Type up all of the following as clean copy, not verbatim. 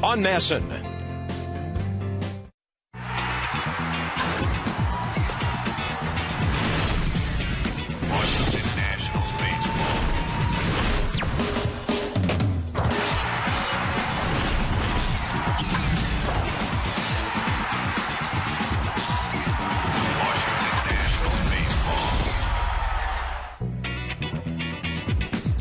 on Masson. Washington Nationals baseball. Washington Nationals baseball.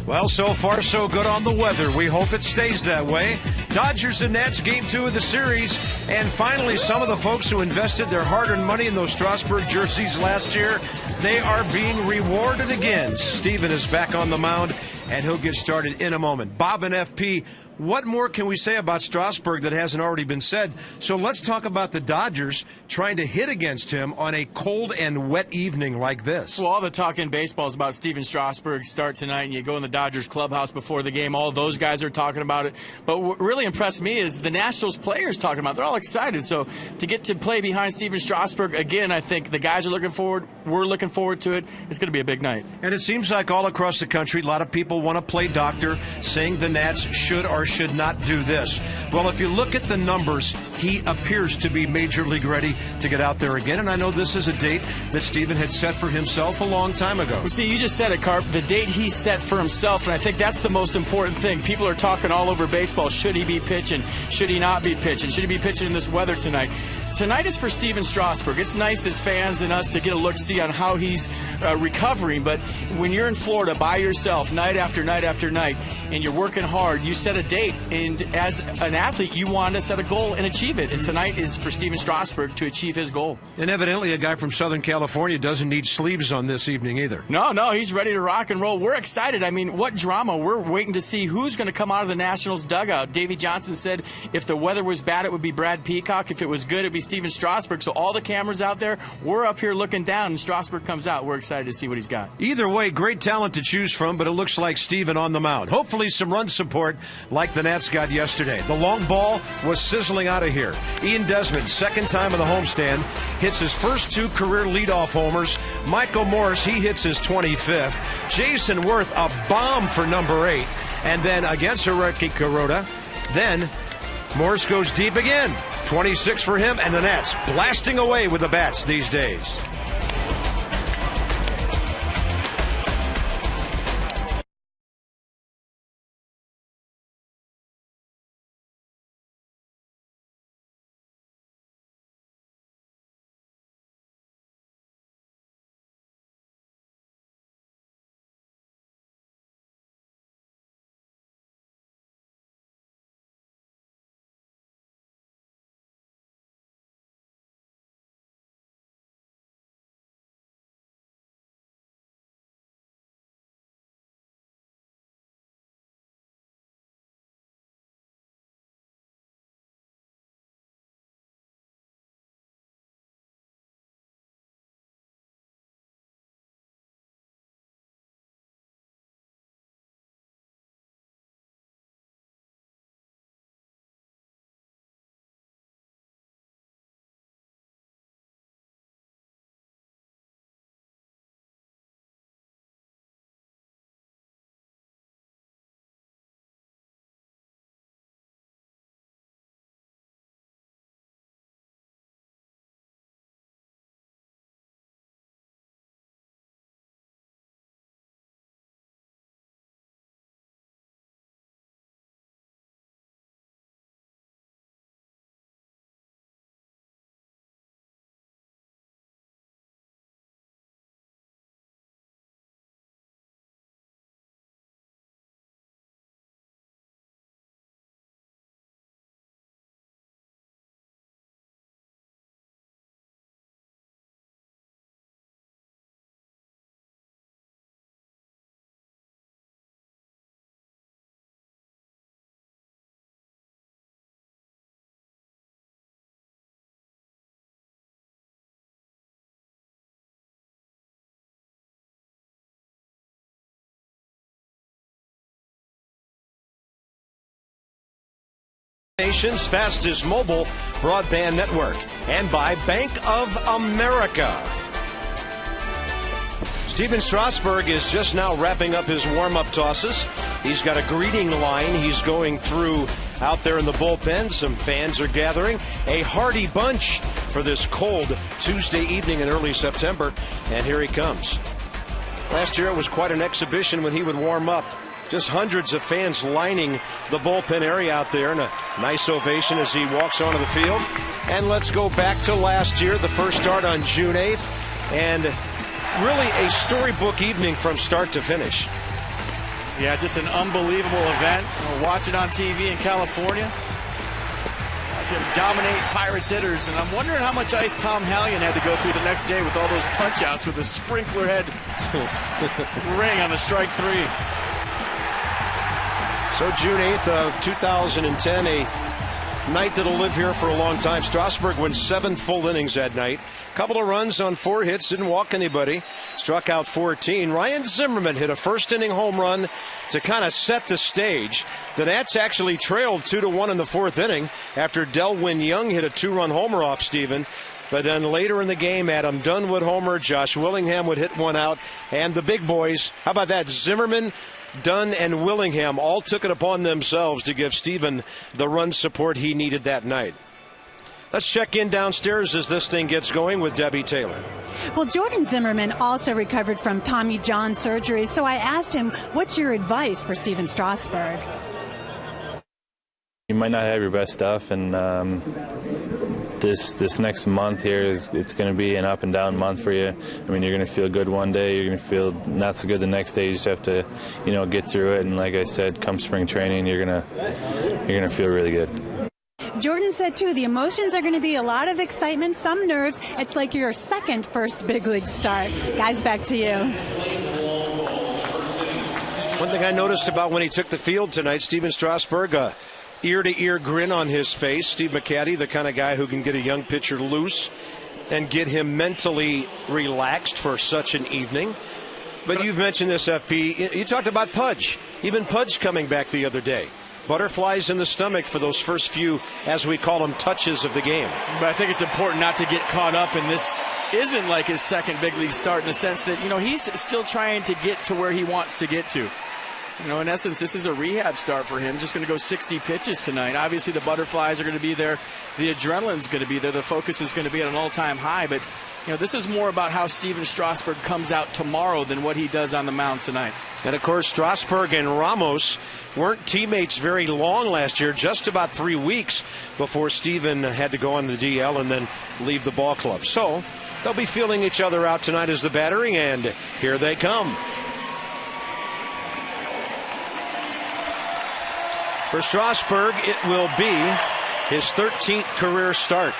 Well, so far so good on the weather. We hope it stays that way. Dodgers and Nats, game 2 of the series. And finally, some of the folks who invested their hard-earned money in those Strasburg jerseys last year, they are being rewarded again. Steven is back on the mound, and he'll get started in a moment. Bob and FP, what more can we say about Strasburg that hasn't already been said? So let's talk about the Dodgers trying to hit against him on a cold and wet evening like this. Well, all the talk in baseball is about Steven Strasburg start tonight, and you go in the Dodgers clubhouse before the game. All those guys are talking about it. But what really impressed me is the Nationals players talking about it. They're all excited. So to get to play behind Steven Strasburg, again, I think the guys are looking forward. We're looking forward to it. It's going to be a big night. And it seems like all across the country, a lot of people want to play doctor, saying the Nats should or should not do this. Well, if you look at the numbers, he appears to be major league ready to get out there again. And I know this is a date that Steven had set for himself a long time ago. Well, see, you just said it, Carp. The date he set for himself, and I think that's the most important thing. People are talking all over baseball. Should he be pitching? Should he not be pitching? Should he be pitching in this weather tonight? Tonight is for Steven Strasburg. It's nice as fans and us to get a look-see on how he's recovering, but when you're in Florida by yourself night after night after night and you're working hard, you set a date, and as an athlete, you want to set a goal and achieve it, and tonight is for Steven Strasburg to achieve his goal. And evidently a guy from Southern California doesn't need sleeves on this evening either. No, he's ready to rock and roll. We're excited. I mean, what drama. We're waiting to see who's going to come out of the Nationals dugout. Davey Johnson said if the weather was bad, it would be Brad Peacock. If it was good, it would be Steven Strasburg. So all the cameras out there, we're up here looking down, and Strasburg comes out. We're excited to see what he's got. Either way, great talent to choose from, but it looks like Steven on the mound. Hopefully some run support like the Nats got yesterday. The long ball was sizzling out of here. Ian Desmond, second time in the homestand, hits his first 2 career leadoff homers. Michael Morris, he hits his 25th. Jason Worth, a bomb for number 8. And then against Hiroki Kuroda, then Morris goes deep again. 26 for him, and the Nats blasting away with the bats these days. Nation's fastest mobile broadband network, and by Bank of America. Steven Strasburg is just now wrapping up his warm-up tosses. He's got a greeting line he's going through out there in the bullpen. Some fans are gathering. A hearty bunch for this cold Tuesday evening in early September. And here he comes. Last year it was quite an exhibition when he would warm up. Just hundreds of fans lining the bullpen area out there, and a nice ovation as he walks onto the field. And let's go back to last year, the first start on June 8th, and really a storybook evening from start to finish. Yeah, just an unbelievable event. We'll watch it on TV in California. Watch him dominate Pirates hitters, and I'm wondering how much ice Tom Hallion had to go through the next day with all those punch-outs with the sprinkler head ring on the strike 3. So June 8th of 2010, a night that'll live here for a long time. Strasburg went 7 full innings that night. Couple of runs on 4 hits, didn't walk anybody. Struck out 14. Ryan Zimmerman hit a first-inning home run to kind of set the stage. The Nats actually trailed 2-1 in the 4th inning after Delwyn Young hit a 2-run homer off Steven. But then later in the game, Adam Dunn would homer, Josh Willingham would hit one out, and the big boys, how about that, Zimmerman, Dunn, and Willingham all took it upon themselves to give Steven the run support he needed that night. Let's check in downstairs as this thing gets going with Debbie Taylor. Well, Jordan Zimmerman also recovered from Tommy John surgery, so I asked him, what's your advice for Steven Strasburg? You might not have your best stuff, and this next month here it's going to be an up and down month for you. I mean, you're going to feel good one day, you're going to feel not so good the next day. You just have to, get through it. And like I said, come spring training, you're going to feel really good. Jordan said too, the emotions are going to be a lot of excitement, some nerves. It's like your first big league start. Guys, back to you. One thing I noticed about when he took the field tonight, Steven Strasburg, ear-to-ear grin on his face. Steve McCatty, the kind of guy who can get a young pitcher loose and get him mentally relaxed for such an evening. But you've mentioned this, FP. You talked about Pudge. Even Pudge coming back the other day. Butterflies in the stomach for those first few, as we call them, touches of the game. But I think it's important not to get caught up in this. Isn't like his second big league start in the sense that, he's still trying to get to where he wants to get to. In essence, this is a rehab start for him. Just going to go 60 pitches tonight. Obviously, the butterflies are going to be there. The adrenaline's going to be there. The focus is going to be at an all-time high. But, this is more about how Steven Strasburg comes out tomorrow than what he does on the mound tonight. And, of course, Strasburg and Ramos weren't teammates very long last year, just about 3 weeks before Steven had to go on the DL and then leave the ball club. So they'll be feeling each other out tonight as the battering, and here they come. For Strasburg, it will be his 13th career start.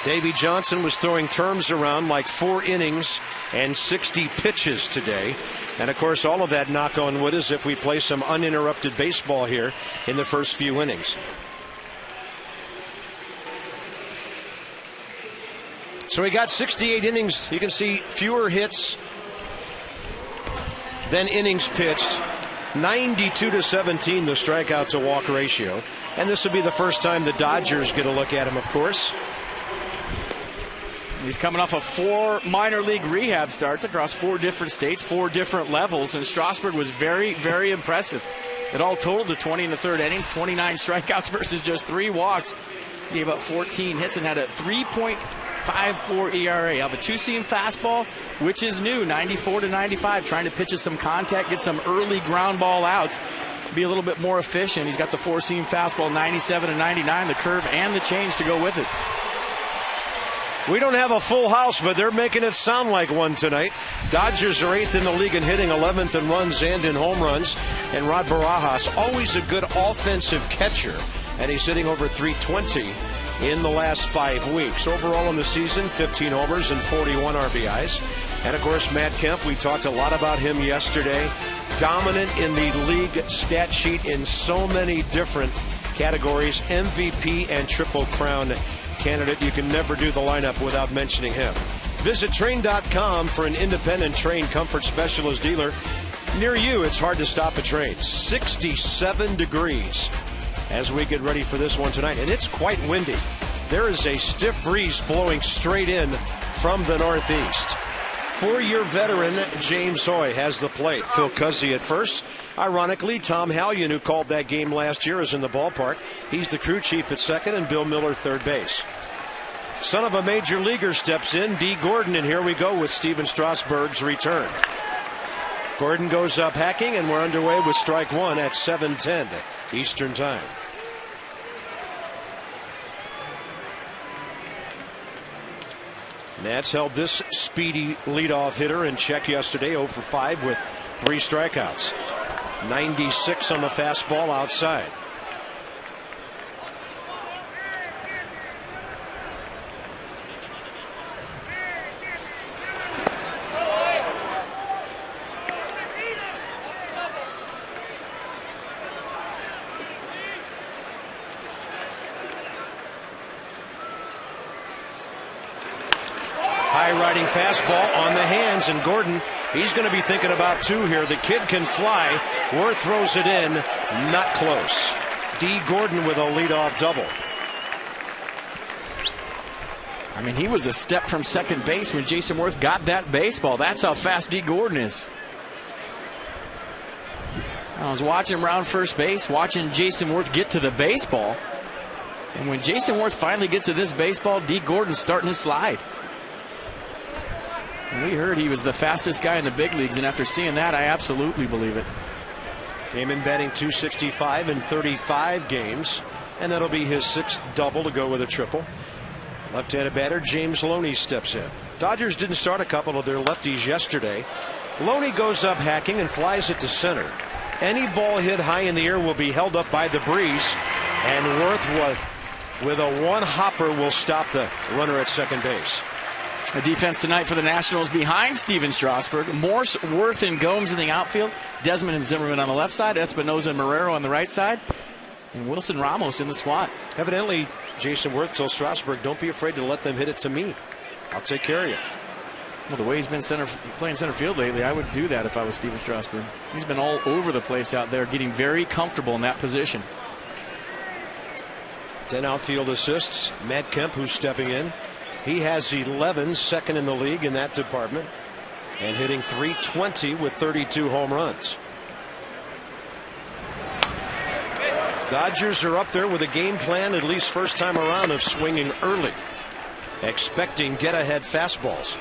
Davey Johnson was throwing terms around like 4 innings and 60 pitches today. And, of course, all of that, knock on wood, is if we play some uninterrupted baseball here in the first few innings. So he got 68 innings. You can see fewer hits than innings pitched. 92-17 the strikeout to walk ratio. And this will be the first time the Dodgers get a look at him, of course. He's coming off of 4 minor league rehab starts across 4 different states, 4 different levels, and Strasburg was very, very impressive. It all totaled to 20 in the 3rd innings, 29 strikeouts versus just 3 walks. He gave up 14 hits and had a 3.54 ERA. Have a 2-seam fastball, which is new, 94-95, trying to pitch us some contact, get some early ground ball outs, be a little bit more efficient. He's got the 4-seam fastball, 97-99, the curve and the change to go with it. We don't have a full house, but they're making it sound like one tonight. Dodgers are 8th in the league in hitting, 11th in runs and in home runs. And Rod Barajas, always a good offensive catcher, and he's hitting over 320 in the last 5 weeks. Overall in the season, 15 homers and 41 RBIs. And, of course, Matt Kemp, we talked a lot about him yesterday. Dominant in the league stat sheet in so many different categories. MVP and Triple Crown candidate. You can never do the lineup without mentioning him. Visit Train.com for an independent Train comfort specialist dealer near you. It's hard to stop a train. 67 degrees as we get ready for this one tonight, and it's quite windy. There is a stiff breeze blowing straight in from the northeast. Four-year veteran James Hoy has the plate. Phil Cuzzy at first. Ironically, Tom Hallion, who called that game last year, is in the ballpark. He's the crew chief at second, and Bill Miller third base. Son of a major leaguer steps in, D. Gordon, and here we go with Stephen Strasburg's return. Gordon goes up hacking, and we're underway with strike one at 7:10 Eastern Time. Nats held this speedy leadoff hitter in check yesterday, 0 for 5 with 3 strikeouts. 96 on the fastball outside. High-riding fastball on the hands, and Gordon, he's going to be thinking about 2 here. The kid can fly. Worth throws it in. Not close. D. Gordon with a leadoff double. I mean, he was a step from second base when Jason Worth got that baseball. That's how fast D. Gordon is. I was watching him around first base, watching Jason Worth get to the baseball. And when Jason Worth finally gets to this baseball, D. Gordon's starting to slide. We heard he was the fastest guy in the big leagues, and after seeing that, I absolutely believe it. Came in batting .265 in 35 games, and that'll be his 6th double to go with a triple. Left-handed batter James Loney steps in. Dodgers didn't start a couple of their lefties yesterday. Loney goes up hacking and flies it to center. Any ball hit high in the air will be held up by the breeze, and Worth with a one-hopper will stop the runner at second base. The defense tonight for the Nationals behind Stephen Strasburg. Morse, Worth, and Gomes in the outfield. Desmond and Zimmerman on the left side. Espinoza and Marrero on the right side. And Wilson Ramos in the squad. Evidently, Jason Worth told Strasburg, don't be afraid to let them hit it to me. I'll take care of you. Well, the way he's been playing center field lately, I would do that if I was Stephen Strasburg. He's been all over the place out there, getting very comfortable in that position. 10 outfield assists. Matt Kemp, who's stepping in. He has 11, second in the league in that department, and hitting .320 with 32 home runs. Dodgers are up there with a game plan, at least first time around, of swinging early, expecting get-ahead fastballs.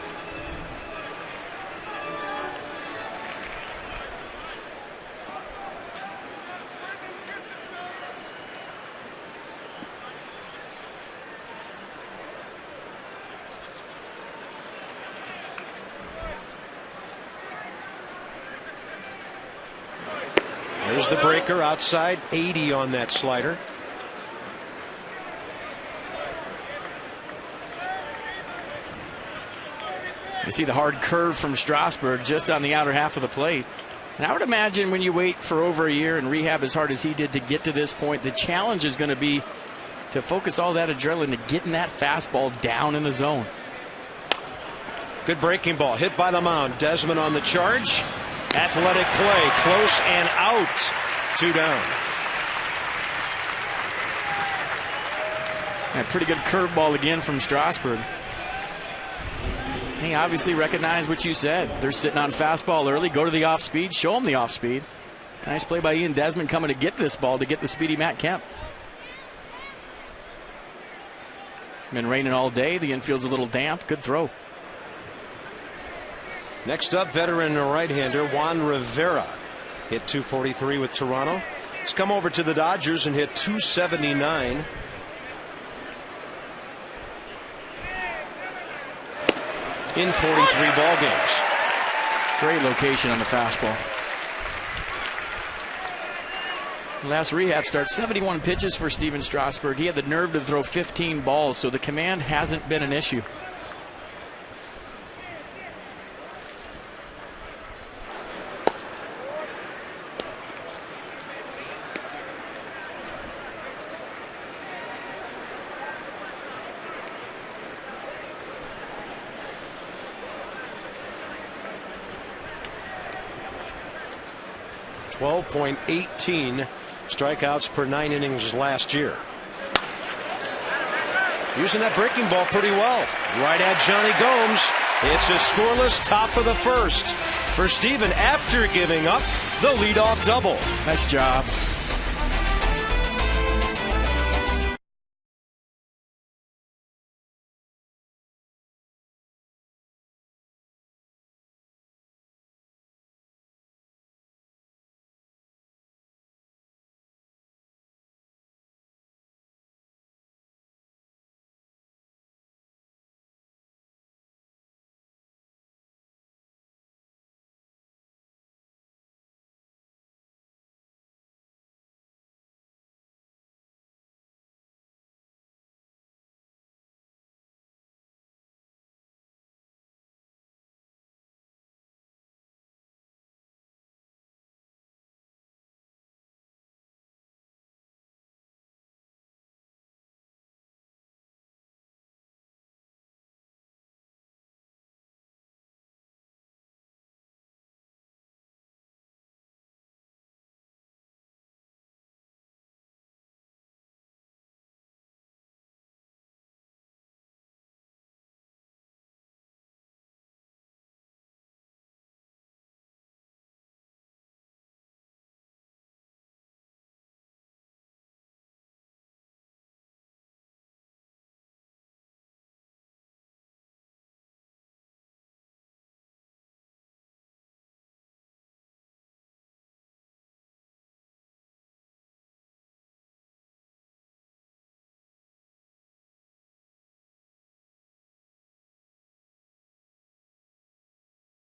There's the breaker outside, 80 on that slider. You see the hard curve from Strasburg just on the outer half of the plate. And I would imagine when you wait for over a year and rehab as hard as he did to get to this point, the challenge is going to be to focus all that adrenaline to getting that fastball down in the zone. Good breaking ball hit by the mound. Desmond on the charge. Athletic play, close and out. 2 down. And a pretty good curveball again from Strasburg. He obviously recognized what you said. They're sitting on fastball early. Go to the off speed. Show them the off speed. Nice play by Ian Desmond coming to get this ball to get the speedy Matt Kemp. Been raining all day. The infield's a little damp. Good throw. Next up, veteran right-hander Juan Rivera. Hit .243 with Toronto. He's come over to the Dodgers and hit .279. in 43 ball games. Great location on the fastball. Last rehab start, 71 pitches for Stephen Strasburg. He had the nerve to throw 15 balls, so the command hasn't been an issue. .18 strikeouts per 9 innings last year. Using that breaking ball pretty well. Right at Johnny Gomes. It's a scoreless top of the first for Steven after giving up the leadoff double. Nice job.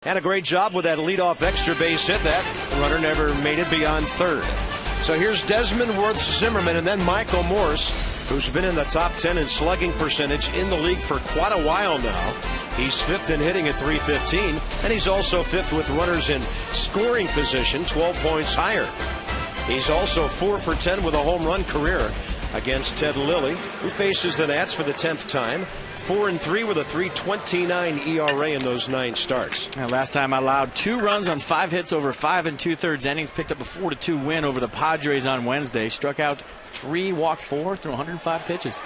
And a great job with that leadoff extra base hit. That runner never made it beyond third. So here's Desmond, Worth, Zimmerman, and then Michael Morse, who's been in the top 10 in slugging percentage in the league for quite a while now. He's fifth in hitting at .315, and he's also fifth with runners in scoring position, 12 points higher. He's also 4 for 10 with a home run career against Ted Lilly, who faces the Nats for the 10th time. 4-3 with a .329 ERA in those 9 starts. And last time allowed 2 runs on 5 hits over 5 2/3 innings. Picked up a 4-2 win over the Padres on Wednesday. Struck out 3, walked 4 through 105 pitches.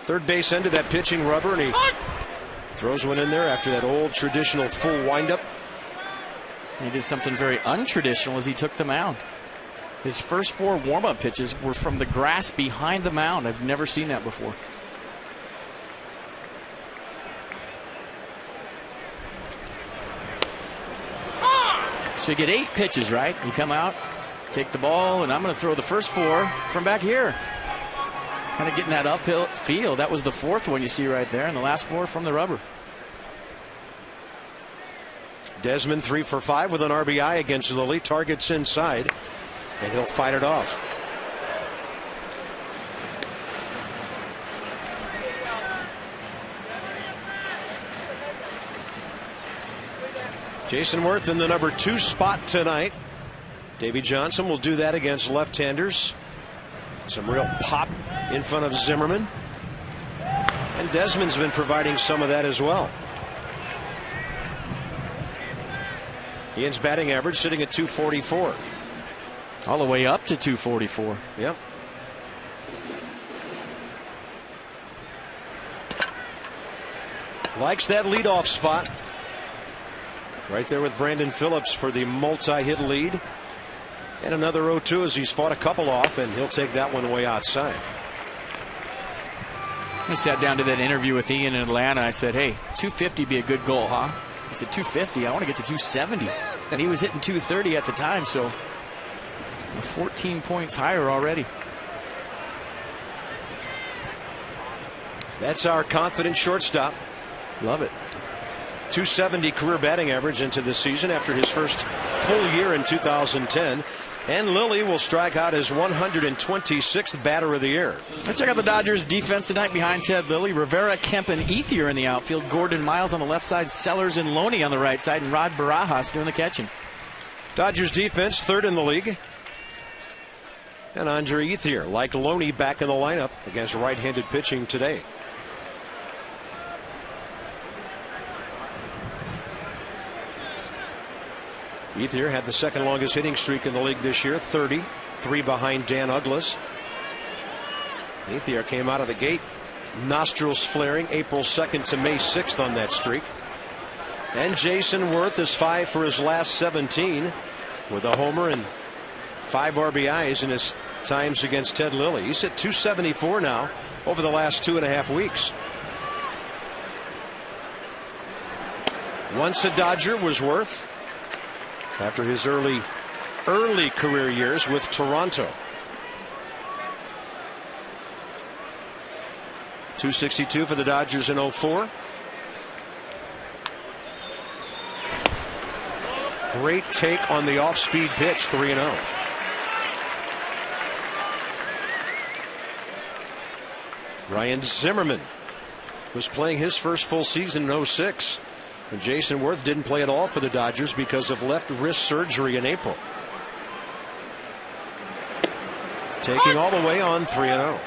Third base end of that pitching rubber, and he throws one in there after that old traditional full windup. He did something very untraditional as he took the mound. His first 4 warm-up pitches were from the grass behind the mound. I've never seen that before. So you get 8 pitches, right? You come out, take the ball, and I'm going to throw the first 4 from back here. Kind of getting that uphill feel. That was the 4th one you see right there, and the last 4 from the rubber. Desmond 3 for 5 with an RBI against Lilly. Targets inside, and he'll fight it off. Jason Worth in the number 2 spot tonight. Davey Johnson will do that against left-handers. Some real pop in front of Zimmerman. And Desmond's been providing some of that as well. Ian's batting average sitting at .244. All the way up to .244. Yep. Likes that leadoff spot. Right there with Brandon Phillips for the multi-hit lead. And another 0-2 as he's fought a couple off, and he'll take that one way outside. I sat down to that interview with Ian in Atlanta. I said, hey, 250 be a good goal, huh? He said, 250? I want to get to 270. And he was hitting 230 at the time, so 14 points higher already. That's our confident shortstop. Love it. 270 career batting average into this season after his first full year in 2010. And Lilly will strike out his 126th batter of the year. Let's check out the Dodgers defense tonight behind Ted Lilly. Rivera, Kemp, and ETHIER in the outfield. Gordon Miles on the left side. Sellers and Loney on the right side. And Rod Barajas doing the catching. Dodgers defense 3rd in the league. And Andre ETHIER, like Loney, back in the lineup against right-handed pitching today. ETHIER had the 2nd longest hitting streak in the league this year, 30, 3 behind Dan Uglas. ETHIER came out of the gate nostrils flaring. April 2nd to May 6th on that streak. And Jason Worth is 5 for his last 17 with a homer and 5 RBIs in his times against Ted Lilly. He's at 274 now over the last 2.5 weeks. Once a Dodger was Worth after his early career years with Toronto. 262 for the Dodgers in 04. Great take on the off-speed pitch, 3-0. Ryan Zimmerman was playing his first full season in 06. And Jason Worth didn't play at all for the Dodgers because of left wrist surgery in April. Taking all the way on 3-0.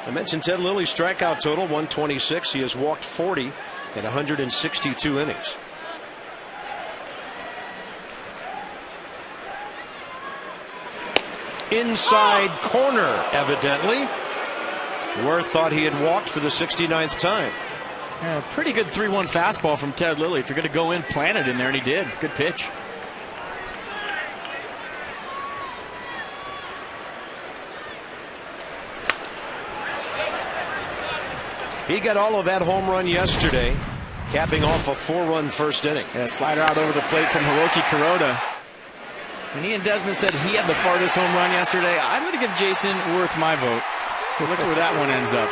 I mentioned Ted Lilly's strikeout total, 126. He has walked 40 in 162 innings. Inside corner, evidently. Worth thought he had walked for the 69th time. Yeah, pretty good 3-1 fastball from Ted Lilly. If you're going to go in, plant it in there, and he did. Good pitch. He got all of that home run yesterday, capping off a 4-run first inning. Yeah, slider out over the plate from Hiroki Kuroda. And Ian Desmond said he had the farthest home run yesterday. I'm going to give Jason Worth my vote. So look at where that one ends up.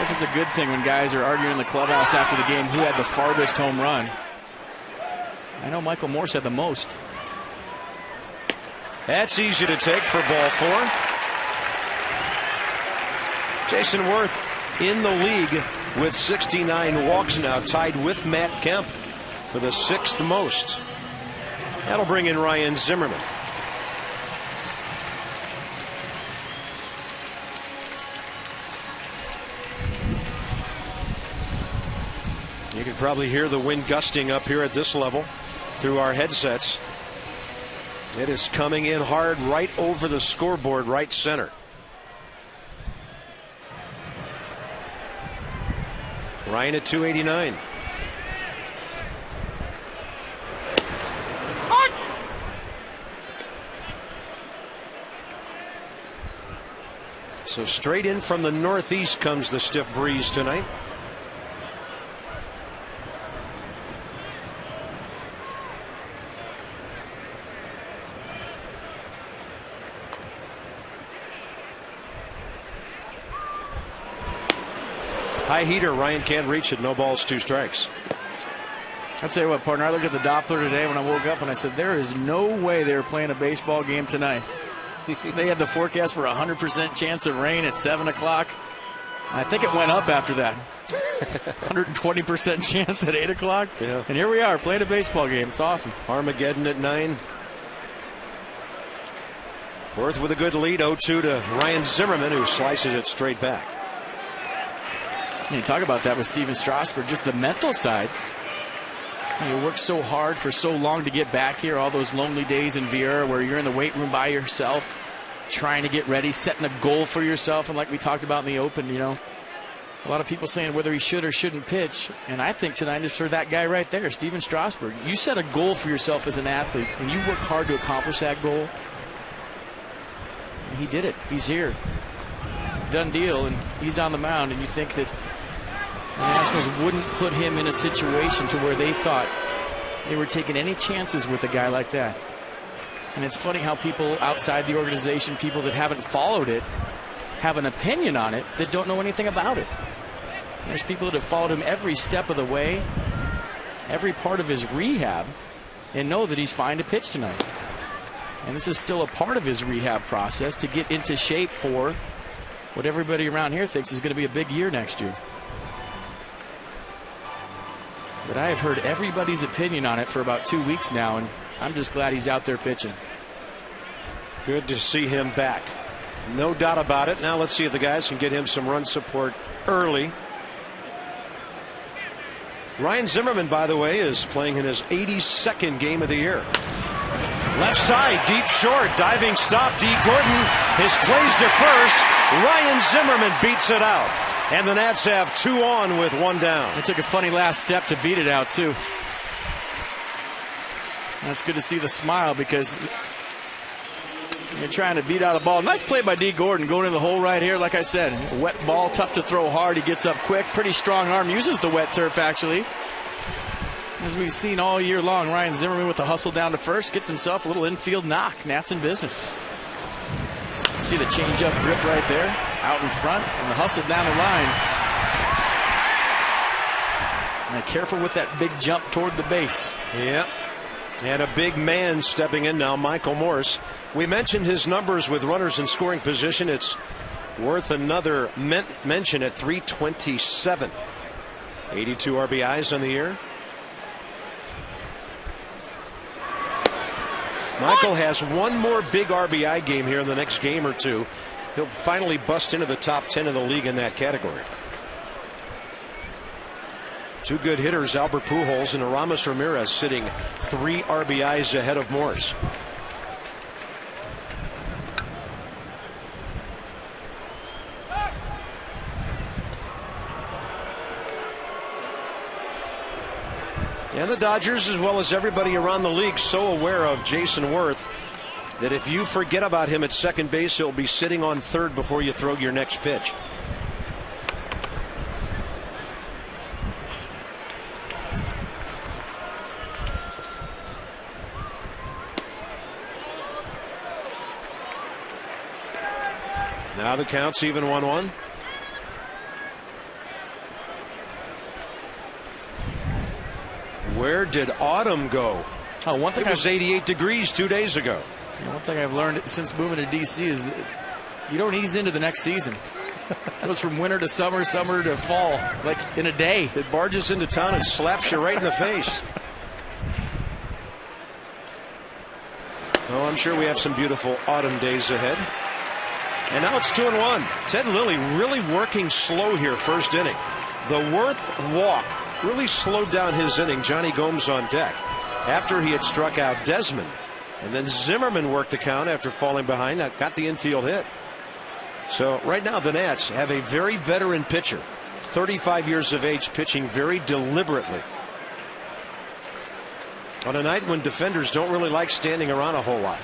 This is a good thing when guys are arguing in the clubhouse after the game who had the farthest home run. I know Michael Morse had the most. That's easy to take for ball 4. Jason Worth in the league with 69 walks now, tied with Matt Kemp for the 6th most. That'll bring in Ryan Zimmerman. You can probably hear the wind gusting up here at this level through our headsets. It is coming in hard right over the scoreboard, right center. Ryan at 289. So straight in from the northeast comes the stiff breeze tonight. High heater. Ryan can't reach it. No balls, 2 strikes. I'll tell you what, partner, I looked at the Doppler today when I woke up and I said there is no way they were playing a baseball game tonight. They had the forecast for 100% chance of rain at 7 o'clock. I think it went up after that. 120% chance at 8 o'clock. Yeah. And here we are playing a baseball game. It's awesome. Armageddon at 9. Worth with a good lead, 0-2 to Ryan Zimmerman, who slices it straight back. You talk about that with Steven Strasburg, just the mental side. You work so hard for so long to get back here, all those lonely days in Vieira where you're in the weight room by yourself, trying to get ready, setting a goal for yourself. And like we talked about in the Open, you know, a lot of people saying whether he should or shouldn't pitch. And I think tonight is for that guy right there, Steven Strasburg. You set a goal for yourself as an athlete, and you work hard to accomplish that goal. And he did it. He's here. Done deal, and he's on the mound, and you think that the Nationals wouldn't put him in a situation to where they thought they were taking any chances with a guy like that. And it's funny how people outside the organization, people that haven't followed it, have an opinion on it that don't know anything about it. There's people that have followed him every step of the way, every part of his rehab, and know that he's fine to pitch tonight. And this is still a part of his rehab process to get into shape for what everybody around here thinks is going to be a big year next year. But I have heard everybody's opinion on it for about 2 weeks now, and I'm just glad he's out there pitching. Good to see him back. No doubt about it. Now let's see if the guys can get him some run support early. Ryan Zimmerman, by the way, is playing in his 82nd game of the year. Left side, deep short, diving stop. D. Gordon, his plays to first. Ryan Zimmerman beats it out. And the Nats have 2 on with 1 down. They took a funny last step to beat it out, too. That's good to see the smile because you're trying to beat out a ball. Nice play by D. Gordon going in the hole right here. Like I said, a wet ball, tough to throw hard. He gets up quick. Pretty strong arm. Uses the wet turf, actually. As we've seen all year long, Ryan Zimmerman with the hustle down to first gets himself a little infield knock. Nats in business. See the change-up grip right there, out in front, and the hustle down the line. And careful with that big jump toward the base. Yeah. And a big man stepping in now, Michael Morse. We mentioned his numbers with runners in scoring position. It's worth another mention at 327. 82 RBIs on the year. Michael has one more big RBI game here in the next game or two. He'll finally bust into the top 10 of the league in that category. 2 good hitters, Albert Pujols and Ramos Ramirez, sitting 3 RBIs ahead of Morse. And the Dodgers, as well as everybody around the league, so aware of Jason Worth that if you forget about him at second base, he'll be sitting on third before you throw your next pitch. Now the count's even 1-1. Where did autumn go? Oh, one thing it was 88 degrees 2 days ago. One thing I've learned since moving to D.C. is that you don't ease into the next season. It goes from winter to summer, summer to fall, like in a day. It barges into town and slaps you right in the face. Oh, I'm sure we have some beautiful autumn days ahead. And now it's 2-1. Ted Lilly really working slow here, first inning. The Worth walk really slowed down his inning. Johnny Gomes on deck after he had struck out Desmond. And then Zimmerman worked the count after falling behind. Got the infield hit. So right now the Nats have a very veteran pitcher, 35 years of age, pitching very deliberately. On a night when defenders don't really like standing around a whole lot.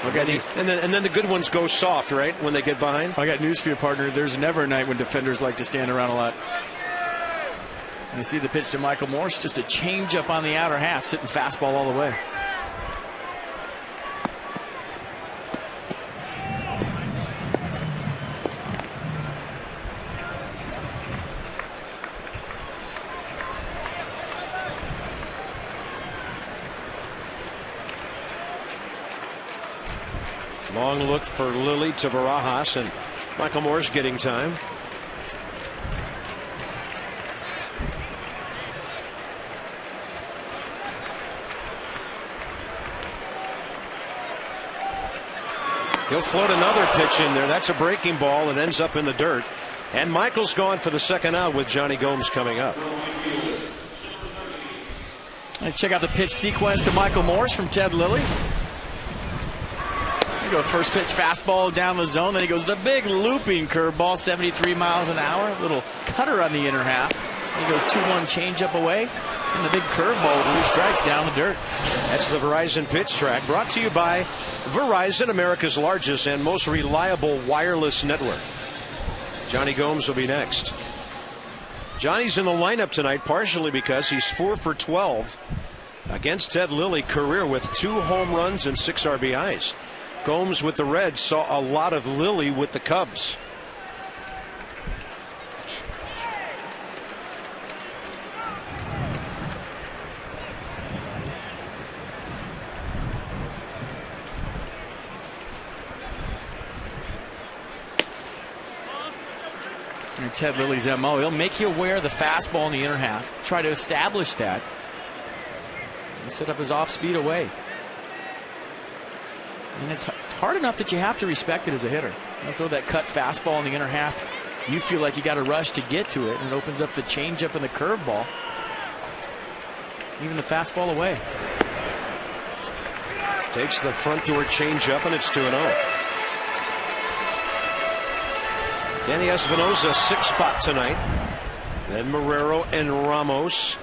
And then the good ones go soft, right, when they get behind. I got news for you, partner. There's never a night when defenders like to stand around a lot. And you see the pitch to Michael Morse, just a change up on the outer half, sitting fastball all the way. Long look for Lilly to Barajas, and Michael Morse getting time. He'll float another pitch in there. That's a breaking ball and ends up in the dirt. And Michael's gone for the second out with Johnny Gomes coming up. Let's check out the pitch sequence to Michael Morse from Ted Lilly. Go first pitch fastball down the zone, then he goes the big looping curveball, 73 miles an hour, little cutter on the inner half. He goes 2-1 changeup away, and the big curveball with 2 strikes down the dirt. That's the Verizon pitch track, brought to you by Verizon, America's largest and most reliable wireless network. Johnny Gomes will be next. Johnny's in the lineup tonight partially because he's 4 for 12 against Ted Lilly, career with 2 home runs and 6 RBIs. Gomes with the Reds saw a lot of Lilly with the Cubs. And Ted Lilly's MO, he'll make you aware of the fastball in the inner half, try to establish that, and set up his off-speed away. And it's hard enough that you have to respect it as a hitter. You throw that cut fastball in the inner half, you feel like you got to rush to get to it, and it opens up the changeup and the curveball. even the fastball away. Takes the front door change up, and it's 2-0. Danny Espinosa, 6th spot tonight. Then Marrero and Ramos.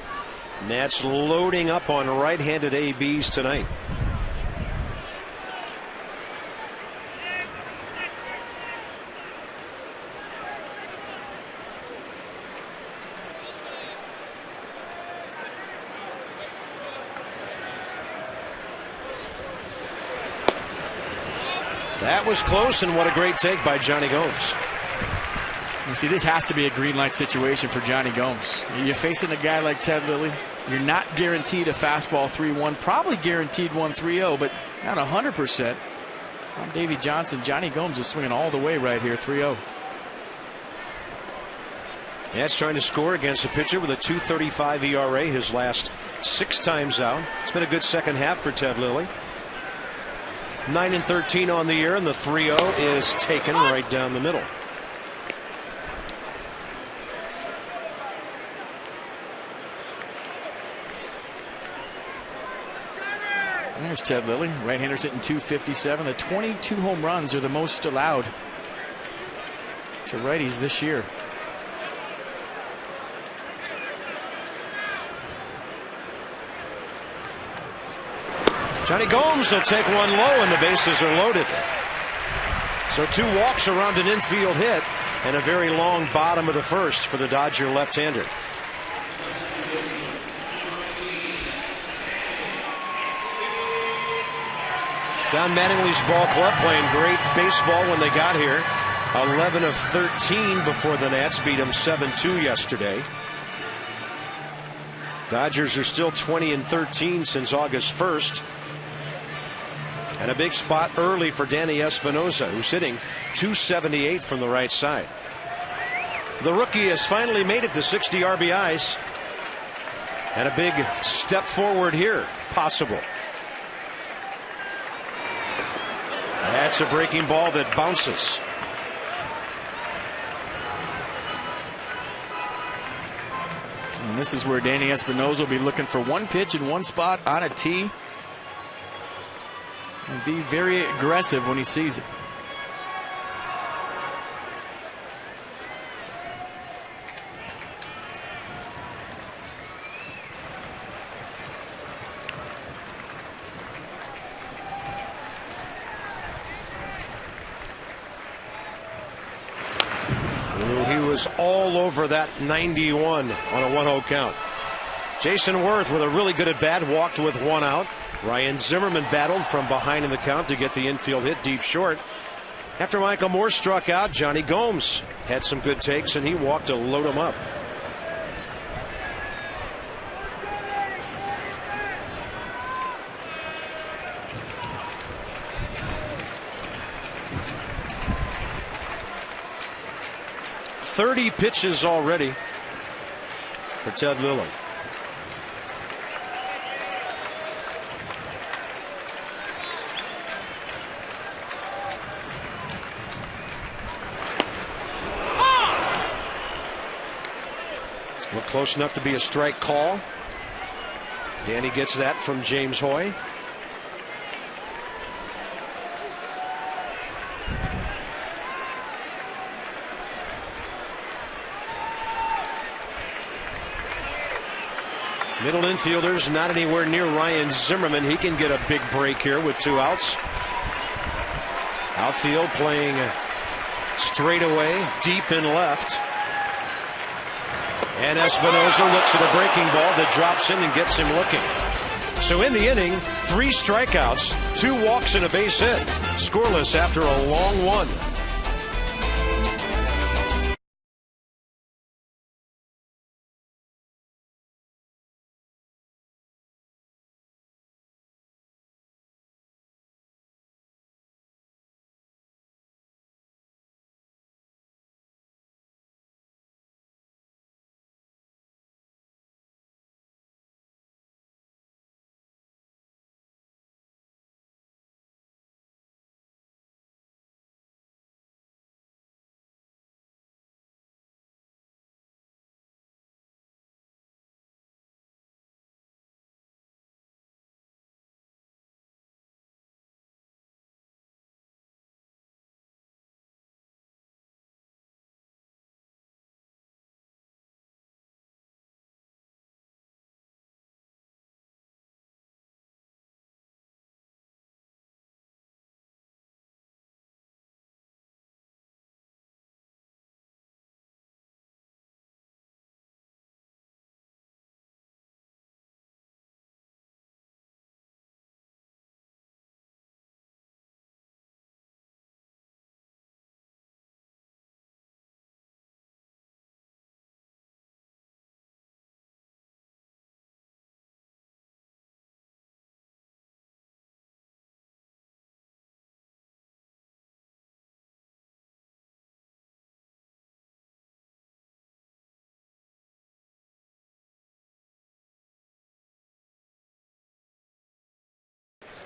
Nats loading up on right-handed ABs tonight. That was close, and what a great take by Johnny Gomes. You see, this has to be a green light situation for Johnny Gomes. You're facing a guy like Ted Lilly. You're not guaranteed a fastball 3-1, probably guaranteed one 3-0, but not 100%. On Davey Johnson, Johnny Gomes is swinging all the way right here, 3-0. Nats trying to score against a pitcher with a 2.35 ERA his last 6 times out. It's been a good second half for Ted Lilly. 9-13 on the year, and the 3-0 is taken right down the middle. There's Ted Lilly. Right-handers hitting 257. The 22 home runs are the most allowed to righties this year. Johnny Gomes will take one low, and the bases are loaded. So 2 walks around an infield hit, and a very long bottom of the first for the Dodger left-hander. Don Mattingly's ball club playing great baseball when they got here. 11 of 13 before the Nats beat them 7-2 yesterday. Dodgers are still 20-13 since August 1st. And a big spot early for Danny Espinosa, who's hitting 278 from the right side. The rookie has finally made it to 60 RBIs. And a big step forward here possible. That's a breaking ball that bounces. And this is where Danny Espinosa will be looking for one pitch in one spot on a tee. And be very aggressive when he sees it. He was all over that 91 on a 1-0 count. Jason Worth with a really good at bat, walked with 1 out. Ryan Zimmerman battled from behind in the count to get the infield hit deep short. After Michael Moore struck out, Johnny Gomes had some good takes, and he walked to load him up. .30 pitches already for Ted Lilly. Look close enough to be a strike call. Danny gets that from James Hoy. Middle infielders not anywhere near Ryan Zimmerman. He can get a big break here with 2 outs. Outfield playing straight away, deep in left. And Espinosa looks at a breaking ball that drops in and gets him looking. So in the inning, 3 strikeouts, 2 walks and a base hit. Scoreless after a long one.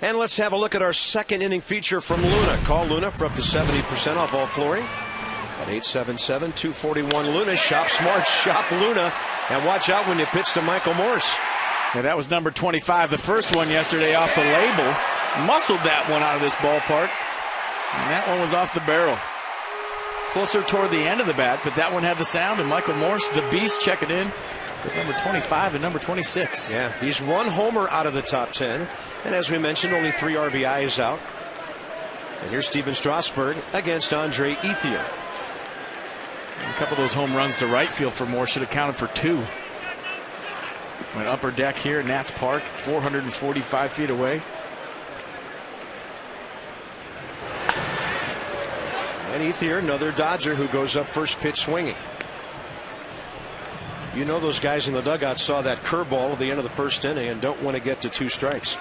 And let's have a look at our second inning feature from Luna. Call Luna for up to 70% off all flooring at 877-241 Luna. Shop smart, shop Luna, and watch out when you pitch to Michael Morse. Yeah, that was number 25, the first one yesterday off the label. Muscled that one out of this ballpark, and that one was off the barrel. Closer toward the end of the bat, but that one had the sound, and Michael Morse, the beast, checking in with number 25 and number 26. Yeah, he's one homer out of the top 10. And as we mentioned, only 3 RBIs out. And here's Steven Strasburg against Andre Ethier. A couple of those home runs to right field for Morse should have counted for 2. An upper deck here at Nats Park, 445 feet away. And Ethier, another Dodger who goes up first pitch swinging. You know those guys in the dugout saw that curveball at the end of the first inning and don't want to get to 2 strikes.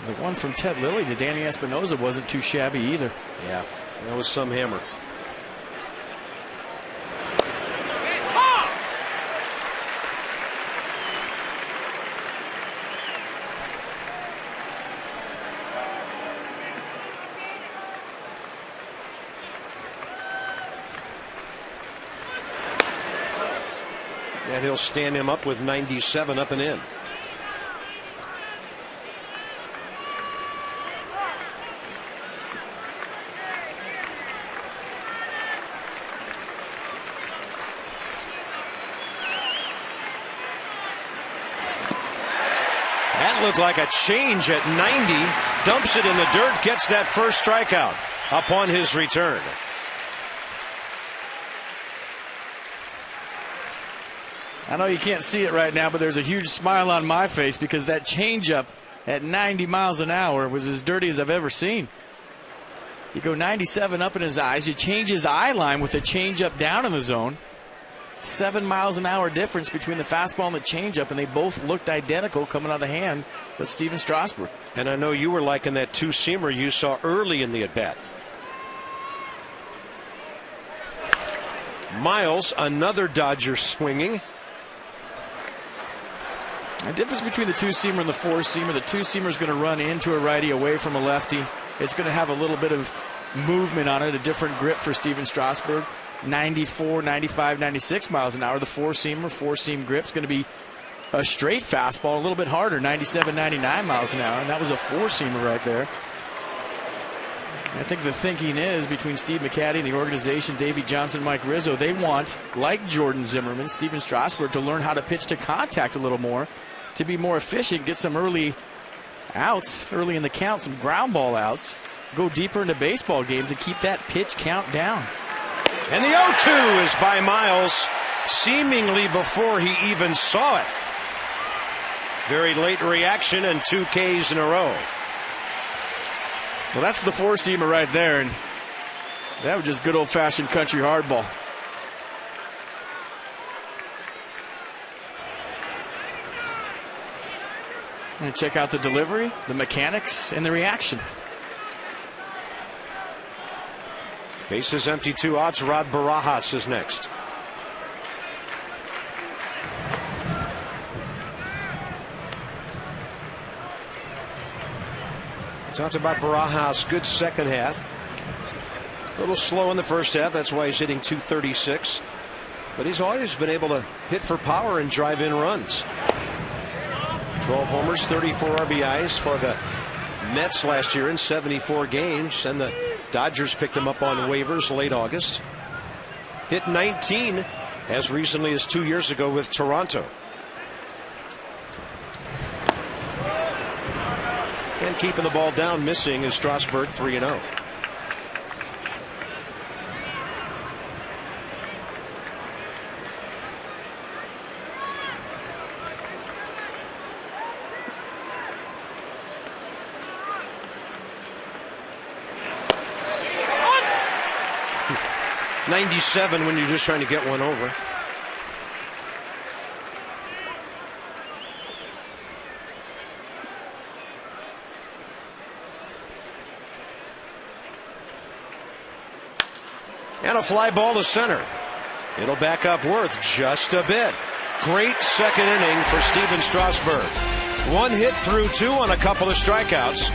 The one from Ted Lilly to Danny Espinosa wasn't too shabby either. Yeah, that was some hammer. And he'll stand him up with 97 up and in. That looked like a change at 90. Dumps it in the dirt, gets that first strikeout upon his return. I know you can't see it right now, but there's a huge smile on my face because that changeup at 90 miles an hour was as dirty as I've ever seen. You go 97 up in his eyes. You change his eye line with a changeup down in the zone. 7 miles an hour difference between the fastball and the changeup, and they both looked identical coming out of the hand of Steven Strasburg. And I know you were liking that 2-seamer you saw early in the at-bat. Miles, another Dodger swinging. The difference between the 2-seamer and the 4-seamer, the 2-seamer is going to run into a righty away from a lefty. It's going to have a little bit of movement on it, a different grip for Steven Strasburg. 94, 95, 96 miles an hour. The 4-seamer, 4-seam grip is going to be a straight fastball, a little bit harder, 97, 99 miles an hour. And that was a 4-seamer right there. I think the thinking is between Steve McCaddy and the organization, Davey Johnson, Mike Rizzo, they want, like Jordan Zimmerman, Steven Strasburg, to learn how to pitch to contact a little more, to be more efficient, get some early outs, early in the count, some ground ball outs, go deeper into baseball games and keep that pitch count down. And the 0-2 is by Miles, seemingly before he even saw it. Very late reaction and 2 Ks in a row. Well, that's the 4-seamer right there, and that was just good old-fashioned country hardball. And check out the delivery, the mechanics, and the reaction. Bases empty, 2 outs. Rod Barajas is next. Talked about Barajas, good second half. A little slow in the first half. That's why he's hitting .236. But he's always been able to hit for power and drive in runs. 12 homers, 34 RBIs for the Mets last year in 74 games. And the Dodgers picked him up on waivers late August. Hit 19 as recently as 2 years ago with Toronto. And keeping the ball down, missing, is Strasburg, 3-0. .97 when you're just trying to get one over. And a fly ball to center. It'll back up Worth just a bit. Great second inning for Steven Strasburg. 1 hit through 2 on a couple of strikeouts.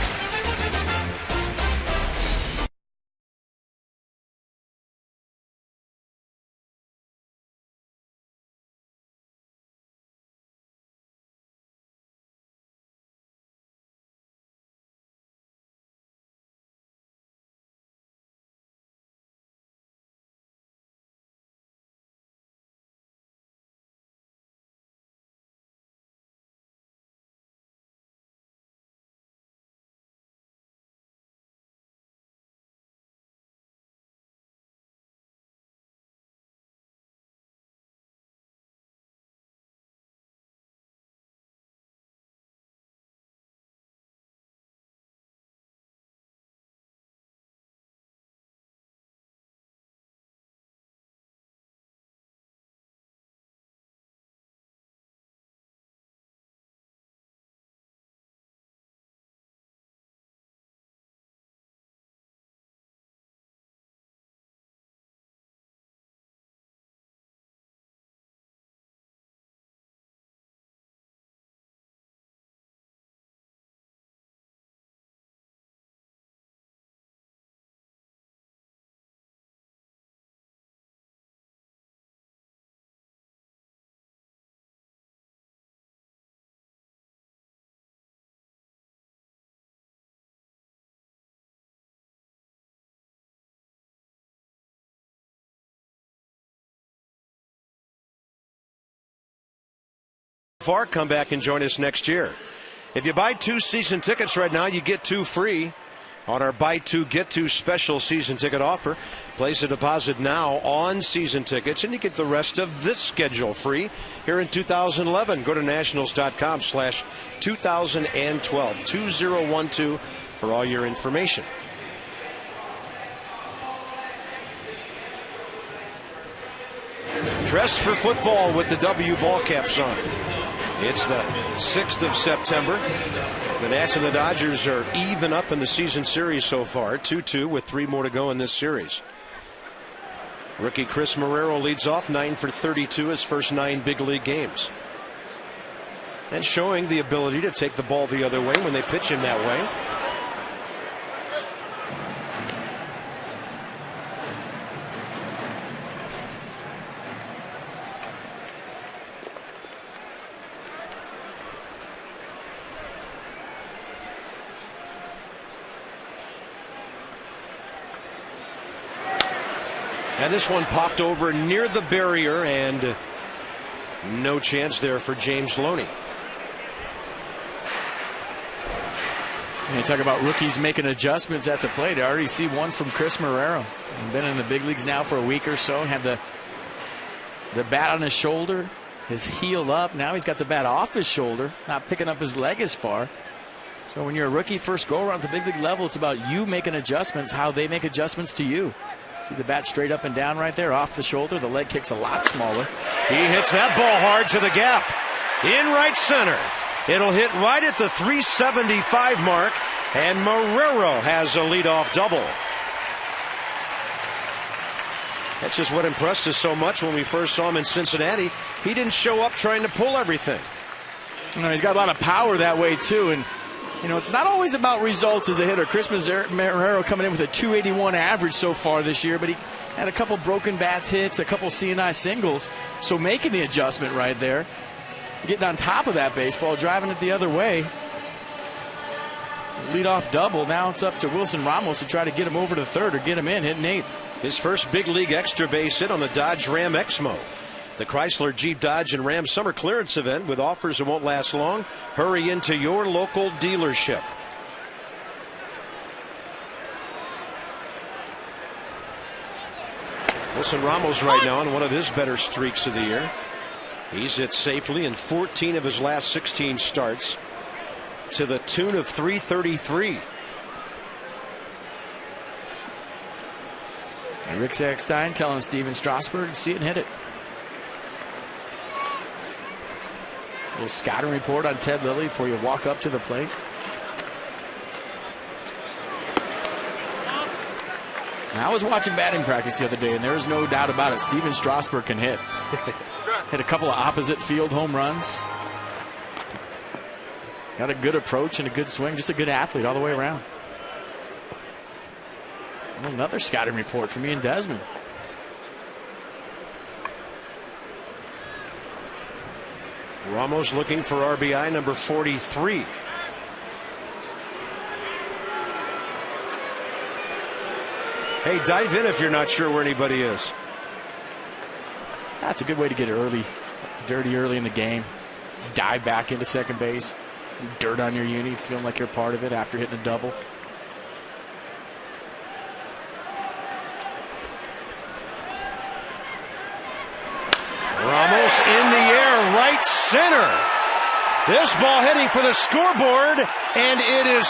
Far, come back and join us next year. If you buy 2 season tickets right now, you get 2 free on our buy 2 get 2 special season ticket offer. Place a deposit now on season tickets and you get the rest of this schedule free here in 2011. Go to nationals.com/2012 2012 for all your information. Dressed for football with the W ball caps on. It's the 6th of September. The Nats and the Dodgers are even up in the season series so far, 2-2 with 3 more to go in this series. Rookie Chris Marrero leads off, 9 for 32, his first 9 big league games. And showing the ability to take the ball the other way when they pitch him that way. And this one popped over near the barrier, and no chance there for James Loney. And you talk about rookies making adjustments at the plate. I already see one from Chris Marrero. He's been in the big leagues now for a week or so. Have the bat on his shoulder, his heel up. Now he's got the bat off his shoulder, not picking up his leg as far. So when you're a rookie first go around at the big league level, it's about you making adjustments, how they make adjustments to you. See the bat straight up and down right there, off the shoulder. The leg kick's a lot smaller. He hits that ball hard to the gap. In right center. It'll hit right at the 375 mark, and Marrero has a leadoff double. That's just what impressed us so much when we first saw him in Cincinnati. He didn't show up trying to pull everything. You know, he's got a lot of power that way, too, and you know, it's not always about results as a hitter. Chris Marrero coming in with a 281 average so far this year, but he had a couple broken bats hits, a couple CNI singles. So making the adjustment right there, getting on top of that baseball, driving it the other way. Leadoff double. Now it's up to Wilson Ramos to try to get him over to third or get him in, hitting 8th. His first big league extra base hit on the Dodge Ram Exmo. The Chrysler, Jeep, Dodge, and Ram summer clearance event with offers that won't last long. Hurry into your local dealership. Wilson Ramos right now on one of his better streaks of the year. He's hit safely in 14 of his last 16 starts to the tune of 333. And Rick Eckstein telling Steven Strasburg to see it and hit it. A little scouting report on Ted Lilly before you walk up to the plate. Now, I was watching batting practice the other day, and there is no doubt about it. Steven Strasburg can hit. Hit a couple of opposite field home runs. Got a good approach and a good swing. Just a good athlete all the way around. Another scouting report from Ian Desmond. Ramos looking for RBI number 43. Hey, dive in if you're not sure where anybody is. That's a good way to get it early, dirty early in the game. Just dive back into second base. Some dirt on your uni, feeling like you're part of it after hitting a double. Ramos in the air, right center. This ball heading for the scoreboard, and it is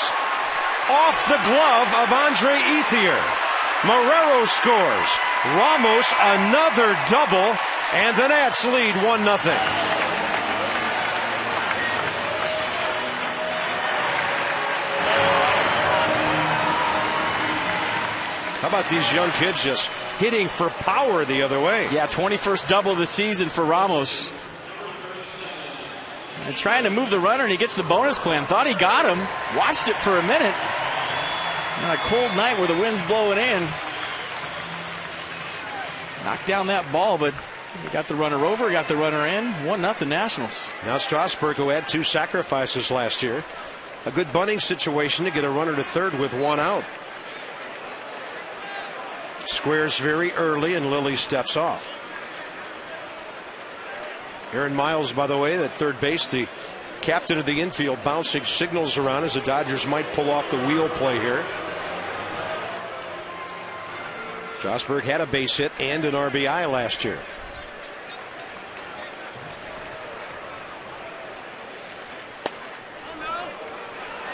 off the glove of Andre ETHIER. Marrero scores. Ramos another double, and the Nats lead 1-0. How about these young kids just hitting for power the other way? Yeah, 21st double of the season for Ramos. And trying to move the runner, and he gets the bonus plan. Thought he got him. Watched it for a minute. On a cold night where the wind's blowing in. Knocked down that ball, but he got the runner over, got the runner in. 1-0 Nationals. Now Strasburg, who had 2 sacrifices last year. A good bunting situation to get a runner to third with 1 out. Squares very early, and Lilly steps off. Aaron Miles, by the way, at third base, the captain of the infield, bouncing signals around as the Dodgers might pull off the wheel play here. Strasburg had a base hit and an RBI last year.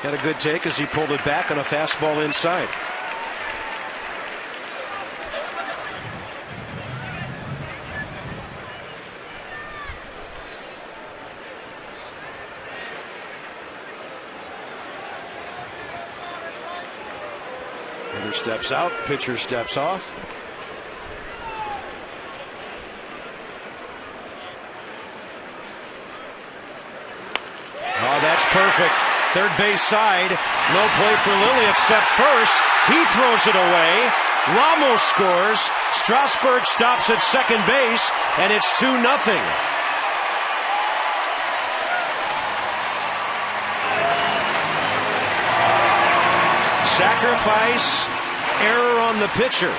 Got a good take as he pulled it back on a fastball inside. Steps out, pitcher steps off. Oh, that's perfect. Third base side. No play for Lilly except first. He throws it away. Ramos scores. Strasburg stops at second base, and it's 2-0. Sacrifice. Error on the pitcher.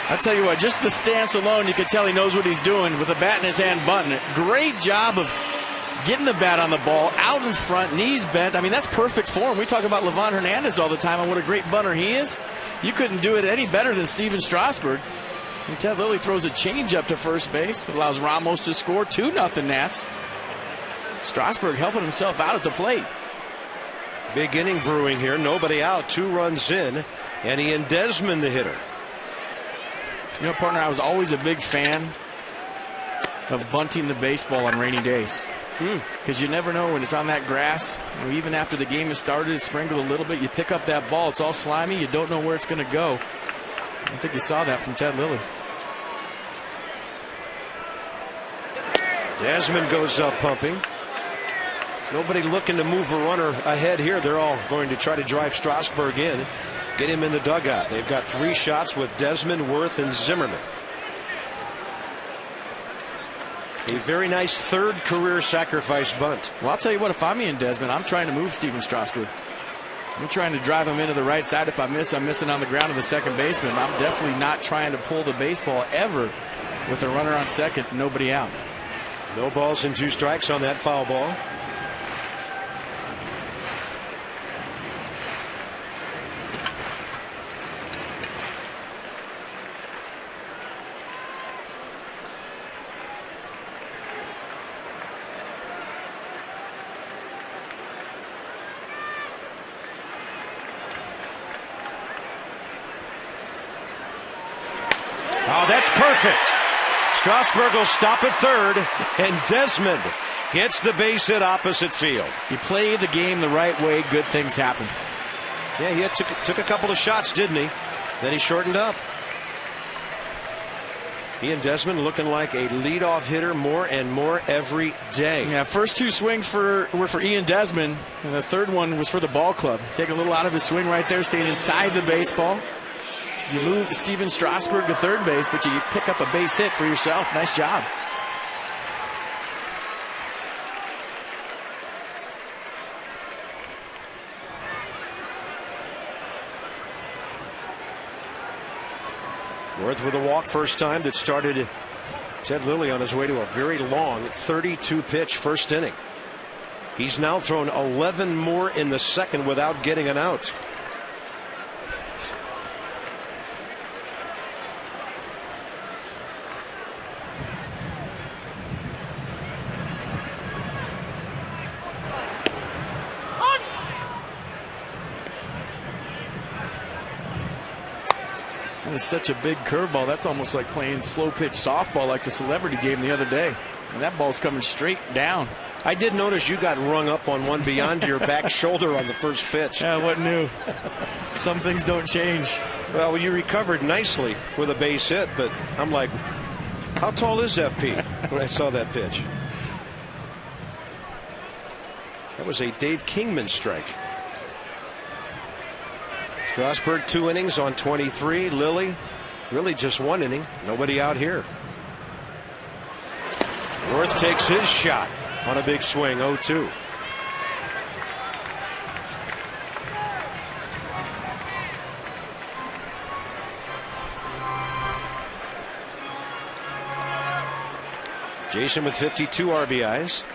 I'll tell you what, just the stance alone, you can tell he knows what he's doing with the bat in his hand, bunting it. Great job of getting the bat on the ball, out in front, knees bent. I mean, that's perfect form. We talk about Livan Hernandez all the time and what a great bunter he is. You couldn't do it any better than Steven Strasburg. And Ted Lilly throws a changeup to first base, allows Ramos to score. 2-0 Nats. Strasburg helping himself out at the plate. Big inning brewing here. Nobody out. 2 runs in. And Ian Desmond, the hitter. You know, partner, I was always a big fan of bunting the baseball on rainy days. Because you never know when it's on that grass. You know, even after the game has started, it's sprinkled a little bit. You pick up that ball. It's all slimy. You don't know where it's going to go. I think you saw that from Ted Lilly. Desmond goes up pumping. Nobody looking to move a runner ahead here. They're all going to try to drive Strasburg in, get him in the dugout. They've got 3 shots with Desmond, Worth, and Zimmerman. A very nice third career sacrifice bunt. Well, I'll tell you what, if I'm Ian Desmond, I'm trying to move Steven Strasburg. I'm trying to drive him into the right side. If I miss, I'm missing on the ground of the second baseman. I'm definitely not trying to pull the baseball ever with a runner on second, nobody out. No balls and 2 strikes on that foul ball. Oh, that's perfect. Strasburg will stop at third, and Desmond gets the base hit opposite field. You play the game the right way, good things happen. Yeah, he took a couple of shots, didn't he? Then he shortened up. Ian Desmond looking like a leadoff hitter more and more every day. Yeah, first 2 swings were for Ian Desmond, and the third one was for the ball club. Take a little out of his swing right there, staying inside the baseball. You move Stephen Strasburg to third base, but you pick up a base hit for yourself. Nice job. Worth with a walk first time that started Ted Lilly on his way to a very long 32-pitch first inning. He's now thrown 11 more in the second without getting an out. That is such a big curveball. That's almost like playing slow pitch softball like the celebrity game the other day. And that ball's coming straight down. I did notice you got rung up on one beyond your back shoulder on the first pitch. Yeah, what new? Some things don't change. Well, you recovered nicely with a base hit, but I'm like, how tall is FP when I saw that pitch? That was a Dave Kingman strike. Strasburg 2 innings on 23. Lilly really just 1 inning. Nobody out here. Worth takes his shot on a big swing. 0-2. Jason with 52 RBIs.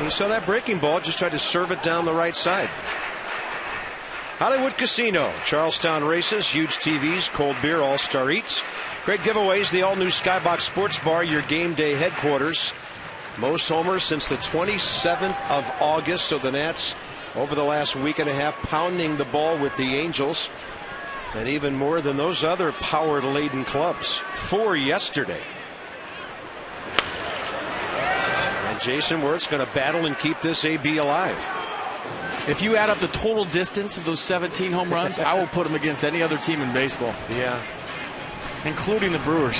You saw that breaking ball, just tried to serve it down the right side. Hollywood Casino, Charlestown Races, huge TVs, cold beer, all-star eats. Great giveaways, the all-new Skybox Sports Bar, your game day headquarters. Most homers since the 27th of August, so the Nats over the last week and a half pounding the ball with the Angels. And even more than those other power-laden clubs. 4 yesterday. Jason Worth's going to battle and keep this AB alive. If you add up the total distance of those 17 home runs, I will put them against any other team in baseball. Yeah. Including the Brewers.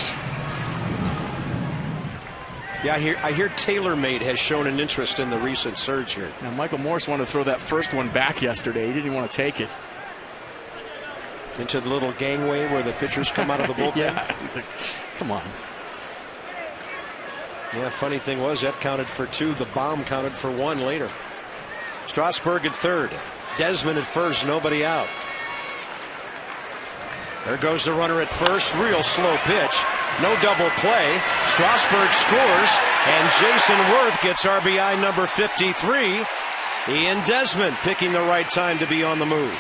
Yeah, I hear TaylorMade has shown an interest in the recent surge here. Now, Michael Morse wanted to throw that first one back yesterday. He didn't even want to take it. Into the little gangway where the pitchers come out of the bullpen? Yeah. He's like, come on. Yeah, funny thing was that counted for 2. The bomb counted for 1 later. Strasburg at third. Desmond at first. Nobody out. There goes the runner at first. Real slow pitch. No double play. Strasburg scores. And Jason Worth gets RBI number 53. Ian Desmond picking the right time to be on the move.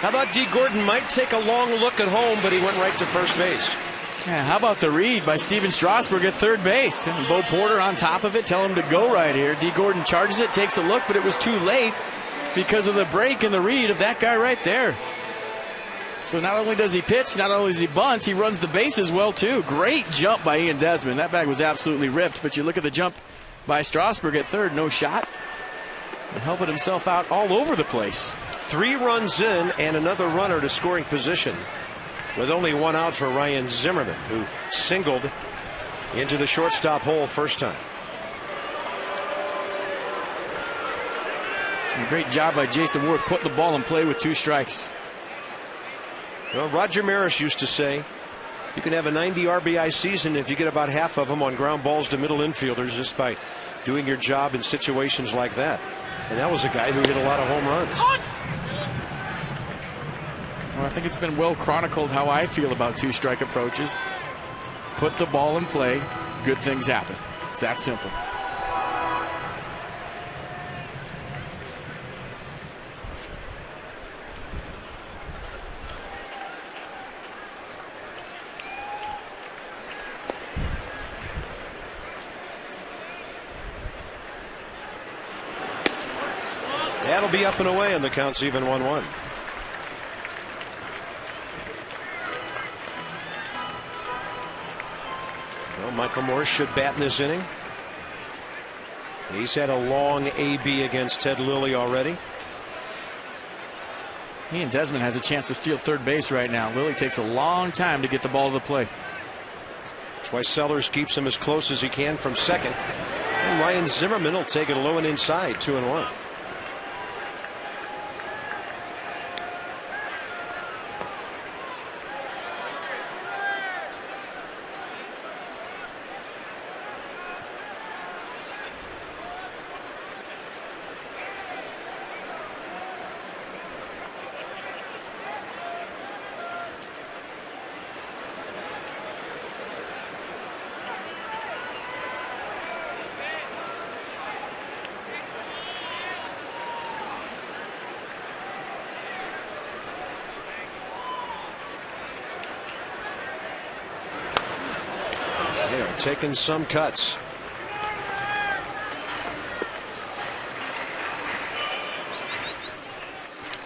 I thought D. Gordon might take a long look at home, but he went right to first base. Yeah, how about the read by Stephen Strasburg at third base? And Bo Porter on top of it, tell him to go right here. D. Gordon charges it, takes a look, but it was too late because of the break and the read of that guy right there. So not only does he pitch, not only does he bunt, he runs the bases well too. Great jump by Ian Desmond. That bag was absolutely ripped, but you look at the jump by Strasburg at third, no shot. And helping himself out all over the place. 3 runs in and another runner to scoring position, with only 1 out for Ryan Zimmerman, who singled into the shortstop hole first time. A great job by Jason Worth putting the ball in play with 2 strikes. Well, Roger Maris used to say you can have a 90 RBI season if you get about half of them on ground balls to middle infielders just by doing your job in situations like that. And that was a guy who hit a lot of home runs. Well, I think it's been well chronicled how I feel about 2-strike approaches. Put the ball in play, good things happen. It's that simple. That'll be up and away, and the count's even 1-1. Well, Michael Morse should bat in this inning. He's had a long AB against Ted Lilly already. Ian Desmond has a chance to steal third base right now. Lilly takes a long time to get the ball to the plate. That's why Sellers keeps him as close as he can from second. And Ryan Zimmerman will take it low and inside, 2-1. They are taking some cuts.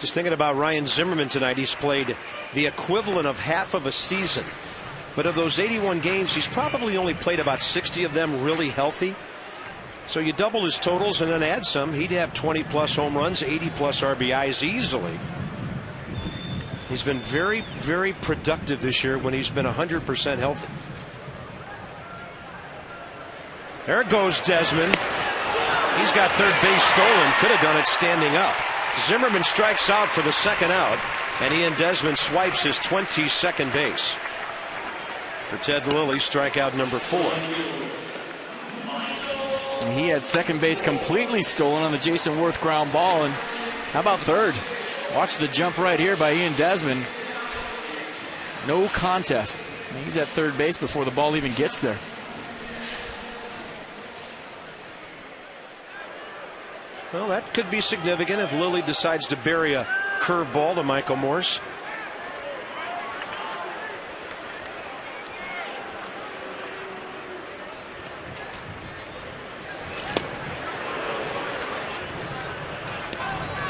Just thinking about Ryan Zimmerman tonight, he's played the equivalent of half of a season. But of those 81 games, he's probably only played about 60 of them really healthy. So you double his totals and then add some, he'd have 20 plus home runs, 80 plus RBIs easily. He's been very, very productive this year when he's been 100% healthy. There goes Desmond. He's got third base stolen. Could have done it standing up. Zimmerman strikes out for the second out, and Ian Desmond swipes his 22nd base. For Ted Lilly, strikeout number 4. And he had second base completely stolen on the Jason Worth ground ball. And how about third? Watch the jump right here by Ian Desmond. No contest. He's at third base before the ball even gets there. Well, that could be significant if Lilly decides to bury a curveball to Michael Morse.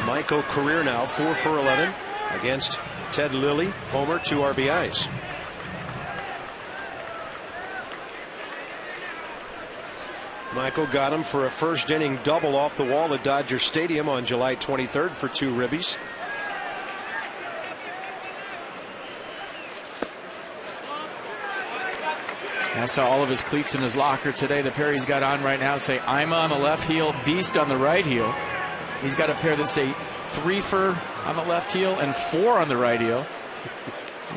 Michael career now 4 for 11 against Ted Lilly. Homer, 2 RBIs. Michael got him for a first inning double off the wall at Dodger Stadium on July 23rd for 2 ribbies. I saw all of his cleats in his locker today. The pair he's got on right now say "I'm on the left heel, Beast on the right heel." He's got a pair that say "Threefer" on the left heel and 4 on the right heel.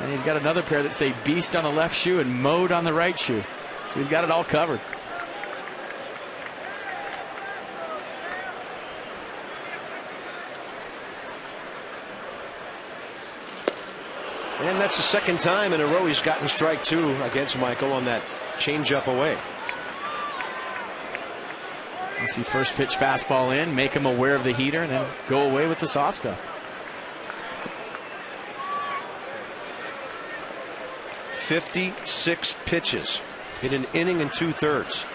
And he's got another pair that say "Beast" on the left shoe and "Mode" on the right shoe. So he's got it all covered. And that's the second time in a row he's gotten strike 2 against Michael on that changeup away. Let's see, first pitch fastball in, make him aware of the heater, and then go away with the soft stuff. 56 pitches in an inning and 2/3.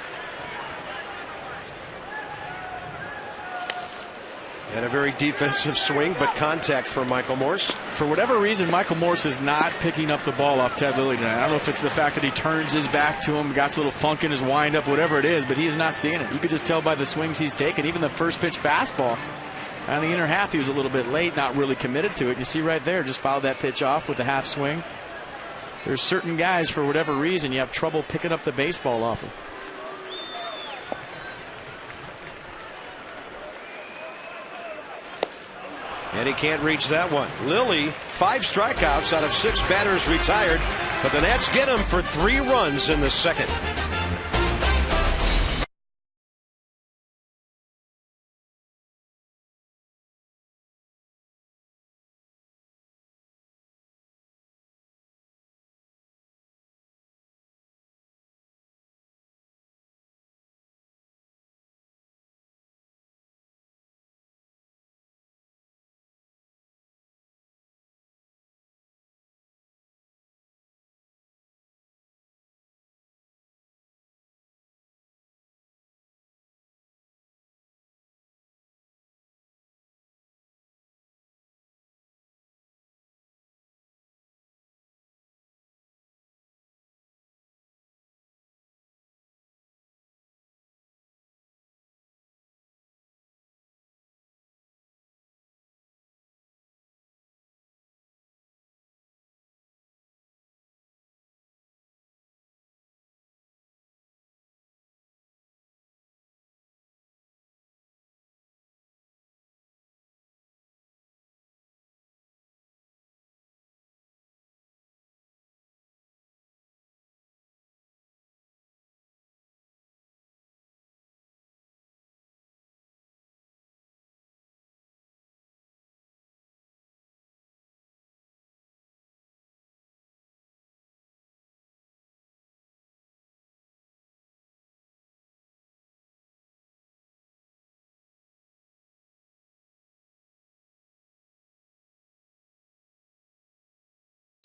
And a very defensive swing, but contact for Michael Morse. For whatever reason, Michael Morse is not picking up the ball off Ted Lilly tonight. I don't know if it's the fact that he turns his back to him, got a little funk in his windup, whatever it is, but he is not seeing it. You could just tell by the swings he's taken. Even the first pitch fastball on the inner half, he was a little bit late, not really committed to it. You see right there, just fouled that pitch off with the half swing. There's certain guys, for whatever reason, you have trouble picking up the baseball off of. And he can't reach that one. Lilly, 5 strikeouts out of 6 batters retired, but the Nats get him for 3 runs in the second.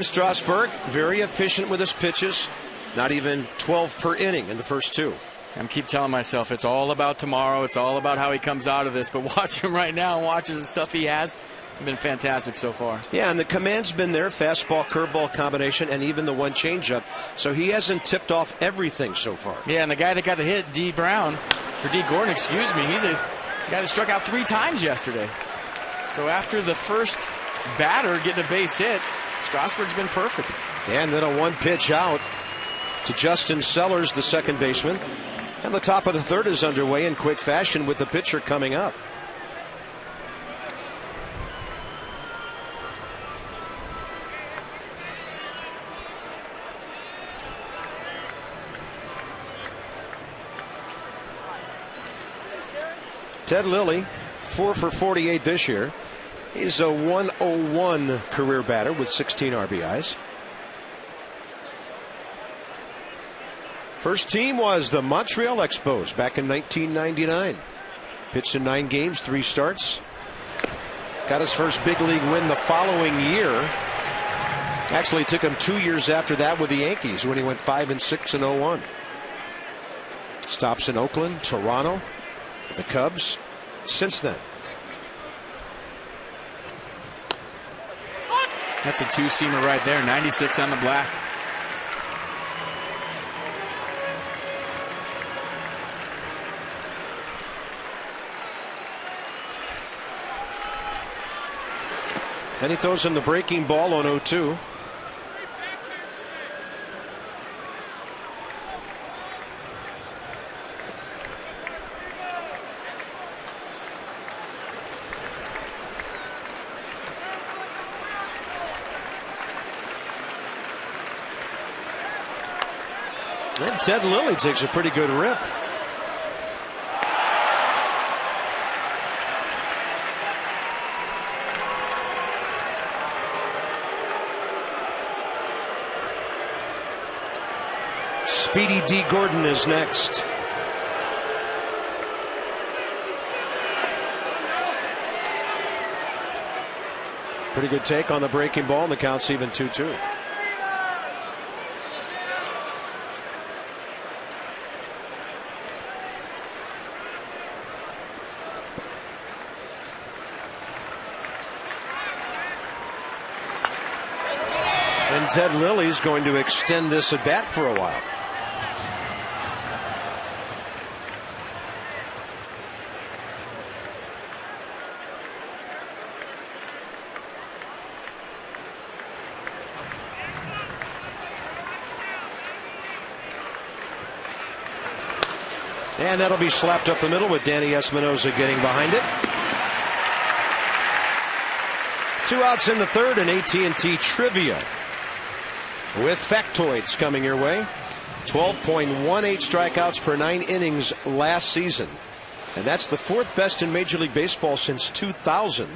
Strasburg, very efficient with his pitches. Not even 12 per inning in the first two. I keep telling myself it's all about tomorrow. It's all about how he comes out of this. But watch him right now and watch the stuff he has. Been fantastic so far. Yeah, and the command's been there, fastball, curveball combination, and even the one changeup. So he hasn't tipped off everything so far. Yeah, and the guy that got the hit, D. Gordon, excuse me, he's a guy that struck out 3 times yesterday. So after the first batter getting a base hit, Strasburg's been perfect. And then a one pitch out to Justin Sellers, the second baseman. And the top of the third is underway in quick fashion with the pitcher coming up. Ted Lilly, 4 for 48 this year. He's a 101 career batter with 16 RBIs. First team was the Montreal Expos back in 1999. Pitched in 9 games, 3 starts. Got his first big league win the following year. Actually, it took him 2 years after that with the Yankees when he went 5-6 and 0-1. Stops in Oakland, Toronto, the Cubs since then. That's a 2-seamer right there, 96 on the black. And he throws in the breaking ball on 0-2. And Ted Lilly takes a pretty good rip. Speedy D. Gordon is next. Pretty good take on the breaking ball, and the count's even 2-2. And Ted Lilly's going to extend this at bat for a while. And that'll be slapped up the middle with Danny Espinosa getting behind it. 2 outs in the third, and AT&T Trivia with factoids coming your way. 12.18 strikeouts per 9 innings last season. And that's the 4th best in Major League Baseball since 2000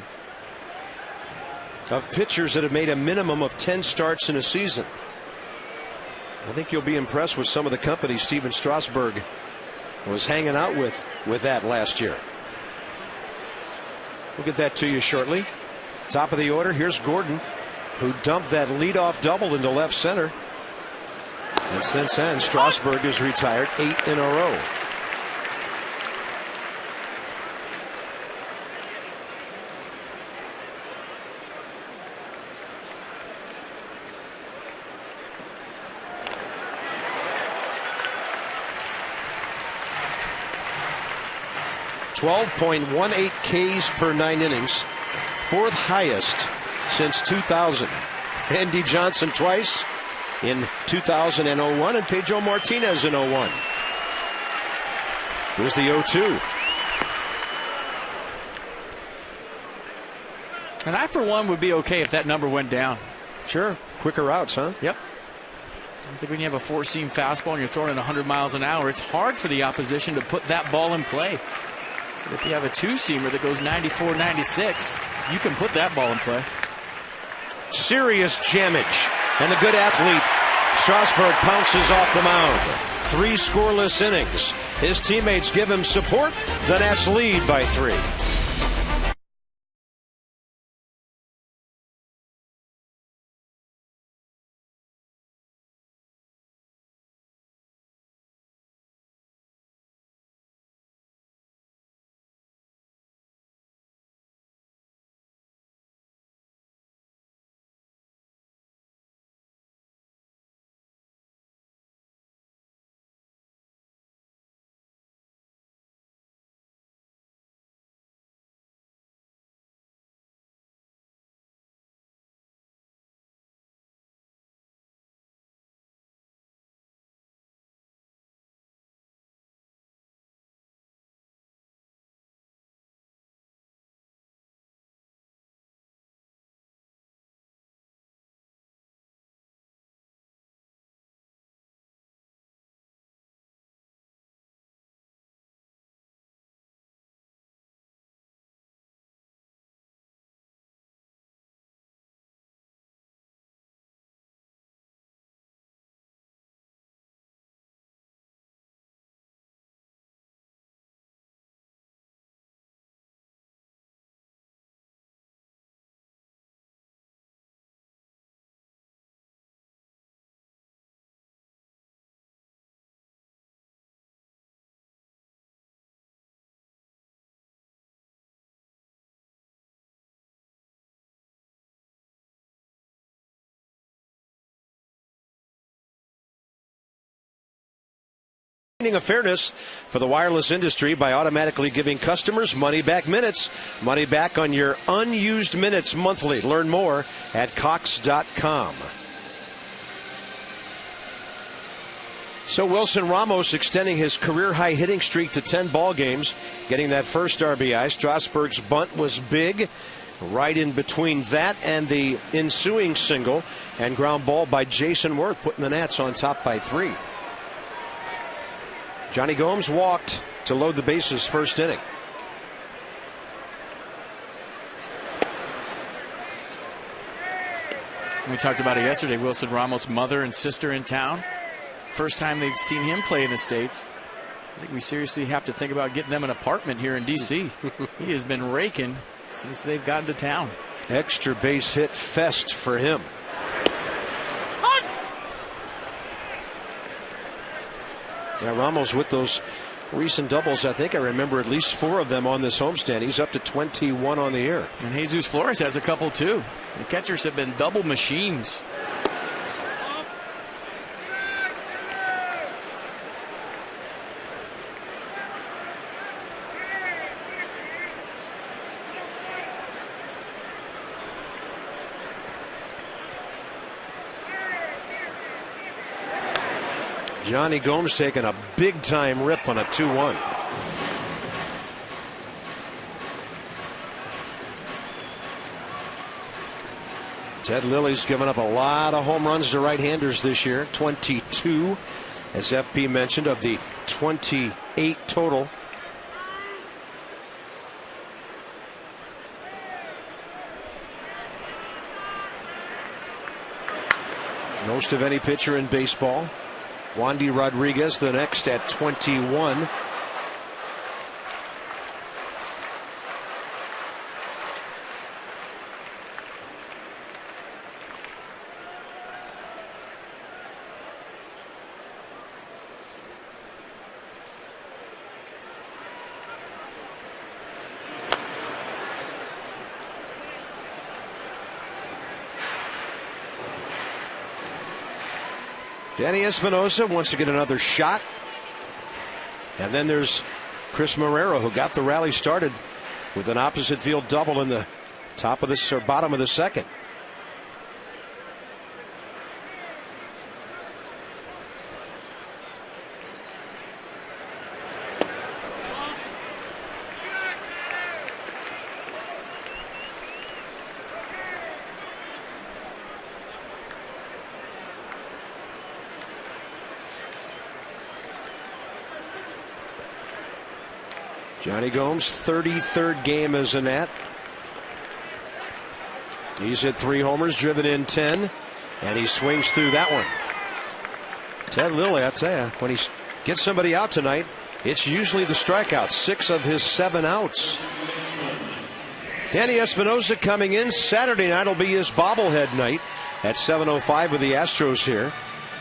of pitchers that have made a minimum of 10 starts in a season. I think you'll be impressed with some of the company Stephen Strasburg was hanging out with that last year. We'll get that to you shortly. Top of the order, here's Gordon, who dumped that leadoff double into left center. And since then, Strasburg has retired 8 in a row. .18 Ks per 9 innings, 4th highest since 2000. Andy Johnson twice in 2000 and 01, and Pedro Martinez in 01. Here's the 0-2. And I, for one, would be okay if that number went down. Sure. Quicker outs, huh? Yep. I think when you have a 4-seam fastball and you're throwing it 100 miles an hour, it's hard for the opposition to put that ball in play. But if you have a 2-seamer that goes 94, 96, you can put that ball in play. Serious jammage. And the good athlete, Strasburg, pounces off the mound. 3 scoreless innings. His teammates give him support. The Nats lead by 3. widening of fairness for the wireless industry by automatically giving customers money-back minutes. Money back on your unused minutes monthly. Learn more at Cox.com. So Wilson Ramos extending his career-high hitting streak to 10 ball games, getting that first RBI. Strasburg's bunt was big, right in between that and the ensuing single, and ground ball by Jason Worth, putting the Nats on top by 3. Johnny Gomes walked to load the bases first inning. We talked about it yesterday. Wilson Ramos' mother and sister in town. First time they've seen him play in the States. I think we seriously have to think about getting them an apartment here in D.C. He has been raking since they've gotten to town. Extra base hit fest for him. Yeah, Ramos with those recent doubles, I think I remember at least 4 of them on this homestand. He's up to 21 on the year. And Jesus Flores has a couple too. The catchers have been double machines. Johnny Gomes taking a big-time rip on a 2-1. Ted Lilly's given up a lot of home runs to right-handers this year. 22, as FP mentioned, of the 28 total. Most of any pitcher in baseball. Wandy Rodriguez the next at 21. Danny Espinosa wants to get another shot. And then there's Chris Marrero, who got the rally started with an opposite field double in the top of this or bottom of the second. Johnny Gomes, 33rd game as a Nat. He's hit 3 homers, driven in 10, and he swings through that one. Ted Lilly, I tell you, when he gets somebody out tonight, it's usually the strikeout. 6 of his 7 outs. Danny Espinosa coming in. Saturday night will be his bobblehead night at 7:05 with the Astros here.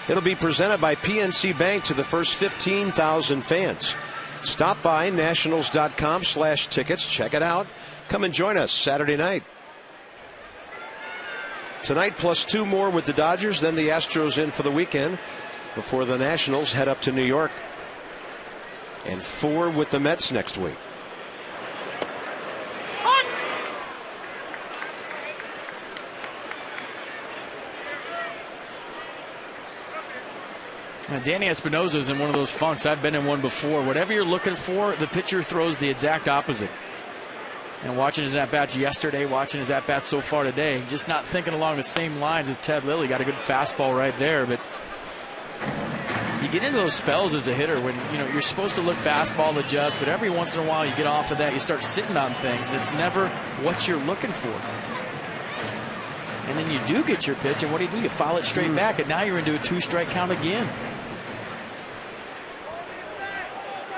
It'll be presented by PNC Bank to the first 15,000 fans. Stop by nationals.com/tickets. Check it out. Come and join us Saturday night. Tonight plus 2 more with the Dodgers, then the Astros in for the weekend before the Nationals head up to New York. And 4 with the Mets next week. Danny Espinosa is in one of those funks. I've been in one before. Whatever you're looking for, the pitcher throws the exact opposite. And watching his at-bats yesterday, watching his at-bats so far today, just not thinking along the same lines as Ted Lilly. Got a good fastball right there, but you get into those spells as a hitter when you're supposed to look fastball, adjust, but every once in a while you get off of that, you start sitting on things, and it's never what you're looking for. And then you do get your pitch, and what do? You foul it straight back, and now you're into a 2-strike count again.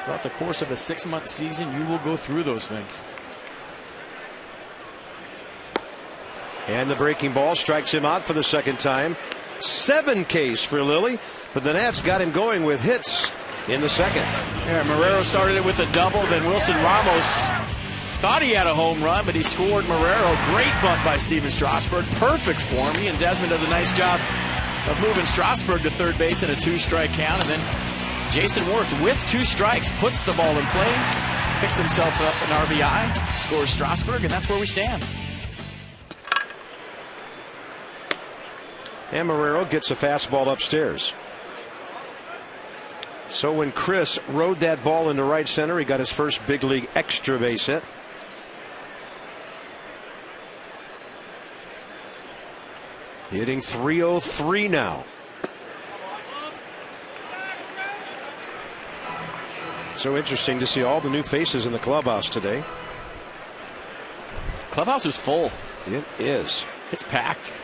Throughout the course of a 6-month season, you will go through those things. And the breaking ball strikes him out for the second time. 7 Ks for Lilly, but the Nats got him going with hits in the second. Yeah, Marrero started it with a double, then Wilson Ramos thought he had a home run, but he scored. Marrero, great bunt by Steven Strasburg, perfect form. He and Desmond does a nice job of moving Strasburg to third base in a 2-strike count, and then Jason Worth with 2 strikes puts the ball in play, picks himself up an RBI, scores Strasburg, and that's where we stand. And Marrero gets a fastball upstairs. So when Chris rode that ball into right center, he got his first big league extra base hit. Hitting .303 now. So interesting to see all the new faces in the clubhouse today. Clubhouse is full. It is. It's packed.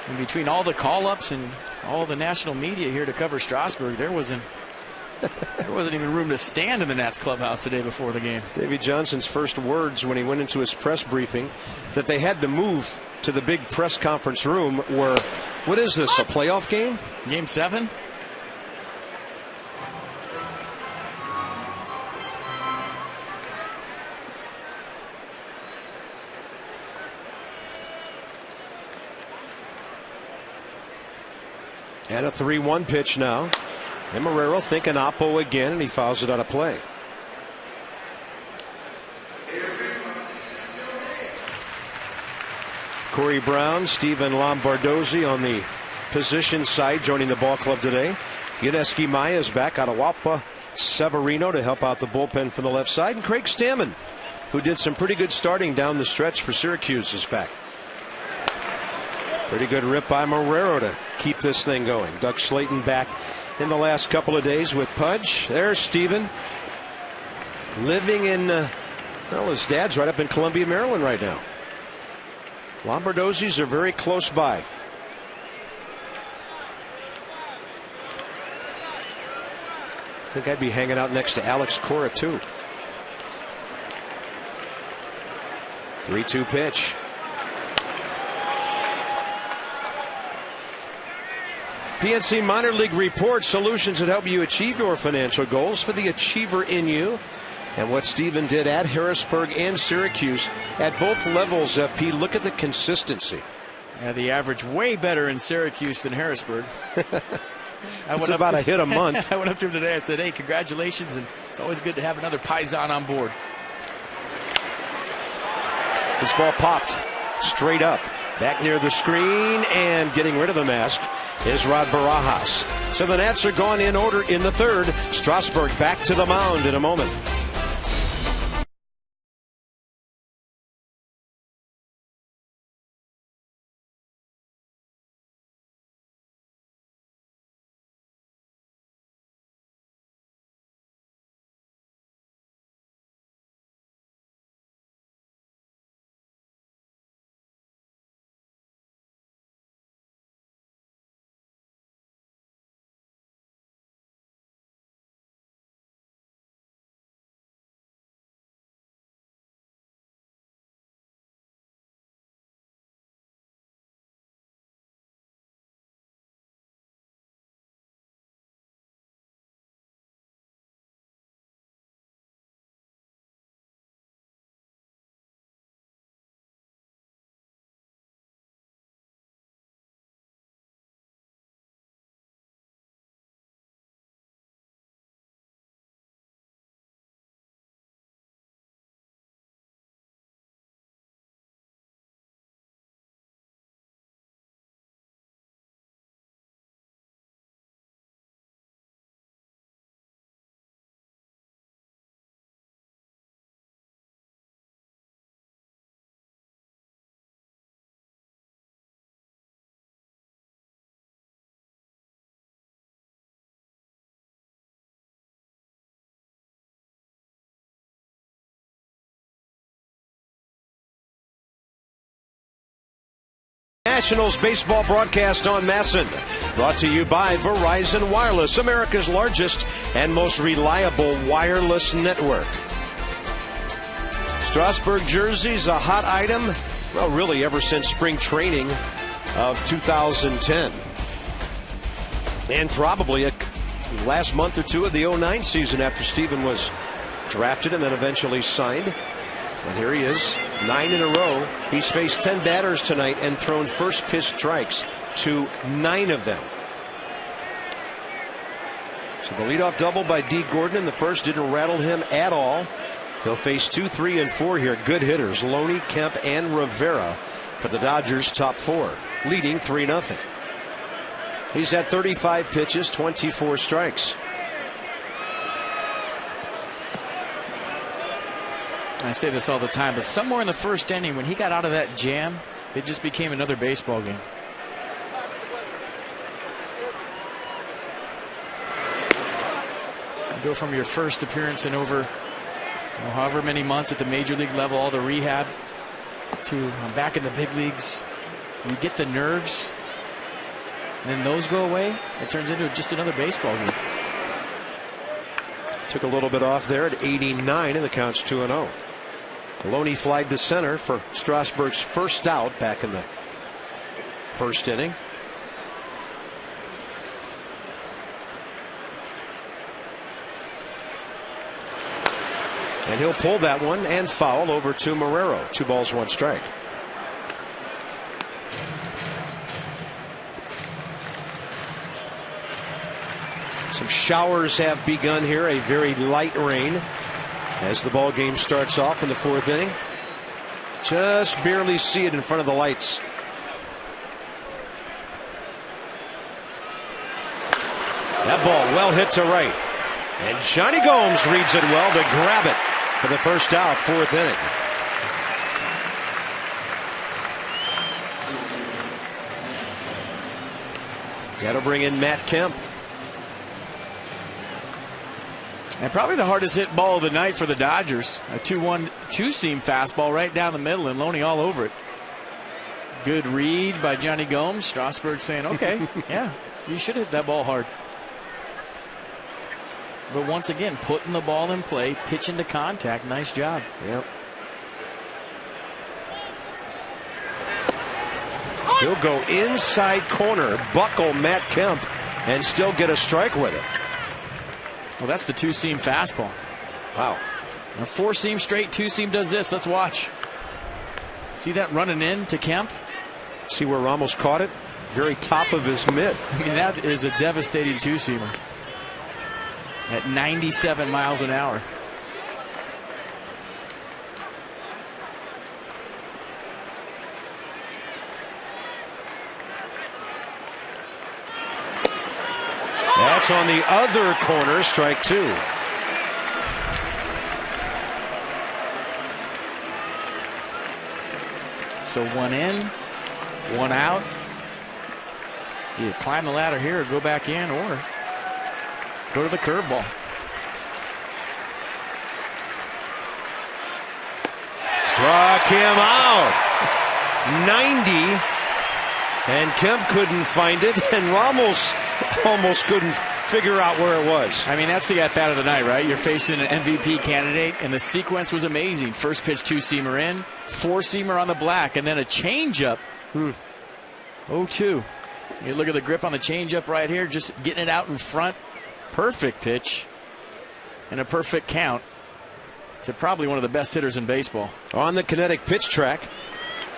And between all the call-ups and all the national media here to cover Strasburg, there wasn't even room to stand in the Nats clubhouse today before the game. Davey Johnson's first words when he went into his press briefing that they had to move to the big press conference room were, what is this, a playoff game? Game 7? And a 3-1 pitch now. And Marrero thinking Oppo again, and he fouls it out of play. Corey Brown, Steven Lombardozzi on the position side joining the ball club today. Yuneski Maya is back out of Wapa. Severino to help out the bullpen from the left side. And Craig Stammen, who did some pretty good starting down the stretch for Syracuse, is back. Pretty good rip by Marrero to keep this thing going. Doug Slayton back in the last couple of days with Pudge. There's Steven. Living in, well, his dad's right up in Columbia, Maryland right now. Lombardozzi's are very close by. I think I'd be hanging out next to Alex Cora too. 3-2 pitch. PNC Minor League Report, solutions that help you achieve your financial goals for the achiever in you. And what Steven did at Harrisburg and Syracuse at both levels, P, look at the consistency. Yeah, the average way better in Syracuse than Harrisburg. It's about a hit a month. I went up to him today. I said, hey, congratulations. And it's always good to have another Paisan on board. This ball popped straight up. Back near the screen and getting rid of the mask is Rod Barajas. So the Nats are gone in order in the third. Strasburg back to the mound in a moment. Nationals baseball broadcast on MASN, brought to you by Verizon Wireless, America's largest and most reliable wireless network. Strasburg jerseys, a hot item, well, really ever since spring training of 2010. And probably a last month or two of the 09 season after Steven was drafted and then eventually signed. And here he is 9 in a row. He's faced 10 batters tonight and thrown first pitch strikes to 9 of them. So the leadoff double by D. Gordon in the first didn't rattle him at all. He'll face 2, 3, and 4 here. Good hitters, Loney, Kemp, and Rivera for the Dodgers' top 4, leading 3-0. He's at 35 pitches, 24 strikes. I say this all the time, but somewhere in the first inning, when he got out of that jam, it just became another baseball game. You go from your first appearance in over however many months at the major league level, all the rehab, to I'm back in the big leagues. You get the nerves, and then those go away. It turns into just another baseball game. Took a little bit off there at 89, and the count's 2-0. Loney flied to center for Strasburg's first out back in the first inning. And he'll pull that one and foul over to Marrero. 2 balls, 1 strike. Some showers have begun here. A very light rain as the ball game starts off in the 4th inning. Just barely see it in front of the lights. That ball well hit to right. And Johnny Gomes reads it well to grab it for the first out, 4th inning. That'll bring in Matt Kemp. And probably the hardest hit ball of the night for the Dodgers. A 2-1 two-seam fastball right down the middle and Loney all over it. Good read by Johnny Gomes. Strasburg saying, okay, yeah, you should hit that ball hard. But once again, putting the ball in play, pitching to contact. Nice job. Yep. He'll go inside corner, buckle Matt Kemp, and still get a strike with it. Well, that's the two-seam fastball. Wow. A 4-seam straight, 2-seam does this. Let's watch. See that running in to Kemp? See where Ramos caught it? Very top of his mitt. I mean, that is a devastating two-seamer. At 97 miles an hour. That's on the other corner, strike 2. So 1 in, 1 out. You climb the ladder here or go back in or go to the curveball. Struck him out. 90. And Kemp couldn't find it. And Ramos almost couldn't figure out where it was. I mean, that's the at-bat of the night, right? You're facing an MVP candidate, and the sequence was amazing. First pitch, 2-seamer in, 4-seamer on the black, and then a changeup. 0-2. You look at the grip on the changeup right here, just getting it out in front. Perfect pitch and a perfect count to probably one of the best hitters in baseball. On the Kinetic pitch track.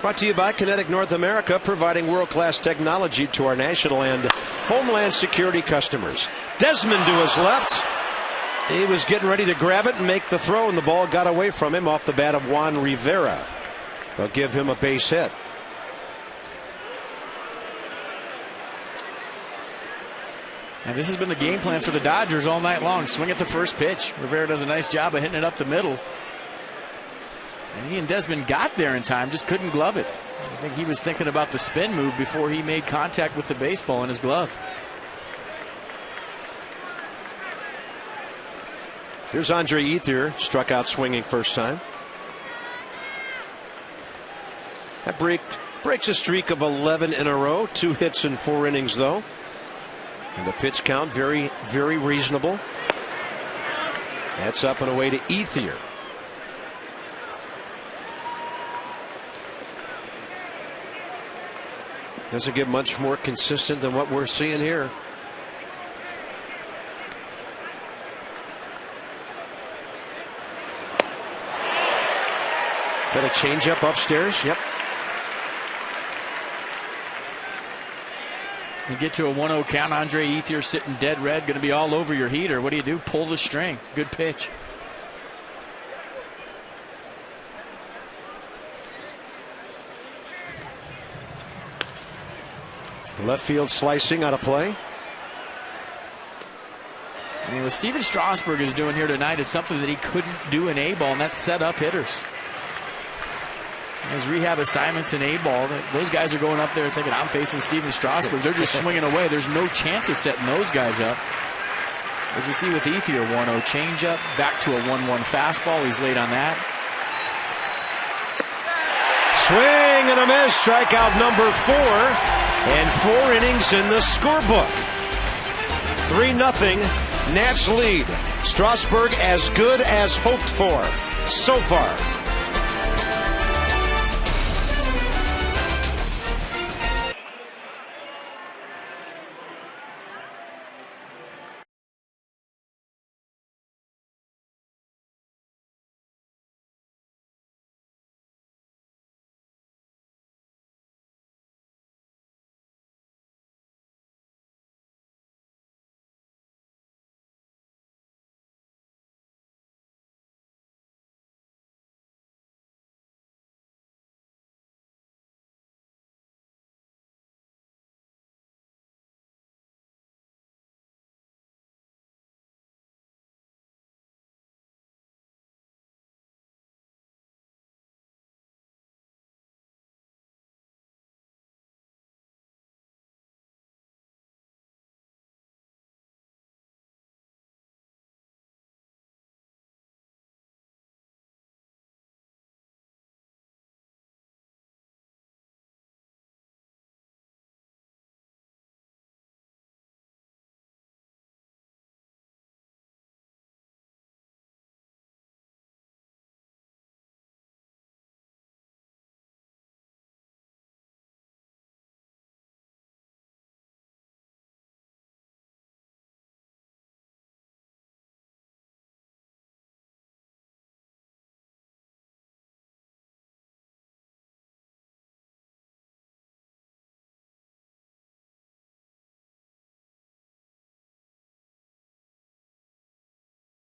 Brought to you by Kinetic North America, providing world-class technology to our national and homeland security customers. Desmond to his left. He was getting ready to grab it and make the throw, and the ball got away from him off the bat of Juan Rivera. They'll give him a base hit. And this has been the game plan for the Dodgers all night long. Swing at the first pitch. Rivera does a nice job of hitting it up the middle. And he and Desmond got there in time, just couldn't glove it. I think he was thinking about the spin move before he made contact with the baseball in his glove. Here's Andre Ethier, struck out swinging first time. That breaks a streak of 11 in a row. 2 hits in 4 innings, though. And the pitch count very, very reasonable. That's up and away to Ethier. Doesn't get much more consistent than what we're seeing here. Is that a changeup upstairs? Yep. You get to a 1-0 count. Andre Ethier sitting dead red, going to be all over your heater. What do? Pull the string. Good pitch. Left field slicing out of play. I mean, what Steven Strasburg is doing here tonight is something that he couldn't do in A-ball, and that's set up hitters. His rehab assignments in A-ball, those guys are going up there thinking, I'm facing Steven Strasburg. They're just swinging away. There's no chance of setting those guys up. As you see with Ethier, 1-0 changeup, back to a 1-1 fastball. He's late on that. Swing and a miss. Strikeout number 4. And 4 innings in the scorebook. 3-0. Nats lead. Strasburg as good as hoped for so far.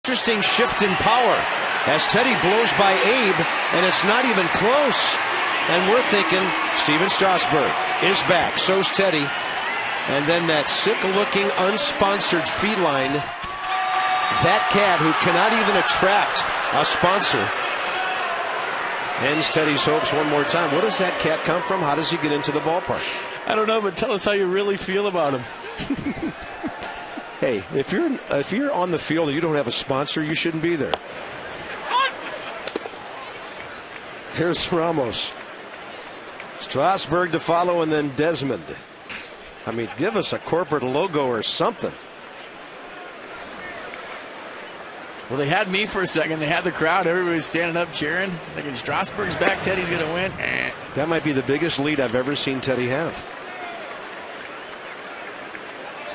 Interesting shift in power as Teddy blows by Abe, and it's not even close. And we're thinking Steven Strasburg is back. So's Teddy. And then that sick-looking, unsponsored feline, that cat who cannot even attract a sponsor, ends Teddy's hopes one more time. Where does that cat come from? How does he get into the ballpark? I don't know, but tell us how you really feel about him. Hey, if you're on the field and you don't have a sponsor, you shouldn't be there. Here's Ramos. Strasburg to follow, and then Desmond. I mean, give us a corporate logo or something. Well, they had me for a second. They had the crowd. Everybody's standing up cheering. Thinking Strasburg's back. Teddy's going to win. That might be the biggest lead I've ever seen Teddy have.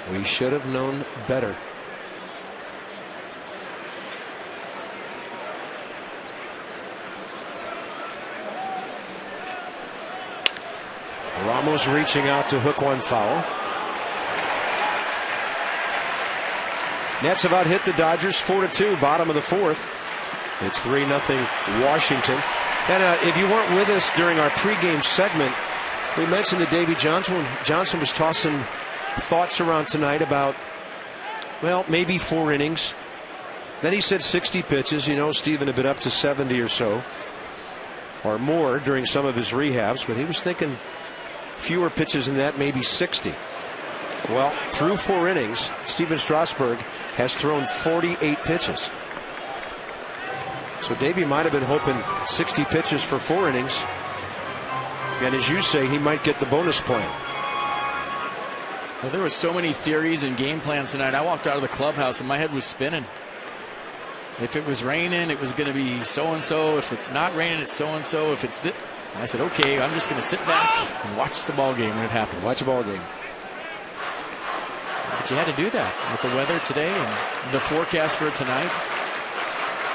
We should have known better. Ramos reaching out to hook one foul. Nets have out hit the Dodgers 4-2, bottom of the 4th. It's 3-0 Washington. And if you weren't with us during our pregame segment, we mentioned that Davey Johnson was tossing thoughts around tonight about, well, maybe 4 innings. Then he said 60 pitches. You know, Steven had been up to 70 or so, or more during some of his rehabs, but he was thinking fewer pitches than that, maybe 60. Well, through 4 innings, Steven Strasburg has thrown 48 pitches. So Davey might have been hoping 60 pitches for 4 innings. And as you say, he might get the bonus plan. Well, there were so many theories and game plans tonight. I walked out of the clubhouse and my head was spinning. If it was raining, it was going to be so-and-so. If it's not raining, it's so-and-so. If it's this. I said, okay, I'm just going to sit back and watch the ball game when it happens. Watch the ball game. But you had to do that with the weather today and the forecast for tonight.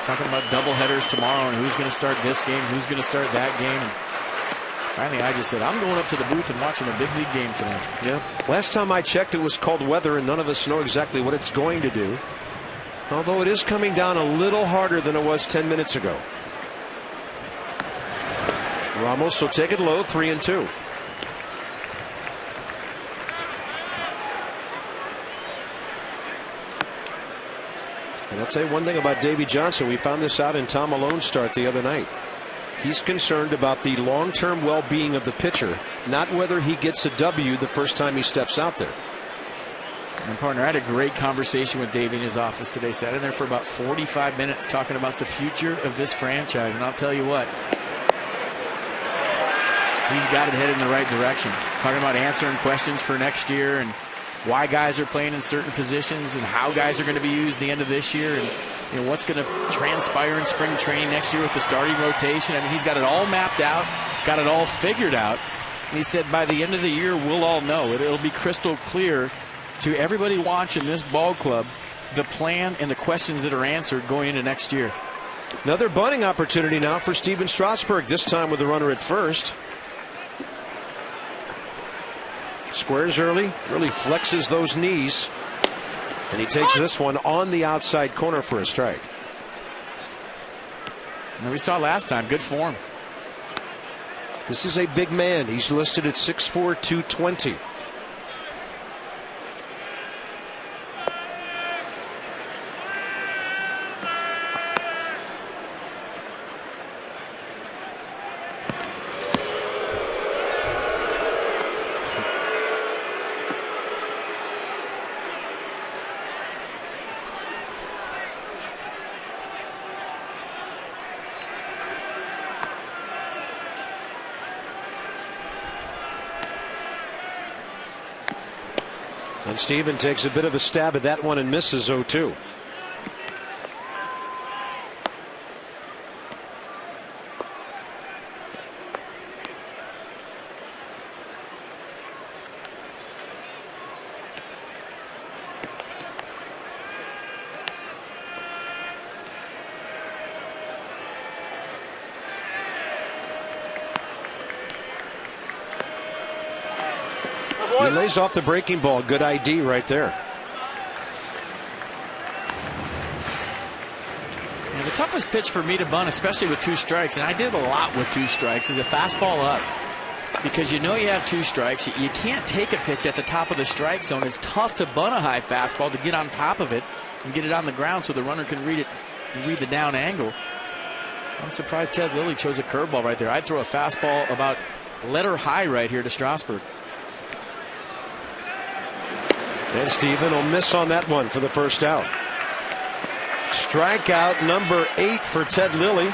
Talking about doubleheaders tomorrow and who's going to start this game, who's going to start that game. And finally, I just said, I'm going up to the booth and watching a big league game tonight. Yeah. Last time I checked, it was cold weather, and none of us know exactly what it's going to do. Although it is coming down a little harder than it was 10 minutes ago. Ramos will take it low, 3-2. And I'll tell you one thing about Davy Johnson. We found this out in Tom Malone's start the other night. He's concerned about the long-term well-being of the pitcher, not whether he gets a W the first time he steps out there. And partner, I had a great conversation with Davey in his office today. Sat in there for about 45 minutes talking about the future of this franchise. And I'll tell you what, he's got it headed in the right direction. Talking about answering questions for next year and why guys are playing in certain positions and how guys are going to be used the end of this year, and what's going to transpire in spring training next year with the starting rotation. I mean, he's got it all mapped out, got it all figured out. And he said by the end of the year, we'll all know. It'll be crystal clear to everybody watching this ball club the plan and the questions that are answered going into next year. Another bunting opportunity now for Steven Strasburg, this time with the runner at first. Squares early, really flexes those knees, and he takes this one on the outside corner for a strike. And we saw last time, good form. This is a big man. He's listed at 6'4", 220. And Steven takes a bit of a stab at that one and misses 0-2. He lays off the breaking ball. Good ID right there. And the toughest pitch for me to bunt, especially with 2 strikes, and I did a lot with 2 strikes, is a fastball up. Because you have 2 strikes. You can't take a pitch at the top of the strike zone. It's tough to bunt a high fastball to get on top of it and get it on the ground so the runner can read the down angle. I'm surprised Ted Lilly chose a curveball right there. I'd throw a fastball about letter high right here to Strasburg. And Steven will miss on that one for the first out. Strikeout number 8 for Ted Lilly.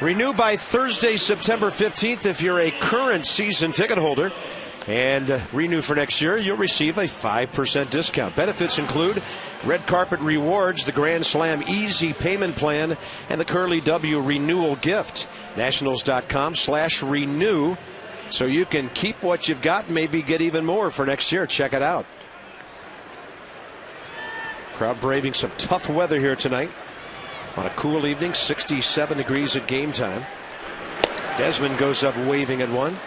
Renew by Thursday, September 15th if you're a current season ticket holder. And renew for next year, you'll receive a 5% discount. Benefits include red carpet rewards, the Grand Slam easy payment plan, and the Curly W renewal gift. Nationals.com/renew. So you can keep what you've got, maybe get even more for next year. Check it out. Crowd braving some tough weather here tonight. On a cool evening, 67 degrees at game time. Desmond goes up waving at one.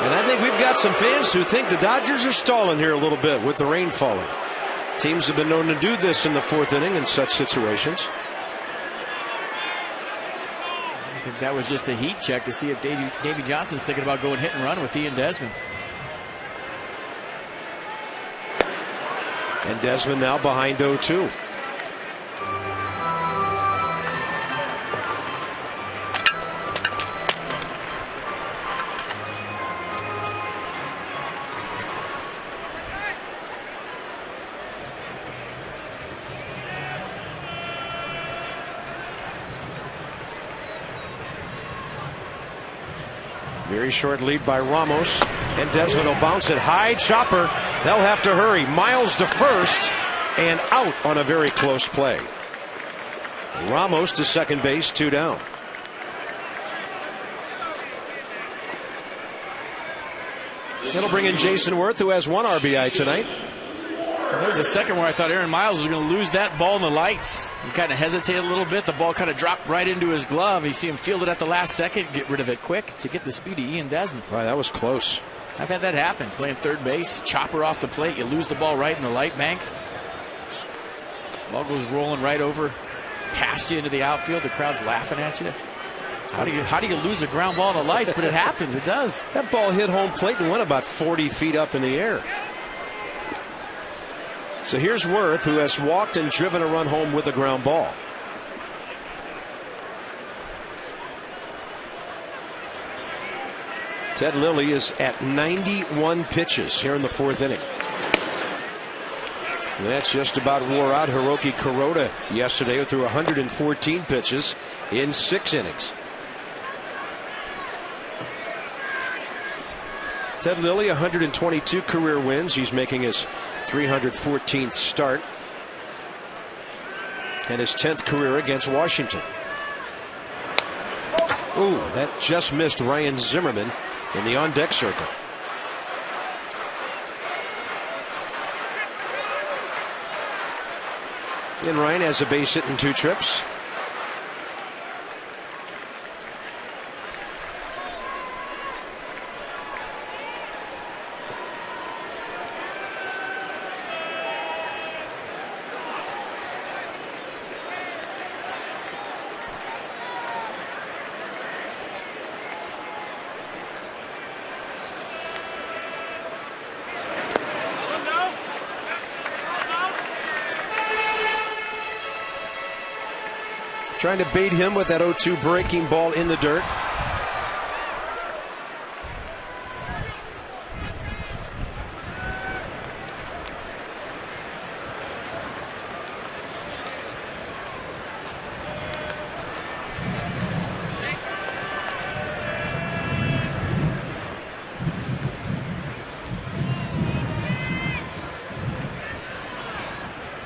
And I think we've got some fans who think the Dodgers are stalling here a little bit with the rain falling. Teams have been known to do this in the 4th inning in such situations. I think that was just a heat check to see if Davy Johnson's thinking about going hit and run with Ian Desmond. And Desmond now behind 0-2. Very short lead by Ramos. And Desmond will bounce it high. Chopper, they'll have to hurry. Miles to first and out on a very close play. Ramos to second base, 2 down. It'll bring in Jason Worth, who has 1 RBI tonight. Well, there's a second where I thought Aaron Miles was going to lose that ball in the lights. He kind of hesitated a little bit. The ball kind of dropped right into his glove. You see him field it at the last second, get rid of it quick to get the speedy Ian Desmond. Right, that was close. I've had that happen. Playing third base, chopper off the plate, you lose the ball right in the light bank. Ball goes rolling right over past you into the outfield. The crowd's laughing at you. How do you lose a ground ball in the lights? But it happens. It does. That ball hit home plate and went about 40 feet up in the air. So here's Worth, who has walked and driven a run home with a ground ball. Ted Lilly is at 91 pitches here in the 4th inning. And that's just about wore out Hiroki Kuroda yesterday, who threw 114 pitches in 6 innings. Ted Lilly, 122 career wins. He's making his 314th start and his 10th career against Washington. Ooh, that just missed Ryan Zimmerman in the on-deck circle. And Ryan has a base hit in 2 trips. Trying to bait him with that 0-2 breaking ball in the dirt.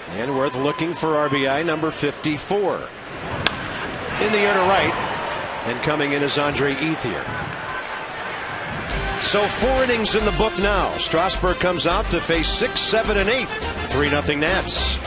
And Worth looking for RBI number 54. In the air to right, and coming in is Andre Ethier. So 4 innings in the book now. Strasburg comes out to face 6, 7, and 8. 3-0 Nats.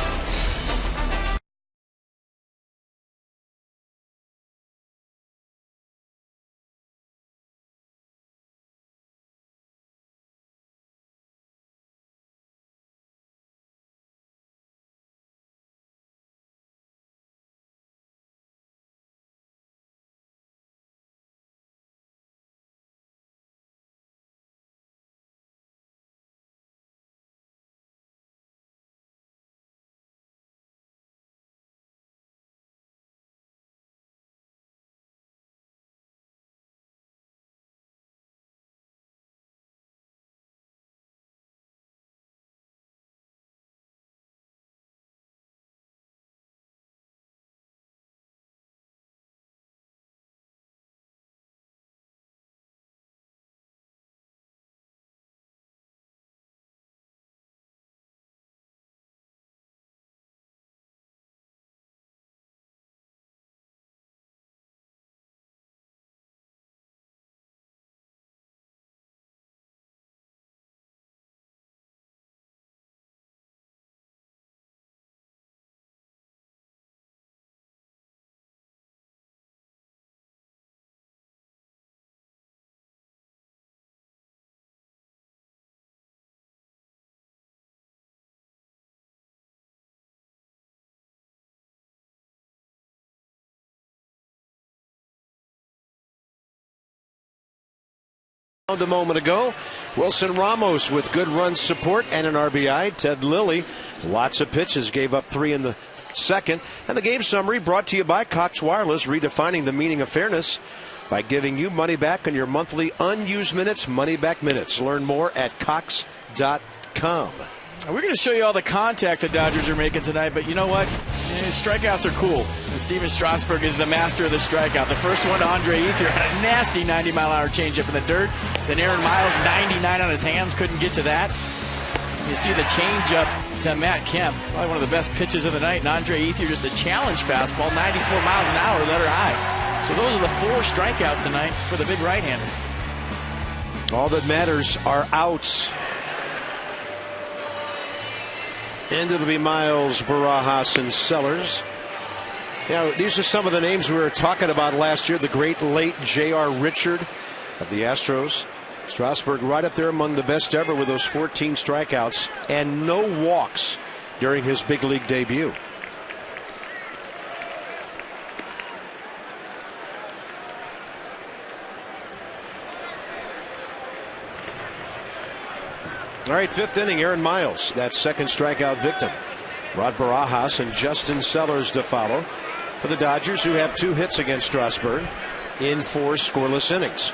A moment ago, Wilson Ramos with good run support and an RBI. Ted Lilly, lots of pitches, gave up 3 in the second. And the game summary brought to you by Cox Wireless, redefining the meaning of fairness by giving you money back on your monthly unused minutes, money back minutes. Learn more at Cox.com. We're going to show you all the contact the Dodgers are making tonight, but you know what? Strikeouts are cool. And Steven Strasburg is the master of the strikeout. The first one to Andre Ethier had a nasty 90-mile-an-hour changeup in the dirt. Then Aaron Miles, 99 on his hands, couldn't get to that. You see the changeup to Matt Kemp, probably one of the best pitches of the night. And Andre Ethier, just a challenge fastball, 94 miles an hour, let her high. So those are the 4 strikeouts tonight for the big right-hander. All that matters are outs. And it'll be Miles, Barajas, and Sellers. Now, these are some of the names we were talking about last year. The great late J.R. Richard of the Astros. Strasburg right up there among the best ever with those 14 strikeouts and no walks during his big league debut. All right, 5th inning, Aaron Miles, that second strikeout victim. Rod Barajas and Justin Sellers to follow for the Dodgers, who have 2 hits against Strasburg in 4 scoreless innings.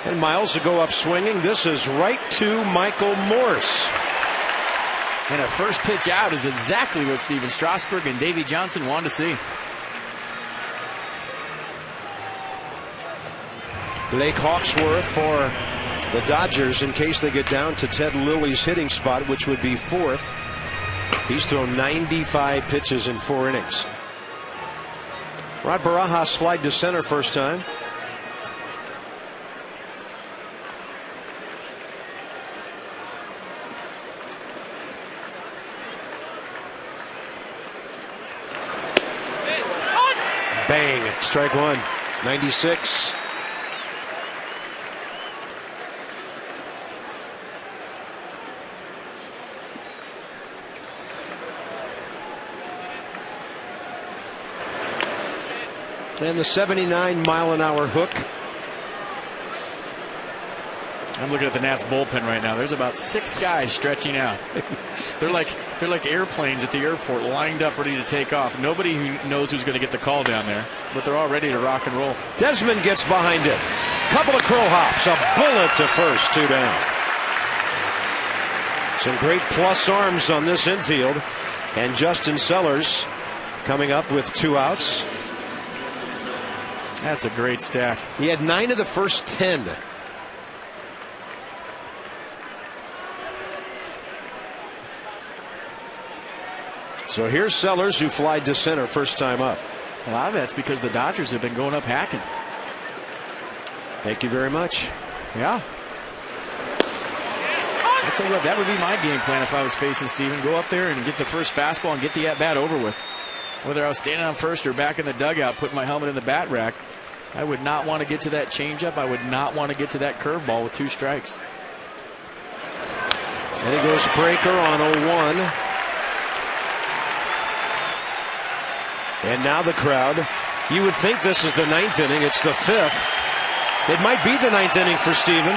And Miles to go up swinging. This is right to Michael Morse. And a first pitch out is exactly what Steven Strasburg and Davey Johnson wanted to see. Blake Hawksworth for the Dodgers in case they get down to Ted Lilly's hitting spot, which would be 4th. He's thrown 95 pitches in 4 innings. Rod Barajas flied to center first time. Bang, strike 1, 96. And the 79-mile-an-hour hook. I'm looking at the Nats bullpen right now. There's about 6 guys stretching out. They're like airplanes at the airport, lined up, ready to take off. Nobody who knows who's going to get the call down there, but they're all ready to rock and roll. Desmond gets behind it. Couple of crow hops, a bullet to first, 2 down. Some great plus arms on this infield, and Justin Sellers coming up with 2 outs. That's a great stat. He had 9 of the first 10. So here's Sellers, who flied to center first time up. A lot of that's because the Dodgers have been going up hacking. Thank you very much. Yeah. I'll tell you what, that would be my game plan if I was facing Steven. Go up there and get the first fastball and get the at-bat over with. Whether I was standing on first or back in the dugout, putting my helmet in the bat rack, I would not want to get to that changeup. I would not want to get to that curveball with 2 strikes. And he goes breaker on 0-1. And now the crowd. You would think this is the 9th inning. It's the 5th. It might be the 9th inning for Steven.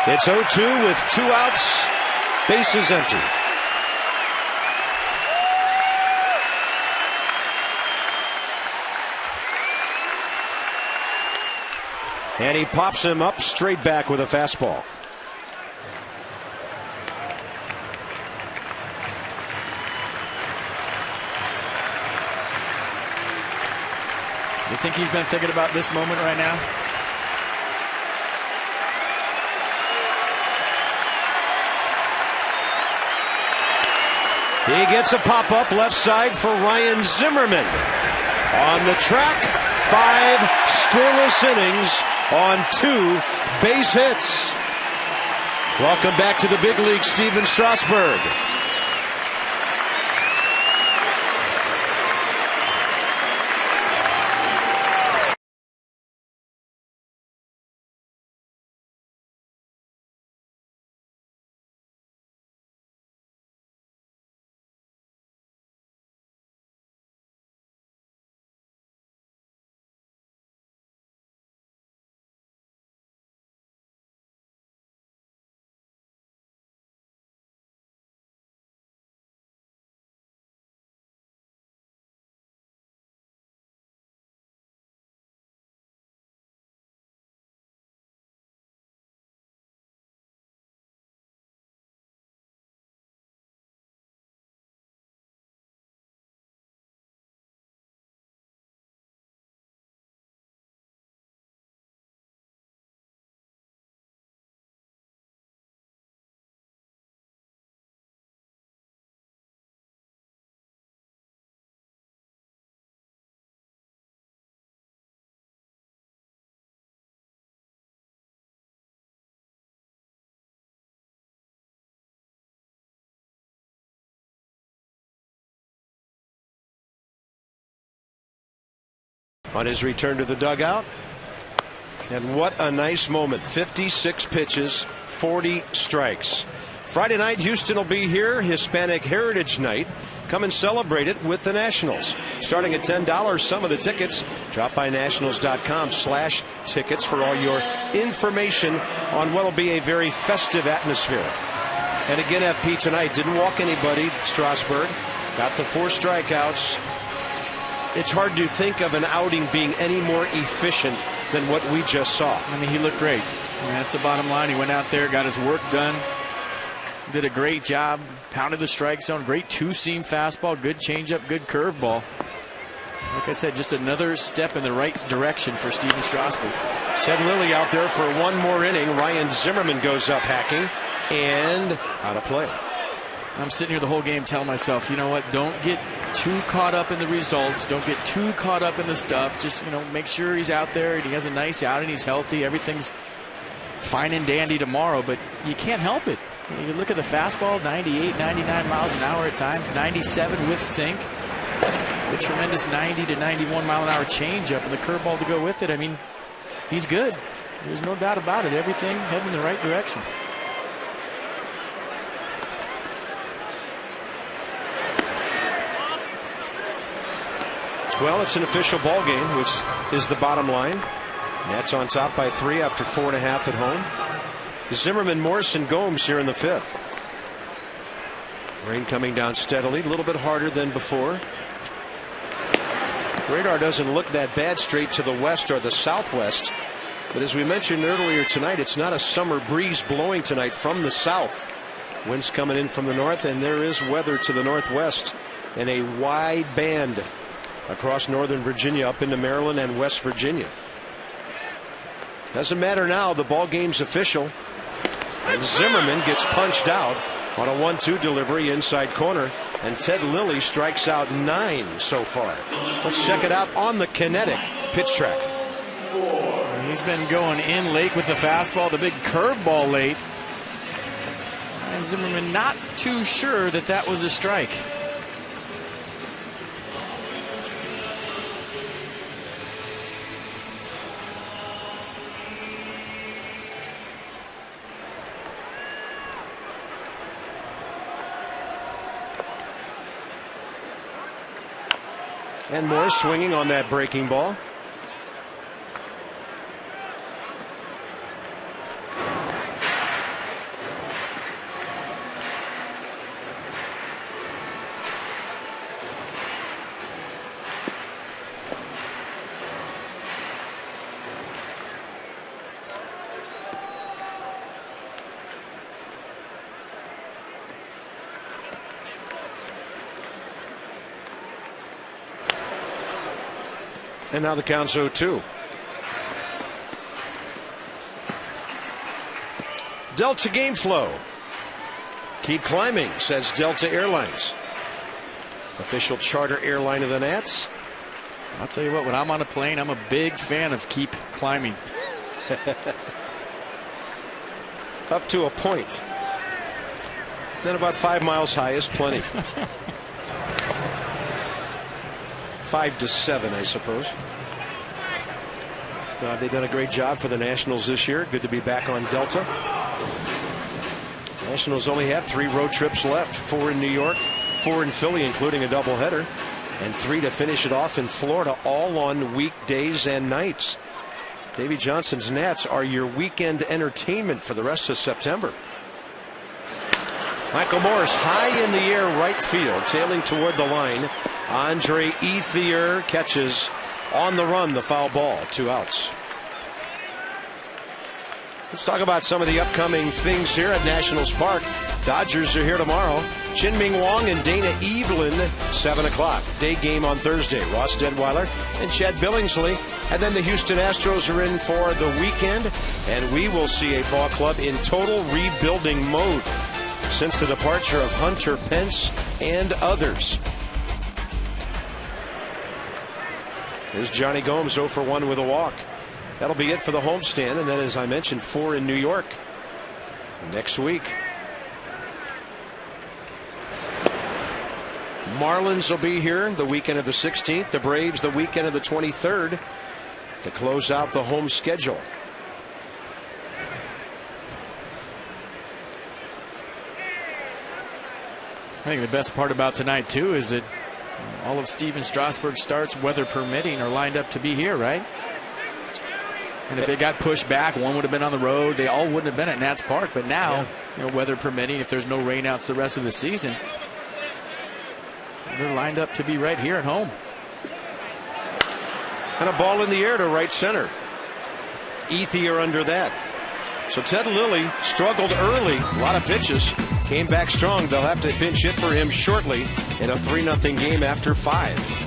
It's 0-2 with 2 outs. Bases empty. And he pops him up straight back with a fastball. You think he's been thinking about this moment right now? He gets a pop-up left side for Ryan Zimmerman. On the track, 5 scoreless innings on 2 base hits. Welcome back to the big league, Steven Strasburg. on his return to the dugout. And what a nice moment. 56 pitches, 40 strikes. Friday night, Houston will be here. Hispanic Heritage Night. Come and celebrate it with the Nationals. Starting at $10, some of the tickets. Drop by nationals.com/tickets for all your information on what will be a very festive atmosphere. And again, FP tonight didn't walk anybody. Strasburg got the 4 strikeouts. It's hard to think of an outing being any more efficient than what we just saw. I mean, he looked great. I mean, that's the bottom line. He went out there, got his work done, did a great job, pounded the strike zone, great 2-seam fastball, good changeup, good curveball. Like I said, just another step in the right direction for Steven Strasburg. Ted Lilly out there for one more inning. Ryan Zimmerman goes up hacking and out of play. I'm sitting here the whole game telling myself, you know what, don't get too caught up in the results. Don't get too caught up in the stuff. Just, make sure he's out there and he has a nice outing. He's healthy. Everything's fine and dandy tomorrow, but you can't help it. You look at the fastball, 98, 99 miles an hour at times, 97 with sink. A tremendous 90 to 91 mile an hour changeup and the curveball to go with it. I mean, he's good. There's no doubt about it. Everything heading in the right direction. Well, it's an official ball game, which is the bottom line. Nats on top by 3 after 4.5 at home. Zimmerman, Morrison, Gomes here in the 5th. Rain coming down steadily, a little bit harder than before. Radar doesn't look that bad straight to the west or the southwest. But as we mentioned earlier tonight, it's not a summer breeze blowing tonight from the south. Winds coming in from the north, and there is weather to the northwest in a wide band across northern Virginia up into Maryland and West Virginia. Doesn't matter now, the ball game's official. And Zimmerman gets punched out on a 1-2 delivery inside corner, and Ted Lilly strikes out 9 so far. Let's check it out on the kinetic pitch track. He's been going in late with the fastball, the big curveball late. And Zimmerman not too sure that that was a strike. And more swinging on that breaking ball. And now the count's 0-2. Delta game flow. Keep climbing, says Delta Airlines. Official charter airline of the Nats. I'll tell you what, when I'm on a plane, I'm a big fan of keep climbing. Up to a point. Then about 5 miles high is plenty. 5 to 7, I suppose. They've done a great job for the Nationals this year. Good to be back on Delta. Nationals only have 3 road trips left. 4 in New York, 4 in Philly, including a doubleheader, and 3 to finish it off in Florida, all on weekdays and nights. Davey Johnson's Nats are your weekend entertainment for the rest of September. Michael Morris high in the air right field, tailing toward the line. Andre Ethier catches on the run the foul ball. 2 outs. Let's talk about some of the upcoming things here at Nationals Park. Dodgers are here tomorrow. Chin-Ming Wong and Dana Evelyn, 7 o'clock. Day game on Thursday. Ross Detweiler and Chad Billingsley. And then the Houston Astros are in for the weekend. And we will see a ball club in total rebuilding mode since the departure of Hunter Pence and others. There's Johnny Gomes, 0 for 1 with a walk. That'll be it for the homestand. And then, as I mentioned, 4 in New York next week. Marlins will be here the weekend of the 16th. The Braves the weekend of the 23rd to close out the home schedule. I think the best part about tonight, too, is that all of Stephen Strasburg's starts, weather permitting, are lined up to be here, right? And if they got pushed back, one would have been on the road. They all wouldn't have been at Nats Park. But now, weather permitting, if there's no rainouts the rest of the season, they're lined up to be right here at home. And a ball in the air to right center. ETHIER under that. So Ted Lilly struggled early. A lot of pitches. Came back strong. They'll have to pinch hit for him shortly in a 3-0 game after 5.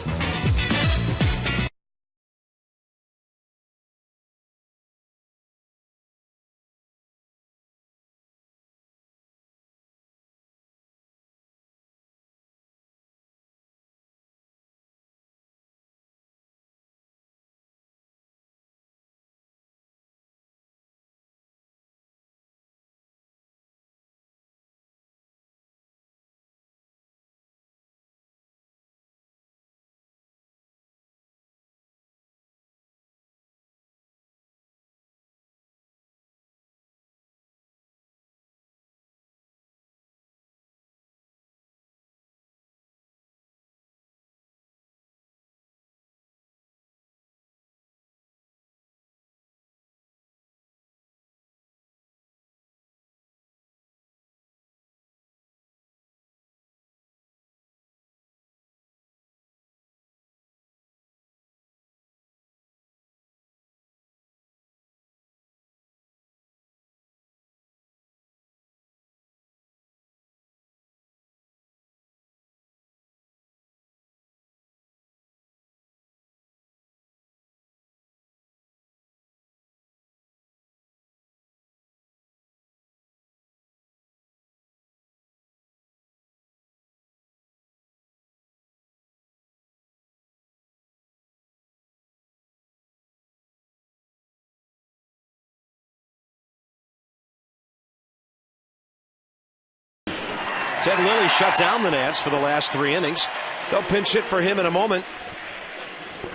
Ted Lilly shut down the Nats for the last 3 innings. They'll pinch hit for him in a moment.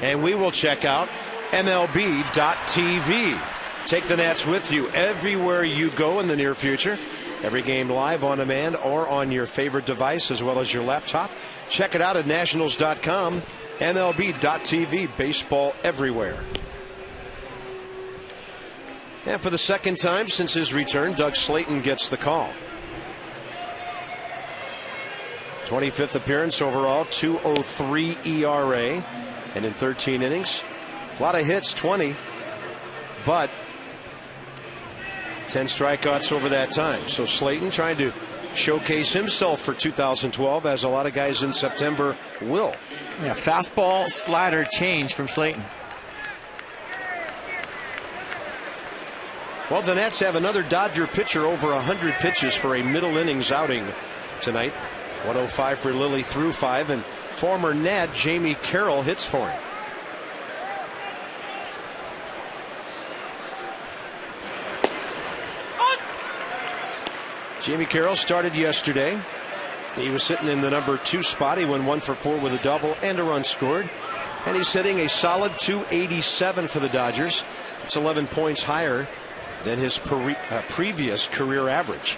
And we will check out MLB.TV. Take the Nats with you everywhere you go in the near future. Every game live, on demand, or on your favorite device as well as your laptop. Check it out at Nationals.com. MLB.TV. Baseball everywhere. And for the second time since his return, Doug Slayton gets the call. 25th appearance overall, 2.03 ERA, and in 13 innings. A lot of hits, 20, but 10 strikeouts over that time. So Slayton trying to showcase himself for 2012, as a lot of guys in September will. Yeah, fastball, slider change from Slayton. Well, the Nats have another Dodger pitcher over 100 pitches for a middle innings outing tonight. 105 for Lilly through 5, and former Nat Jamie Carroll hits for him. Jamie Carroll started yesterday. He was sitting in the number 2 spot. He went 1 for 4 with a double and a run scored. And he's hitting a solid .287 for the Dodgers. It's 11 points higher than his previous career average.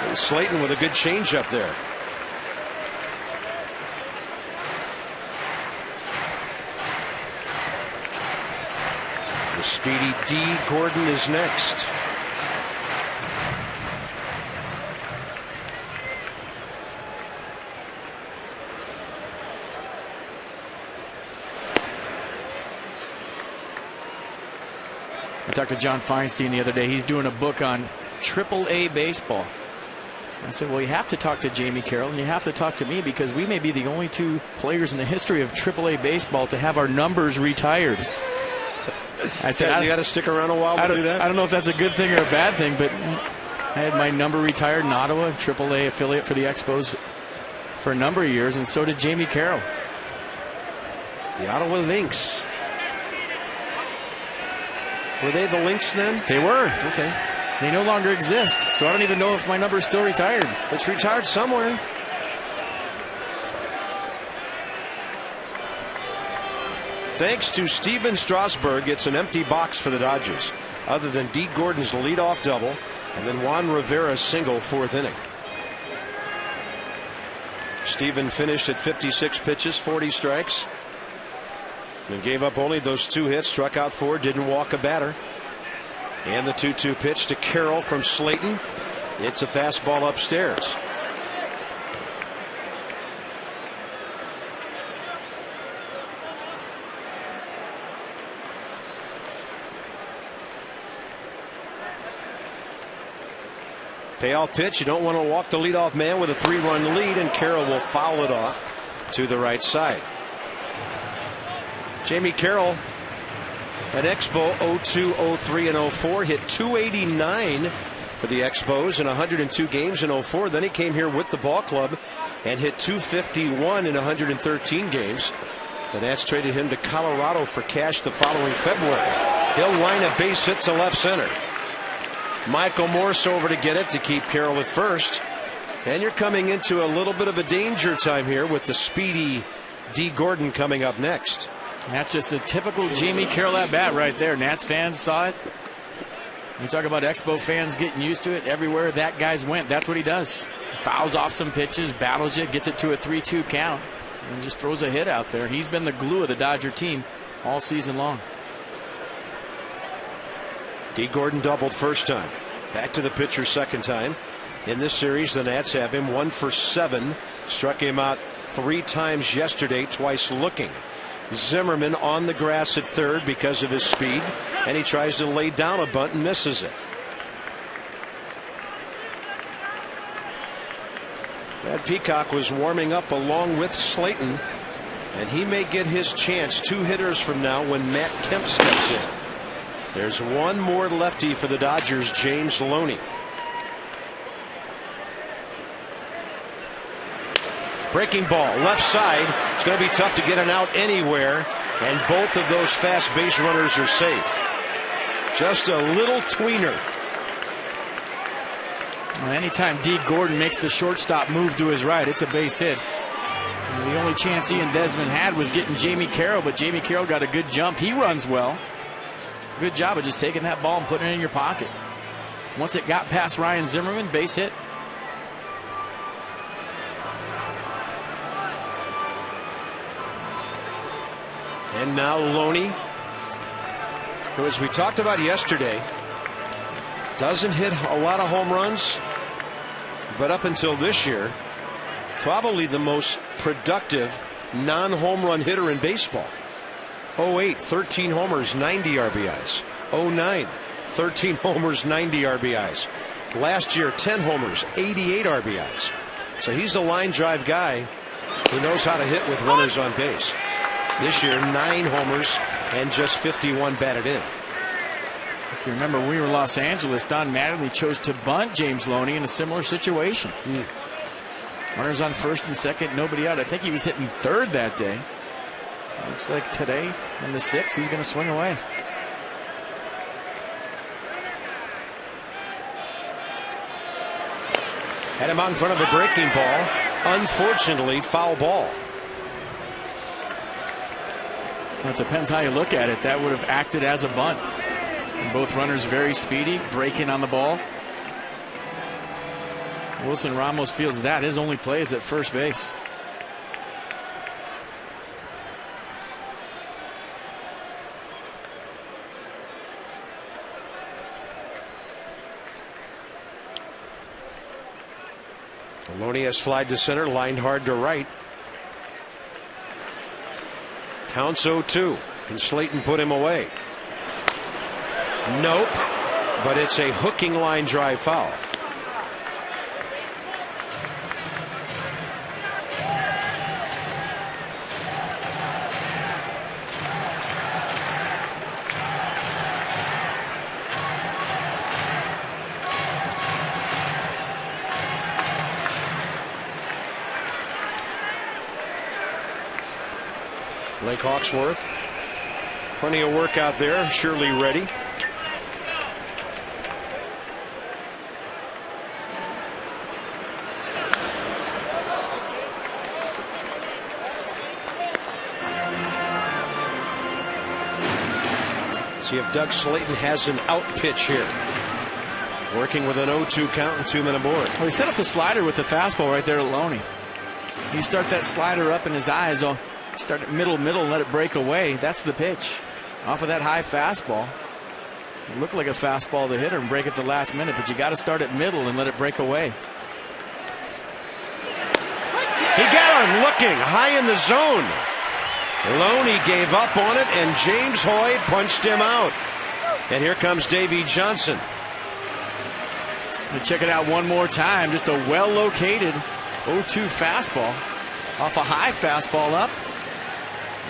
And Slayton with a good changeup there. The speedy D. Gordon is next. I talked to John Feinstein the other day. He's doing a book on AAA baseball. I said, well, you have to talk to Jamie Carroll and you have to talk to me, because we may be the only 2 players in the history of AAA baseball to have our numbers retired. I said, you got to stick around a while to do that? I don't know if that's a good thing or a bad thing, but I had my number retired in Ottawa, AAA affiliate for the Expos, for a number of years, and so did Jamie Carroll. The Ottawa Lynx. Were they the Lynx then? They were. Okay. They no longer exist, so I don't even know if my number is still retired. It's retired somewhere. Thanks to Steven Strasburg, it's an empty box for the Dodgers, other than Dee Gordon's leadoff double and then Juan Rivera's single, 4th inning. Steven finished at 56 pitches, 40 strikes, and gave up only those 2 hits, struck out 4, didn't walk a batter. And the 2-2 pitch to Carroll from Slayton. It's a fastball upstairs. Payoff pitch. You don't want to walk the leadoff man with a 3-run lead, and Carroll will foul it off to the right side. Jamie Carroll at Expo 02, 03, and 04 hit .289 for the Expos in 102 games in 04. Then he came here with the ball club and hit .251 in 113 games. The Nats traded him to Colorado for cash the following February. He'll line a base hit to left center. Michael Morse over to get it to keep Carroll at first. And you're coming into a little bit of a danger time here with the speedy Dee Gordon coming up next. That's just a typical Jamie Carroll at bat right there. Nats fans saw it. You talk about Expo fans getting used to it. Everywhere that guy's went, that's what he does. Fouls off some pitches, battles it, gets it to a 3-2 count, and just throws a hit out there. He's been the glue of the Dodger team all season long. Dee Gordon doubled first time. Back to the pitcher second time. In this series, the Nats have him 1 for 7. Struck him out 3 times yesterday, twice looking. Zimmerman on the grass at third because of his speed, and he tries to lay down a bunt and misses it. Brad Peacock was warming up along with Slayton, and he may get his chance 2 hitters from now when Matt Kemp steps in. There's one more lefty for the Dodgers, James Loney. Breaking ball, left side. It's going to be tough to get an out anywhere, and both of those fast base runners are safe. Just a little tweener. Well, anytime Dee Gordon makes the shortstop move to his right, it's a base hit. And the only chance he and Desmond had was getting Jamie Carroll, but Jamie Carroll got a good jump. He runs well. Good job of just taking that ball and putting it in your pocket. Once it got past Ryan Zimmerman, base hit. And now Loney, who, as we talked about yesterday, doesn't hit a lot of home runs, but up until this year, probably the most productive non-home run hitter in baseball. 08, 13 homers, 90 RBIs. 09, 13 homers, 90 RBIs. Last year, 10 homers, 88 RBIs. So he's a line drive guy who knows how to hit with runners on base. This year, 9 homers and just 51 batted in. If you remember, when we were in Los Angeles, Don Mattingly chose to bunt James Loney in a similar situation. Runners on first and second, nobody out. I think he was hitting third that day. Looks like today, in the 6th, he's going to swing away. Had him out in front of a breaking ball. Unfortunately, foul ball. Well, it depends how you look at it. That would have acted as a bunt. And both runners very speedy, breaking on the ball. Wilson Ramos fields that. His only play is at first base. Loney has flied to center, lined hard to right. Counts 0-2. Can Slayton put him away? Nope. But it's a hooking line drive foul. Blake Hawksworth, plenty of work out there, surely ready. See if Doug Slayton has an out pitch here. Working with an 0-2 count and 2 men aboard. Well, he set up the slider with the fastball right there at LONY. You start that slider up in his eyes, I'll start at middle, and let it break away. That's the pitch. Off of that high fastball. It looked like a fastball to the hitter and break at the last minute, but you got to start at middle and let it break away. He got him looking high in the zone. Loney gave up on it, and James Hoy punched him out. And here comes Davey Johnson. Check it out one more time. Just a well-located 0-2 fastball off a high fastball up.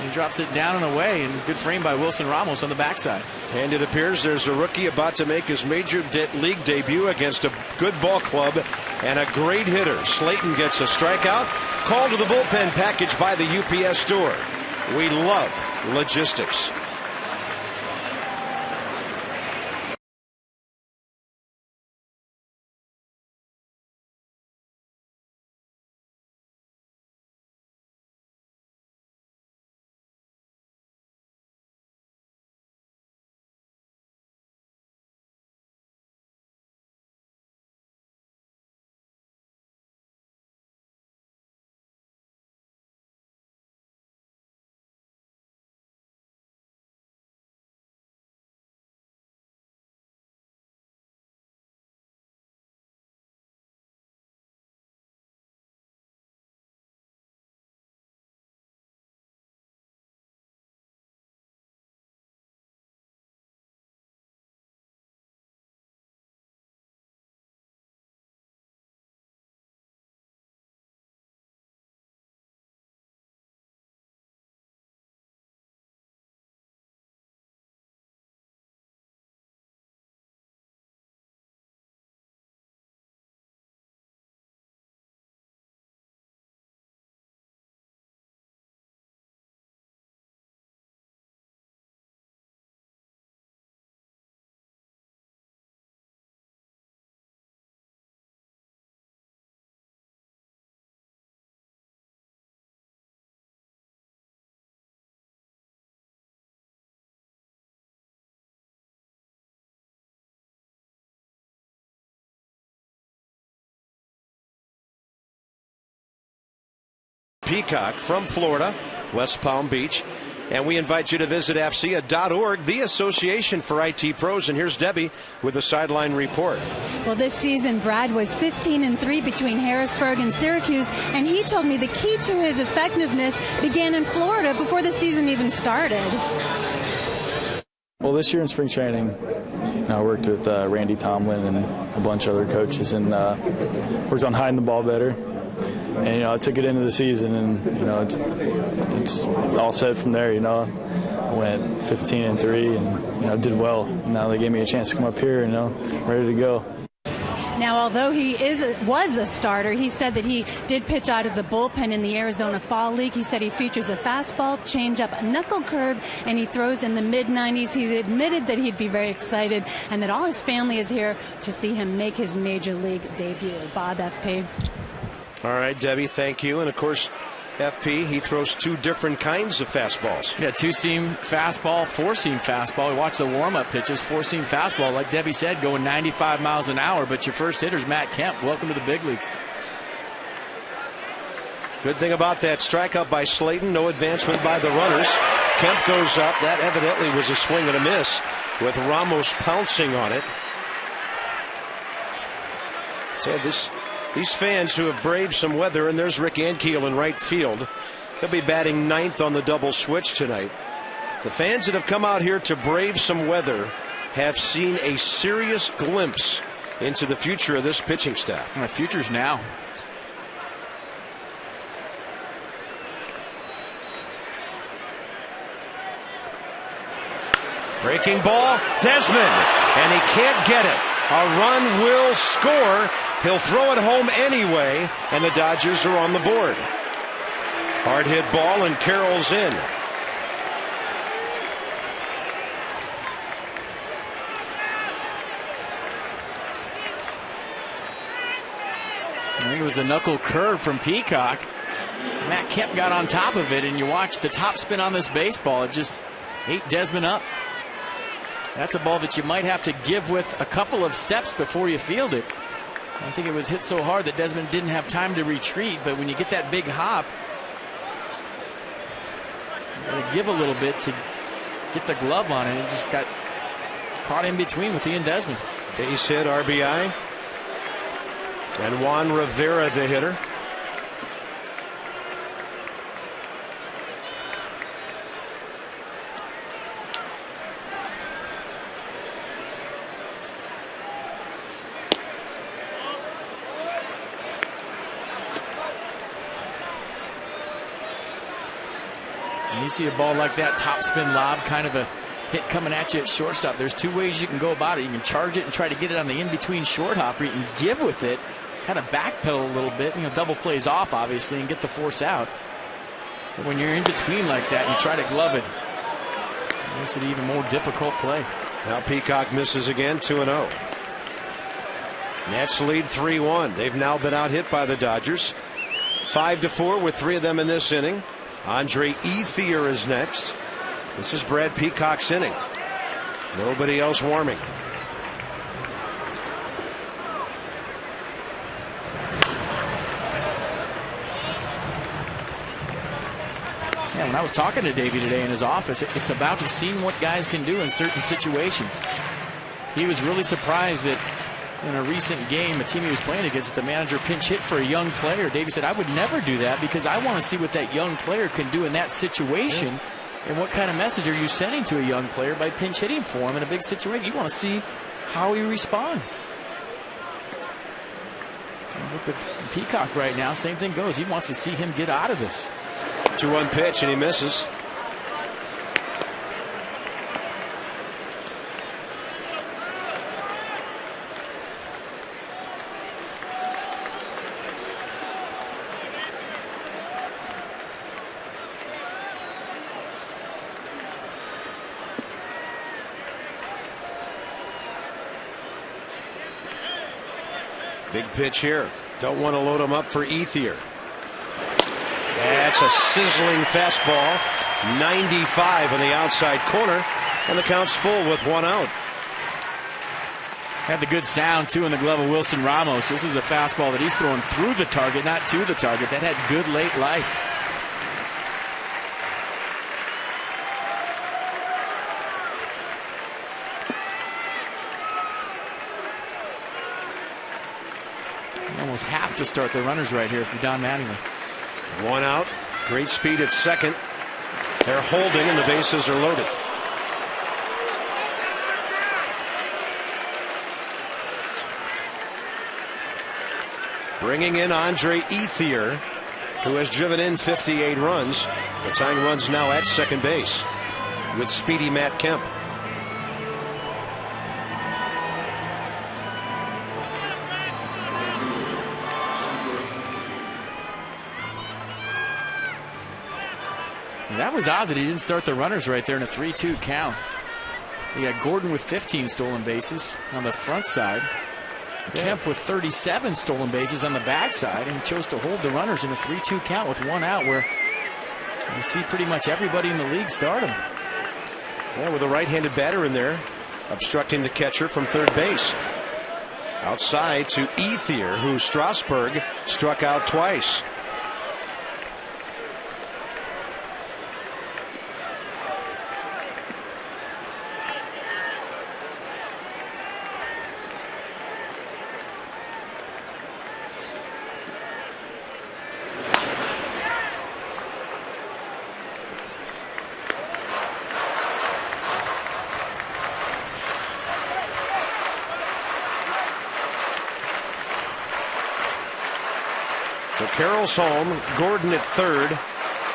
He drops it down and away, and good frame by Wilson Ramos on the backside. And it appears there's a rookie about to make his major league debut against a good ball club and a great hitter. Slayton gets a strikeout. Called to the bullpen package by the UPS store. We love logistics. Peacock from Florida, West Palm Beach. And we invite you to visit AFCEA.org, the Association for IT Pros. And here's Debbie with the sideline report. Well, this season, Brad was 15-3 between Harrisburg and Syracuse, and he told me the key to his effectiveness began in Florida before the season even started. Well, this year in spring training, I worked with Randy Tomlin and a bunch of other coaches, and worked on hiding the ball better. And, I took it into the season, and, it's all set from there, I went 15-3 and, did well. Now they gave me a chance to come up here, ready to go. Now, although he was a starter, he said that he did pitch out of the bullpen in the Arizona Fall League. He said he features a fastball, changeup, a knuckle curve, and he throws in the mid-90s. He's admitted that he'd be very excited and that all his family is here to see him make his major league debut. Bob, FP. All right, Debbie, thank you. And, of course, FP, he throws two different kinds of fastballs. Yeah, two-seam fastball, four-seam fastball. We watched the warm-up pitches, four-seam fastball, like Debbie said, going 95 miles an hour. But your first hitter's Matt Kemp. Welcome to the big leagues. Good thing about that strikeout by Slayton, no advancement by the runners. Kemp goes up. That evidently was a swing and a miss with Ramos pouncing on it. So these fans who have braved some weather, and there's Rick Ankiel in right field. He'll be batting ninth on the double switch tonight. The fans that have come out here to brave some weather have seen a serious glimpse into the future of this pitching staff. The future's now. Breaking ball, Desmond, and he can't get it. A run will score. He'll throw it home anyway, and the Dodgers are on the board. Hard hit ball, and Carroll's in. I think it was the knuckle curve from Peacock. Matt Kemp got on top of it, and you watch the top spin on this baseball. It just ate Desmond up. That's a ball that you might have to give with a couple of steps before you field it. I think it was hit so hard that Desmond didn't have time to retreat, but when you get that big hop, you gotta give a little bit to get the glove on it. It just got caught in between with Ian Desmond. Base hit, RBI. And Juan Rivera, the hitter. You see a ball like that, top spin lob, kind of a hit coming at you at shortstop. There's two ways you can go about it. You can charge it and try to get it on the in-between short hop, or you can give with it, kind of backpedal a little bit, double plays off, obviously, and get the force out. But when you're in between like that, you try to glove it. It makes it even more difficult play. Now Peacock misses again, 2-0. Nats lead 3-1. They've now been out hit by the Dodgers. 5-4 with 3 of them in this inning. Andre Ethier is next. This is Brad Peacock's inning. Nobody else warming. Yeah, when I was talking to Davey today in his office, it's about seeing what guys can do in certain situations. He was really surprised that in a recent game, a team he was playing against, the manager pinch hit for a young player. Davey said, I would never do that because I want to see what that young player can do in that situation. Yeah. And what kind of message are you sending to a young player by pinch hitting for him in a big situation? You want to see how he responds. And look at Peacock right now, same thing goes. He wants to see him get out of this. 2-1 pitch, and he misses. Big pitch here. Don't want to load him up for Ethier. That's a sizzling fastball. 95 on the outside corner. And the count's full with 1 out. Had the good sound, too, in the glove of Wilson Ramos. This is a fastball that he's throwing through the target, not to the target. That had good late life. Almost have to start the runners right here if you're Don Mattingly. 1 out. Great speed at second. They're holding and the bases are loaded. Bringing in Andre Ethier, who has driven in 58 runs. The tying runs now at second base with speedy Matt Kemp. That was odd that he didn't start the runners right there in a 3-2 count. You got Gordon with 15 stolen bases on the front side. Yeah. Kemp with 37 stolen bases on the backside, and he chose to hold the runners in a 3-2 count with 1 out, where you see pretty much everybody in the league start him. Yeah, with a right-handed batter in there, obstructing the catcher from third base. Outside to Ethier, who Strasburg struck out twice. Carroll's home. Gordon at third.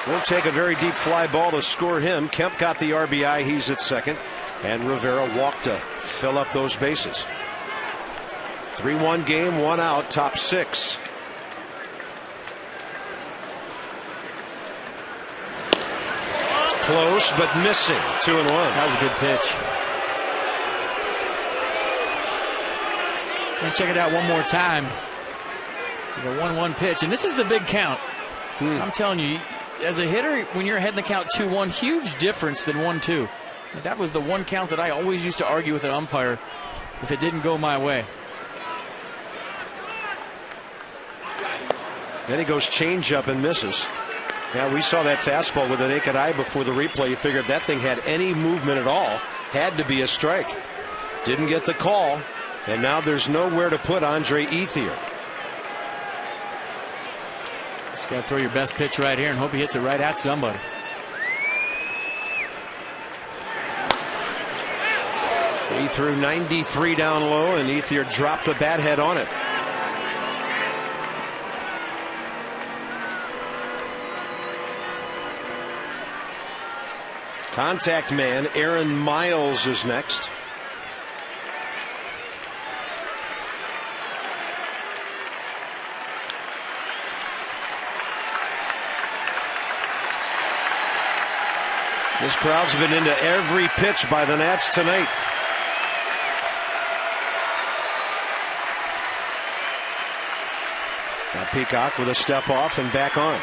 Won't take a very deep fly ball to score him. Kemp got the RBI. He's at second. And Rivera walked to fill up those bases. 3-1 game, 1 out, top 6. Close, but missing. 2-1. That was a good pitch. And check it out one more time. The 1-1 pitch, and this is the big count. I'm telling you, as a hitter, when you're ahead in the count 2-1, huge difference than 1-2. That was the one count that I always used to argue with an umpire if it didn't go my way. Then he goes changeup and misses. Now we saw that fastball with the naked eye before the replay. You figured if that thing had any movement at all, had to be a strike. Didn't get the call, and now there's nowhere to put Andre Ethier. Just got to throw your best pitch right here and hope he hits it right at somebody. He threw 93 down low, and Ethier dropped the bat head on it. Contact man Aaron Miles is next. This crowd's been into every pitch by the Nats tonight. Now Peacock with a step off and back on.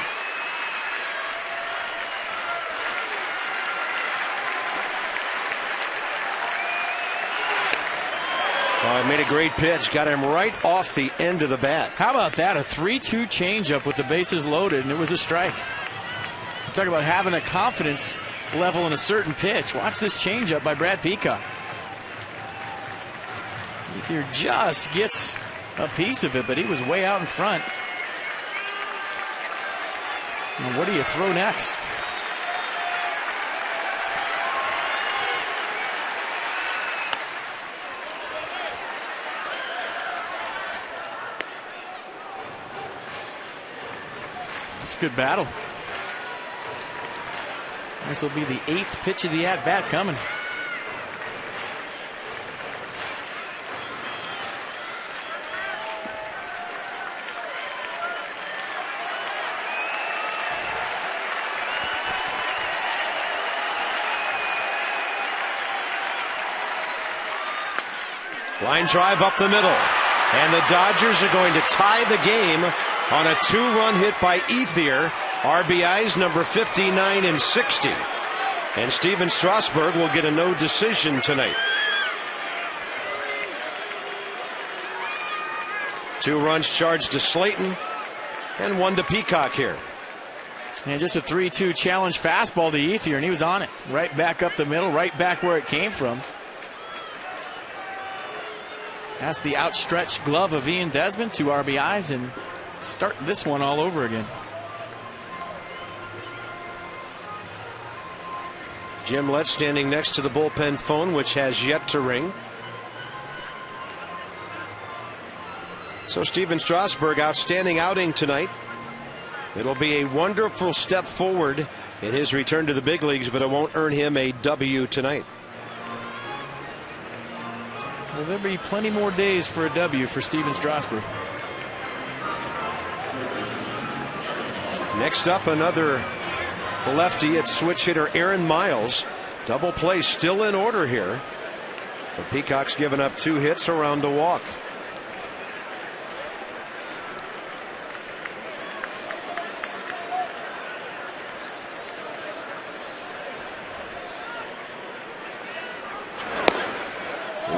Oh, he made a great pitch. Got him right off the end of the bat. How about that? A 3-2 changeup with the bases loaded, and it was a strike. Talk about having a confidence level in a certain pitch. Watch this changeup by Brad Peacock. Ethier just gets a piece of it, but he was way out in front. And what do you throw next? It's a good battle. This will be the 8th pitch of the at-bat coming. Line drive up the middle. And the Dodgers are going to tie the game on a 2-run hit by Ethier. RBIs number 59 and 60. And Steven Strasburg will get a no decision tonight. 2 runs charged to Slayton and 1 to Peacock here. And just a 3-2 challenge fastball to Ethier, and he was on it. Right back up the middle, right back where it came from. That's the outstretched glove of Ian Desmond. 2 RBIs and start this one all over again. Jim Lett standing next to the bullpen phone, which has yet to ring. So Steven Strasburg, outstanding outing tonight. It'll be a wonderful step forward in his return to the big leagues, but it won't earn him a W tonight. Well, there'll be plenty more days for a W for Steven Strasburg. Next up, another lefty at switch hitter Aaron Miles. Double play still in order here. But Peacock's given up 2 hits, around a walk.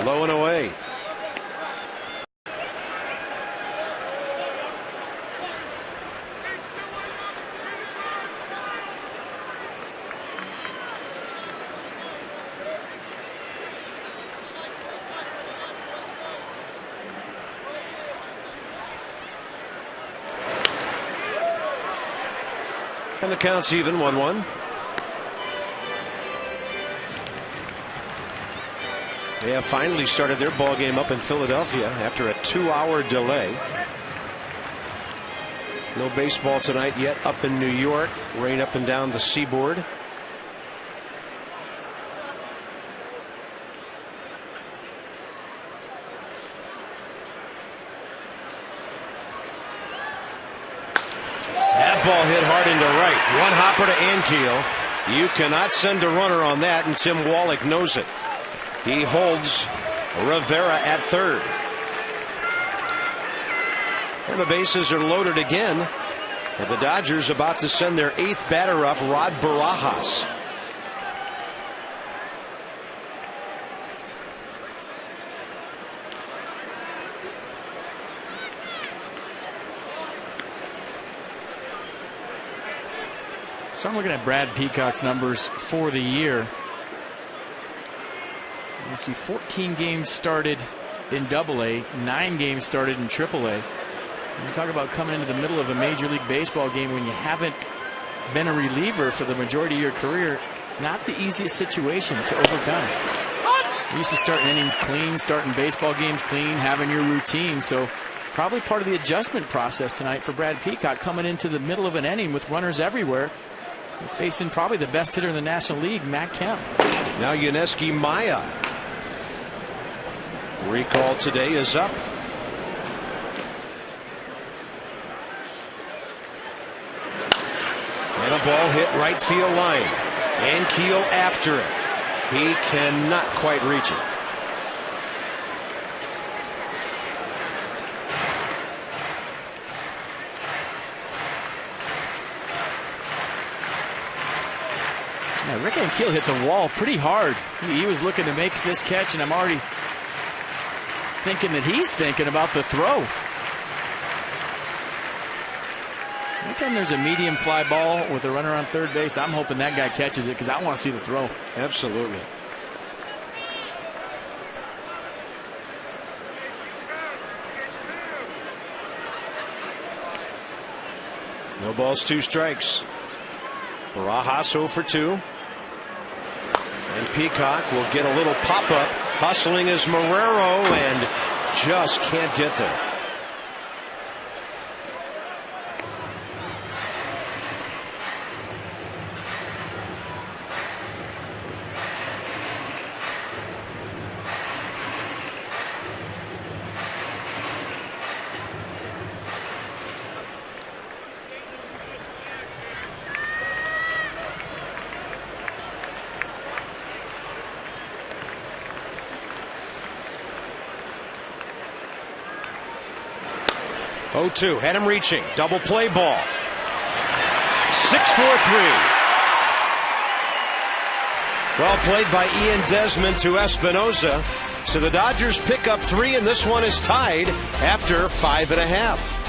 Low and away. And the count's even, 1-1. They have finally started their ball game up in Philadelphia after a 2-hour delay. No baseball tonight yet up in New York. Rain up and down the seaboard. That ball hit hard into right. One hopper to Ankiel. You cannot send a runner on that, and Tim Wallach knows it. He holds Rivera at third. And the bases are loaded again. And the Dodgers about to send their 8th batter up, Rod Barajas. So I'm looking at Brad Peacock's numbers for the year. You see 14 games started in AA, 9 games started in AAA. You talk about coming into the middle of a Major League Baseball game when you haven't been a reliever for the majority of your career. Not the easiest situation to overcome. You used to start innings clean, starting baseball games clean, having your routine. So probably part of the adjustment process tonight for Brad Peacock, coming into the middle of an inning with runners everywhere, facing probably the best hitter in the National League, Matt Kemp. Now Yuneski Maya. Recall today is up. And a ball hit right field line. And Keel after it. He cannot quite reach it. Yeah, Rick and Keel hit the wall pretty hard. He was looking to make this catch, and I'm already thinking that he's thinking about the throw. Anytime there's a medium fly ball with a runner on third base, I'm hoping that guy catches it because I want to see the throw. Absolutely. No balls, 2 strikes. Barajas 0 for 2. And Peacock will get a little pop-up. Hustling is Marrero and just can't get there. Oh, 2, had him reaching. Double play ball. 6-4-3. Well played by Ian Desmond to Espinoza. So the Dodgers pick up 3, and this one is tied after 5.5.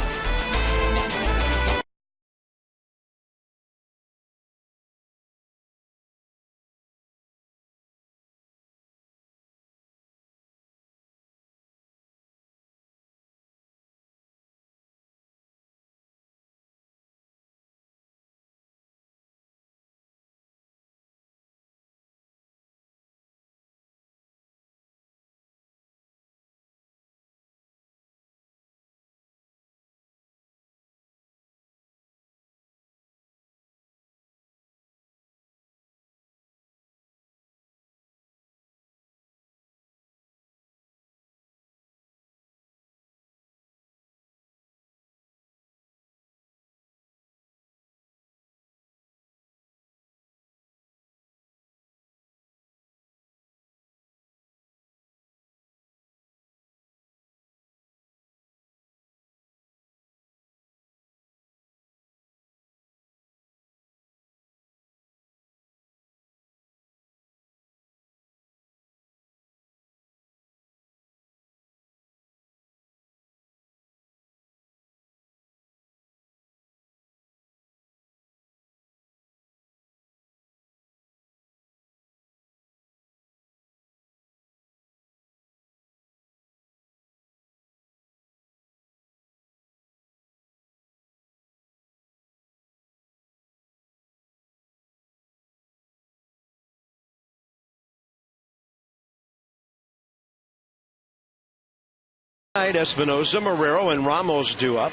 Espinoza, Marrero, and Ramos due up.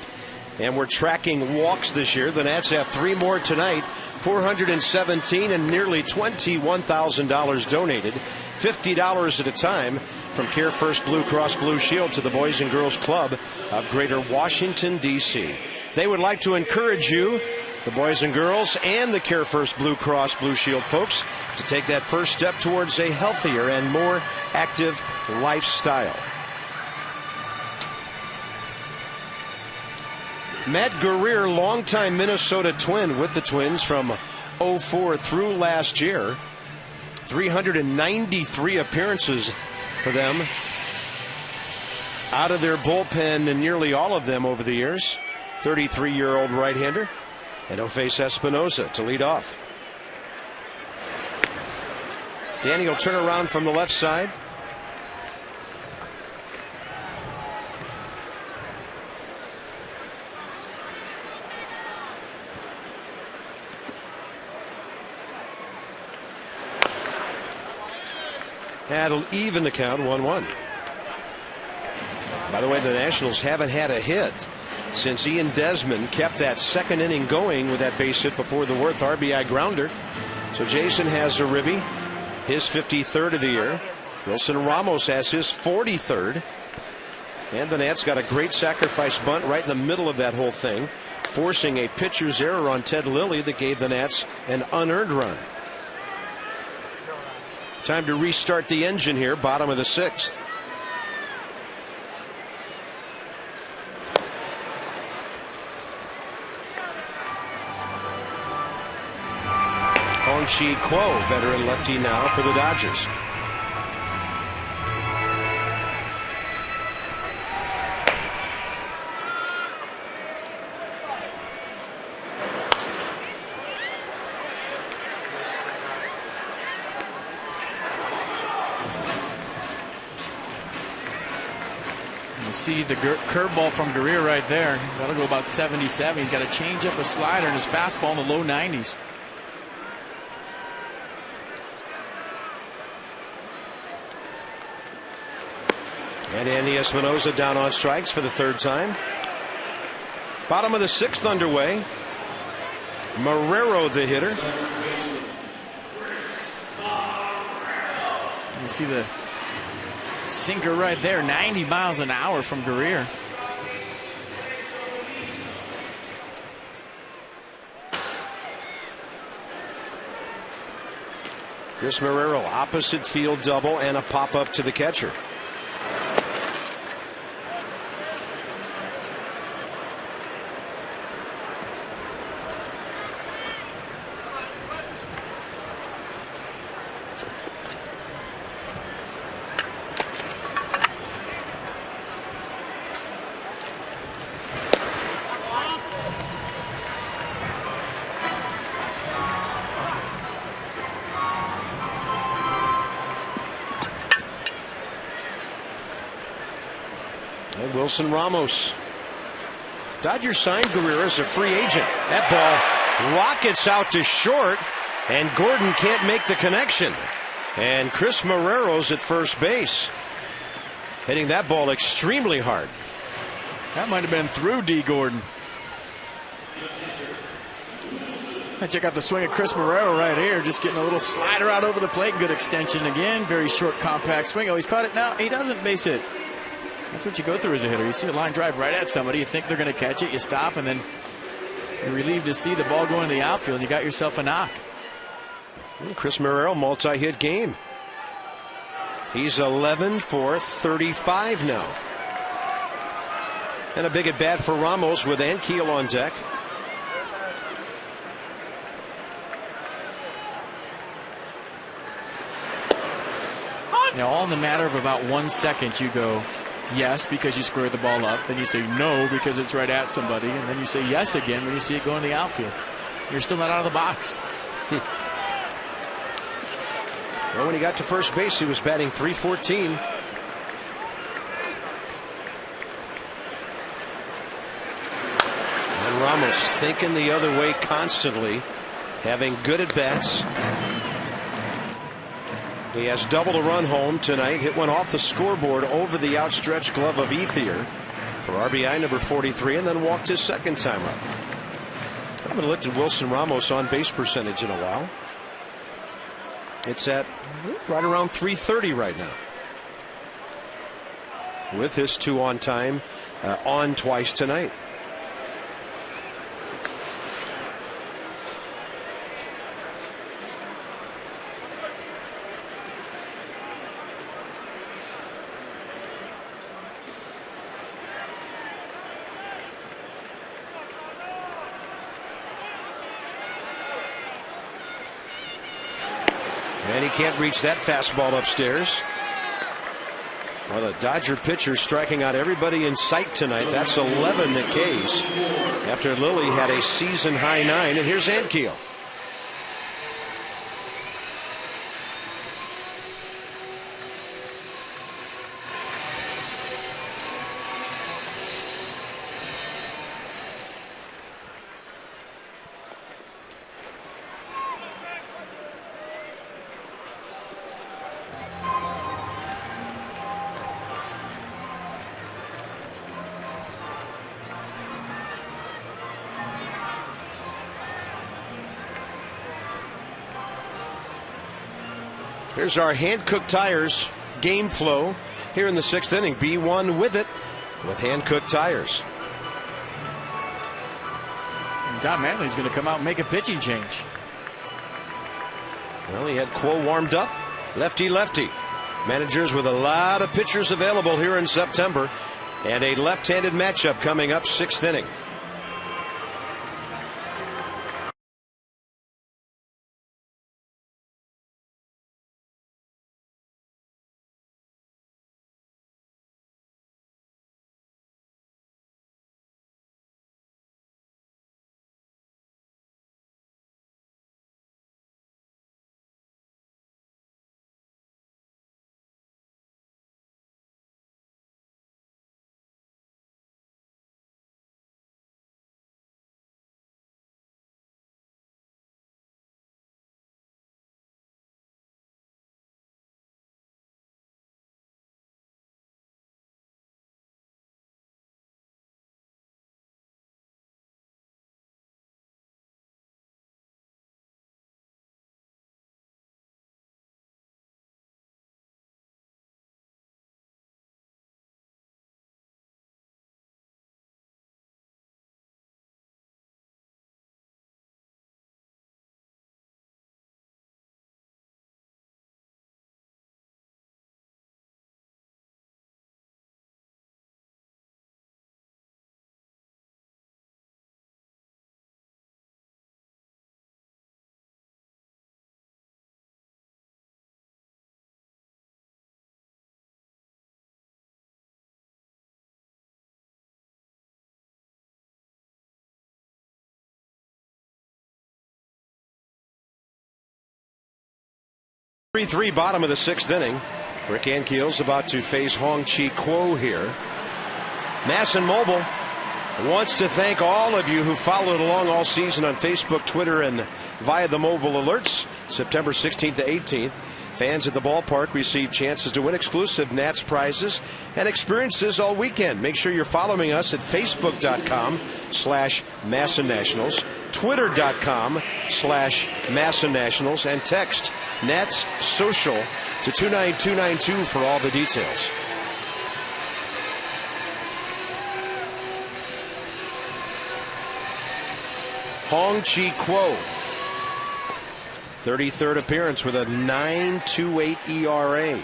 And we're tracking walks this year. The Nats have 3 more tonight. 417 and nearly $21,000 donated. $50 at a time from Care First Blue Cross Blue Shield to the Boys and Girls Club of Greater Washington, D.C. They would like to encourage you, the boys and girls, and the Care First Blue Cross Blue Shield folks, to take that first step towards a healthier and more active lifestyle. Matt Guerrier, longtime Minnesota Twin with the Twins from 04 through last year. 393 appearances for them out of their bullpen, and nearly all of them over the years. 33-year-old right-hander. And he'll face Espinosa to lead off. Danny will turn around from the left side. That'll even the count, 1-1. By the way, the Nationals haven't had a hit since Ian Desmond kept that second inning going with that base hit before the Worth RBI grounder. So Jason has a ribby, his 53rd of the year. Wilson Ramos has his 43rd. And the Nats got a great sacrifice bunt right in the middle of that whole thing, forcing a pitcher's error on Ted Lilly that gave the Nats an unearned run. Time to restart the engine here, bottom of the 6th. Hong-Chi Kuo, veteran lefty now for the Dodgers. See the curveball from Guerrero right there. That'll go about 77. He's got a changeup, a slider, and his fastball in the low 90s. And Andy Espinosa down on strikes for the 3rd time. Bottom of the 6th underway. Marrero the hitter. You see the sinker right there, 90 miles an hour from Guerrero. Chris Marrero, opposite field double and a pop up to the catcher. Wilson Ramos. Dodgers signed Guerrero as a free agent. That ball rockets out to short, and Gordon can't make the connection. And Chris Marrero's at first base, hitting that ball extremely hard. That might have been through D. Gordon. Check out the swing of Chris Marrero right here. Just getting a little slider out over the plate. Good extension again. Very short, compact swing. Oh, he's caught it now. He doesn't base hit. That's what you go through as a hitter. You see a line drive right at somebody. You think they're going to catch it. You stop, and then you're relieved to see the ball go into the outfield. You got yourself a knock. Chris Marrero, multi-hit game. He's 11 for 35 now. And a big at bat for Ramos with Ankiel on deck. Now, all in the matter of about 1 second, you go yes because you square the ball up. Then you say no because it's right at somebody. And then you say yes again when you see it go in the outfield. You're still not out of the box. Well, when he got to first base, he was batting .314. And Ramos thinking the other way constantly, having good at bats. He has doubled a run home tonight. Hit one off the scoreboard over the outstretched glove of Ethier for RBI number 43, and then walked his 2nd time up. I haven't looked at Wilson Ramos on base percentage in a while. It's at right around .330 right now, with his 2 on time, on twice tonight. And he can't reach that fastball upstairs. Well, the Dodger pitcher striking out everybody in sight tonight. That's 11 to K's after Lilly had a season-high 9. And here's Ankiel. Here's our hand-cooked tires game flow here in the 6th inning. B1 with it with hand-cooked tires. And Don Manley's going to come out and make a pitching change. Well, he had Quo warmed up. Lefty-lefty. Managers with a lot of pitchers available here in September. And a left-handed matchup coming up 6th inning. Three bottom of the 6th inning. Rick Ankiel's about to face Hong-Chi Kuo here. Masson Mobile wants to thank all of you who followed along all season on Facebook, Twitter, and via the mobile alerts. September 16th to 18th. Fans at the ballpark receive chances to win exclusive Nats prizes and experiences all weekend. Make sure you're following us at Facebook.com/Masson Nationals, Twitter.com/Masson Nationals, and text Nats Social to 29292 for all the details. Hong-Chi Kuo, 33rd appearance with a 9.28 ERA.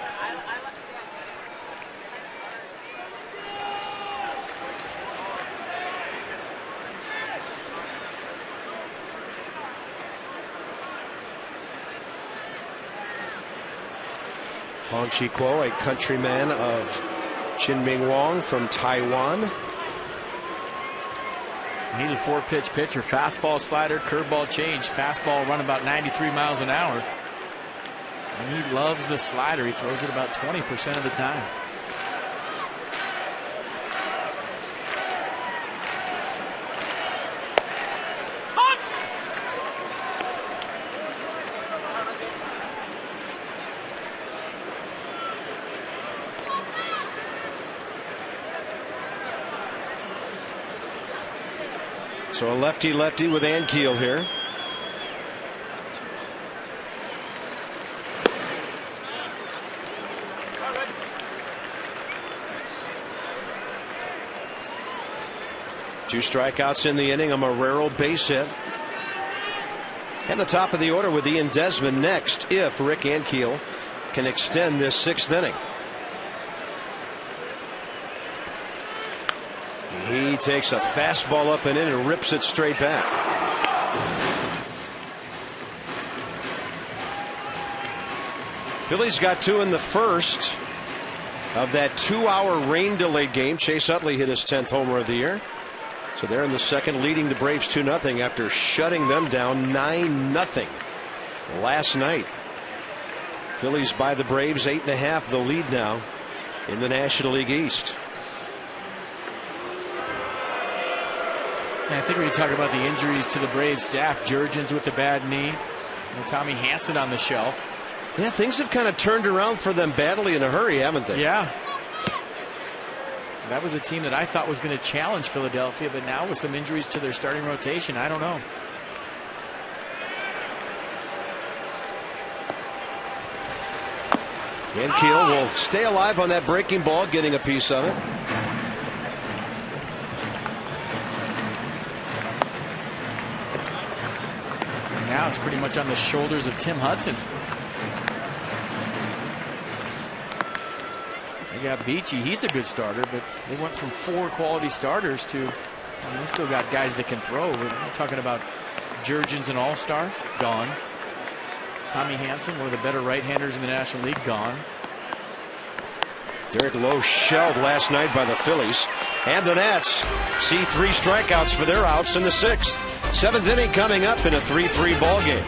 Hong-Chi Kuo, a countryman of Chin-Ming Wong from Taiwan. He's a 4-pitch pitcher. Fastball, slider, curveball, change. Fastball run about 93 miles an hour. And he loves the slider. He throws it about 20% of the time. So a lefty-lefty with Ankiel here. Two strikeouts in the inning, a Marrero base hit. And the top of the order with Ian Desmond next if Rick Ankiel can extend this 6th inning. He takes a fastball up and in and rips it straight back. Phillies got 2 in the first. of that 2-hour rain-delayed game. Chase Utley hit his 10th homer of the year. So they're in the second, leading the Braves 2-0 after shutting them down 9-0 last night. Phillies by the Braves 8.5, the lead now in the National League East. And I think when you talk about the injuries to the Braves staff, Jurgens with a bad knee, and Tommy Hanson on the shelf. Yeah, things have kind of turned around for them badly in a hurry, haven't they? Yeah. That was a team that I thought was going to challenge Philadelphia, but now with some injuries to their starting rotation, I don't know. Van Keel will stay alive on that breaking ball, getting a piece of it. And now it's pretty much on the shoulders of Tim Hudson. They got Beachy, he's a good starter, but they went from 4 quality starters to, I mean, they still got guys that can throw. We're talking about Jurgens, an all-star, gone. Tommy Hanson, one of the better right-handers in the National League, gone. Derek Lowe shelled last night by the Phillies. And the Nats see 3 strikeouts for their outs in the 6th. 7th inning coming up in a 3-3 ball game.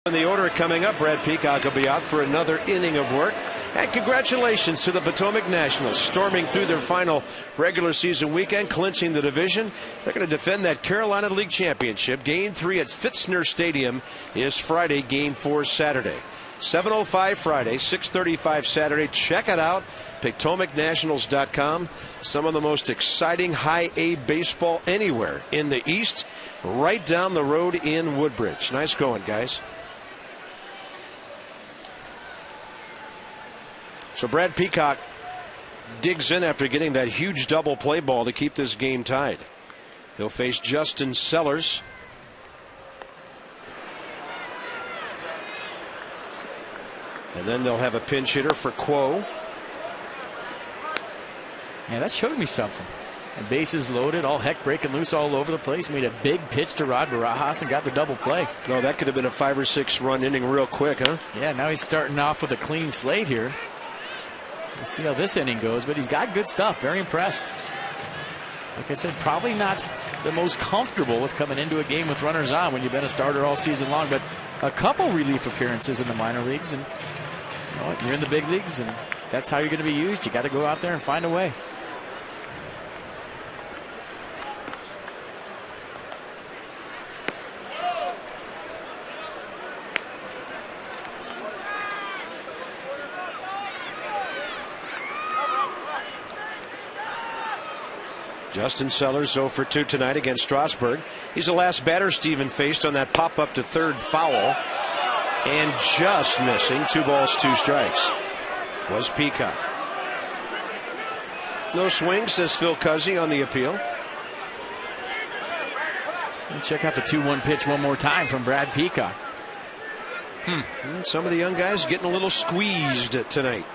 In the order coming up, Brad Peacock will be out for another inning of work. And congratulations to the Potomac Nationals, storming through their final regular season weekend, clinching the division. They're going to defend that Carolina League Championship. Game 3 at Fitzner Stadium is Friday, Game 4 Saturday. 7:05 Friday, 6:35 Saturday. Check it out, PotomacNationals.com. Some of the most exciting high A baseball anywhere in the East, right down the road in Woodbridge. Nice going, guys. So Brad Peacock digs in after getting that huge double play ball to keep this game tied. He'll face Justin Sellers. And then they'll have a pinch hitter for Quo. Yeah, that showed me something. And bases loaded, all heck breaking loose all over the place. Made a big pitch to Rod Barajas and got the double play. No, that could have been a 5 or 6 run inning real quick, huh? Yeah, now he's starting off with a clean slate here. Let's see how this inning goes, but he's got good stuff. Very impressed. Like I said, probably not the most comfortable with coming into a game with runners on when you've been a starter all season long, but a couple relief appearances in the minor leagues, and you know what, you're in the big leagues, and that's how you're going to be used. You got to go out there and find a way. Justin Sellers 0 for 2 tonight against Strasburg. He's the last batter Steven faced on that pop up to third foul. And just missing. 2 balls, 2 strikes was Peacock. No swing, says Phil Cuzzy on the appeal. And check out the 2-1 pitch one more time from Brad Peacock. Some of the young guys getting a little squeezed tonight.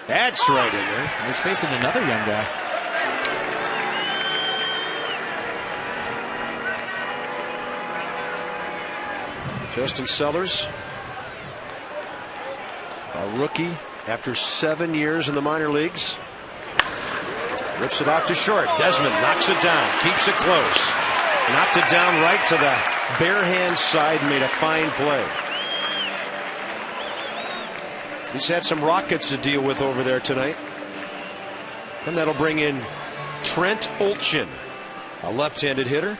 That's right in there. He's facing another young guy. Justin Sellers, a rookie after 7 years in the minor leagues. Rips it out to short. Desmond knocks it down, keeps it close. Knocked it down right to the bare hand side, made a fine play. He's had some rockets to deal with over there tonight. And that'll bring in Trent Olchin, a left-handed hitter.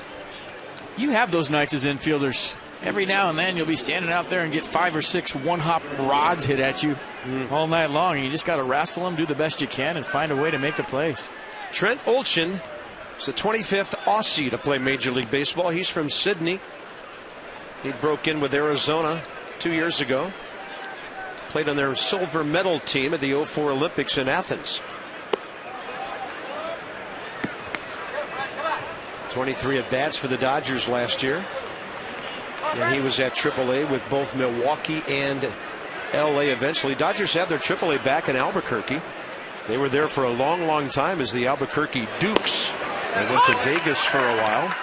You have those nights as infielders. Every now and then you'll be standing out there and get 5 or 6 one-hop rods hit at you all night long. And you just got to wrestle them, do the best you can, and find a way to make the plays. Trent Olchin is the 25th Aussie to play Major League Baseball. He's from Sydney. He broke in with Arizona 2 years ago. Played on their silver medal team at the '04 Olympics in Athens. 23 at-bats for the Dodgers last year. And he was at AAA with both Milwaukee and LA eventually. Dodgers have their AAA back in Albuquerque. They were there for a long, long time as the Albuquerque Dukes. They went to Vegas for a while.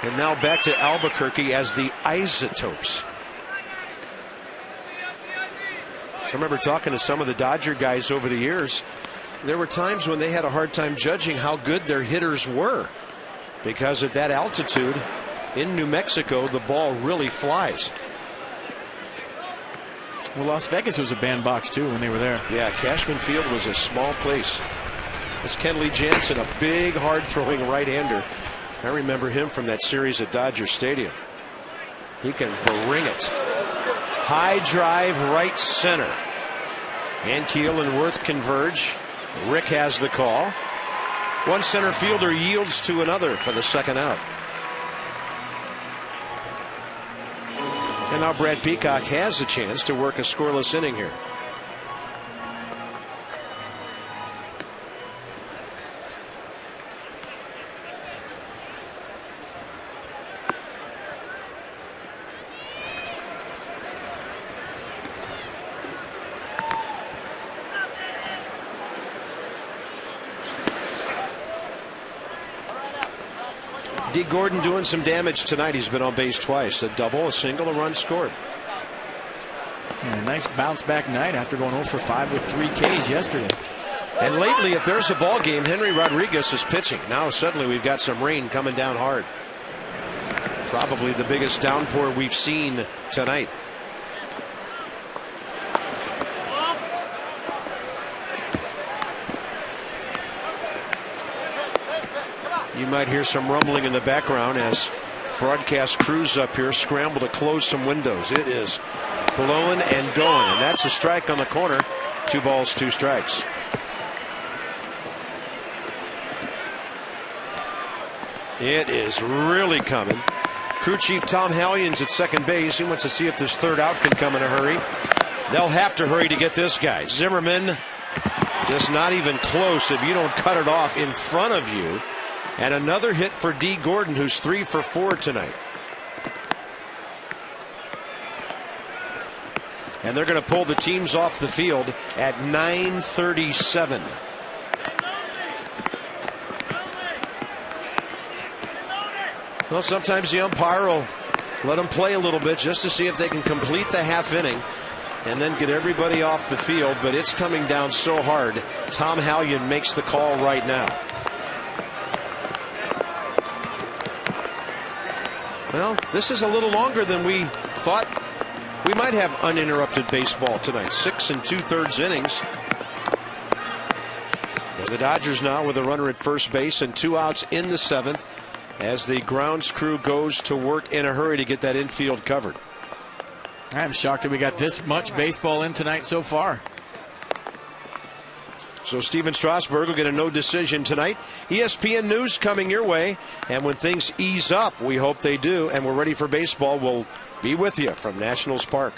And now back to Albuquerque as the Isotopes. I remember talking to some of the Dodger guys over the years. There were times when they had a hard time judging how good their hitters were, because at that altitude in New Mexico, the ball really flies. Well, Las Vegas was a bandbox too when they were there. Yeah, Cashman Field was a small place. It's Kenley Jansen, a big, hard-throwing right-hander. I remember him from that series at Dodger Stadium. He can bring it. High drive right center. Ankiel and Worth converge. Rick has the call. One center fielder yields to another for the second out. And now Brad Peacock has a chance to work a scoreless inning here. D. Gordon doing some damage tonight. He's been on base twice. A double, a single, a run scored. And a nice bounce back night after going 0 for 5 with 3 Ks yesterday. And lately, if there's a ball game, Henry Rodriguez is pitching. Now suddenly we've got some rain coming down hard. Probably the biggest downpour we've seen tonight. You might hear some rumbling in the background as broadcast crews up here scramble to close some windows. It is blowing and going, and that's a strike on the corner. 2 balls, 2 strikes. It is really coming. Crew chief Tom Hallion's at second base. He wants to see if this third out can come in a hurry. They'll have to hurry to get this guy. Zimmerman just not even close if you don't cut it off in front of you. And another hit for D. Gordon, who's 3 for 4 tonight. And they're going to pull the teams off the field at 9:37. Well, sometimes the umpire will let them play a little bit just to see if they can complete the half inning and then get everybody off the field. But it's coming down so hard. Tom Hallion makes the call right now. Well, this is a little longer than we thought. We might have uninterrupted baseball tonight. 6 2/3 innings. And the Dodgers now with a runner at first base and 2 outs in the 7th as the grounds crew goes to work in a hurry to get that infield covered. I'm shocked that we got this much baseball in tonight so far. So Steven Strasburg will get a no decision tonight. ESPN News coming your way. And when things ease up, we hope they do, and we're ready for baseball, we'll be with you from Nationals Park.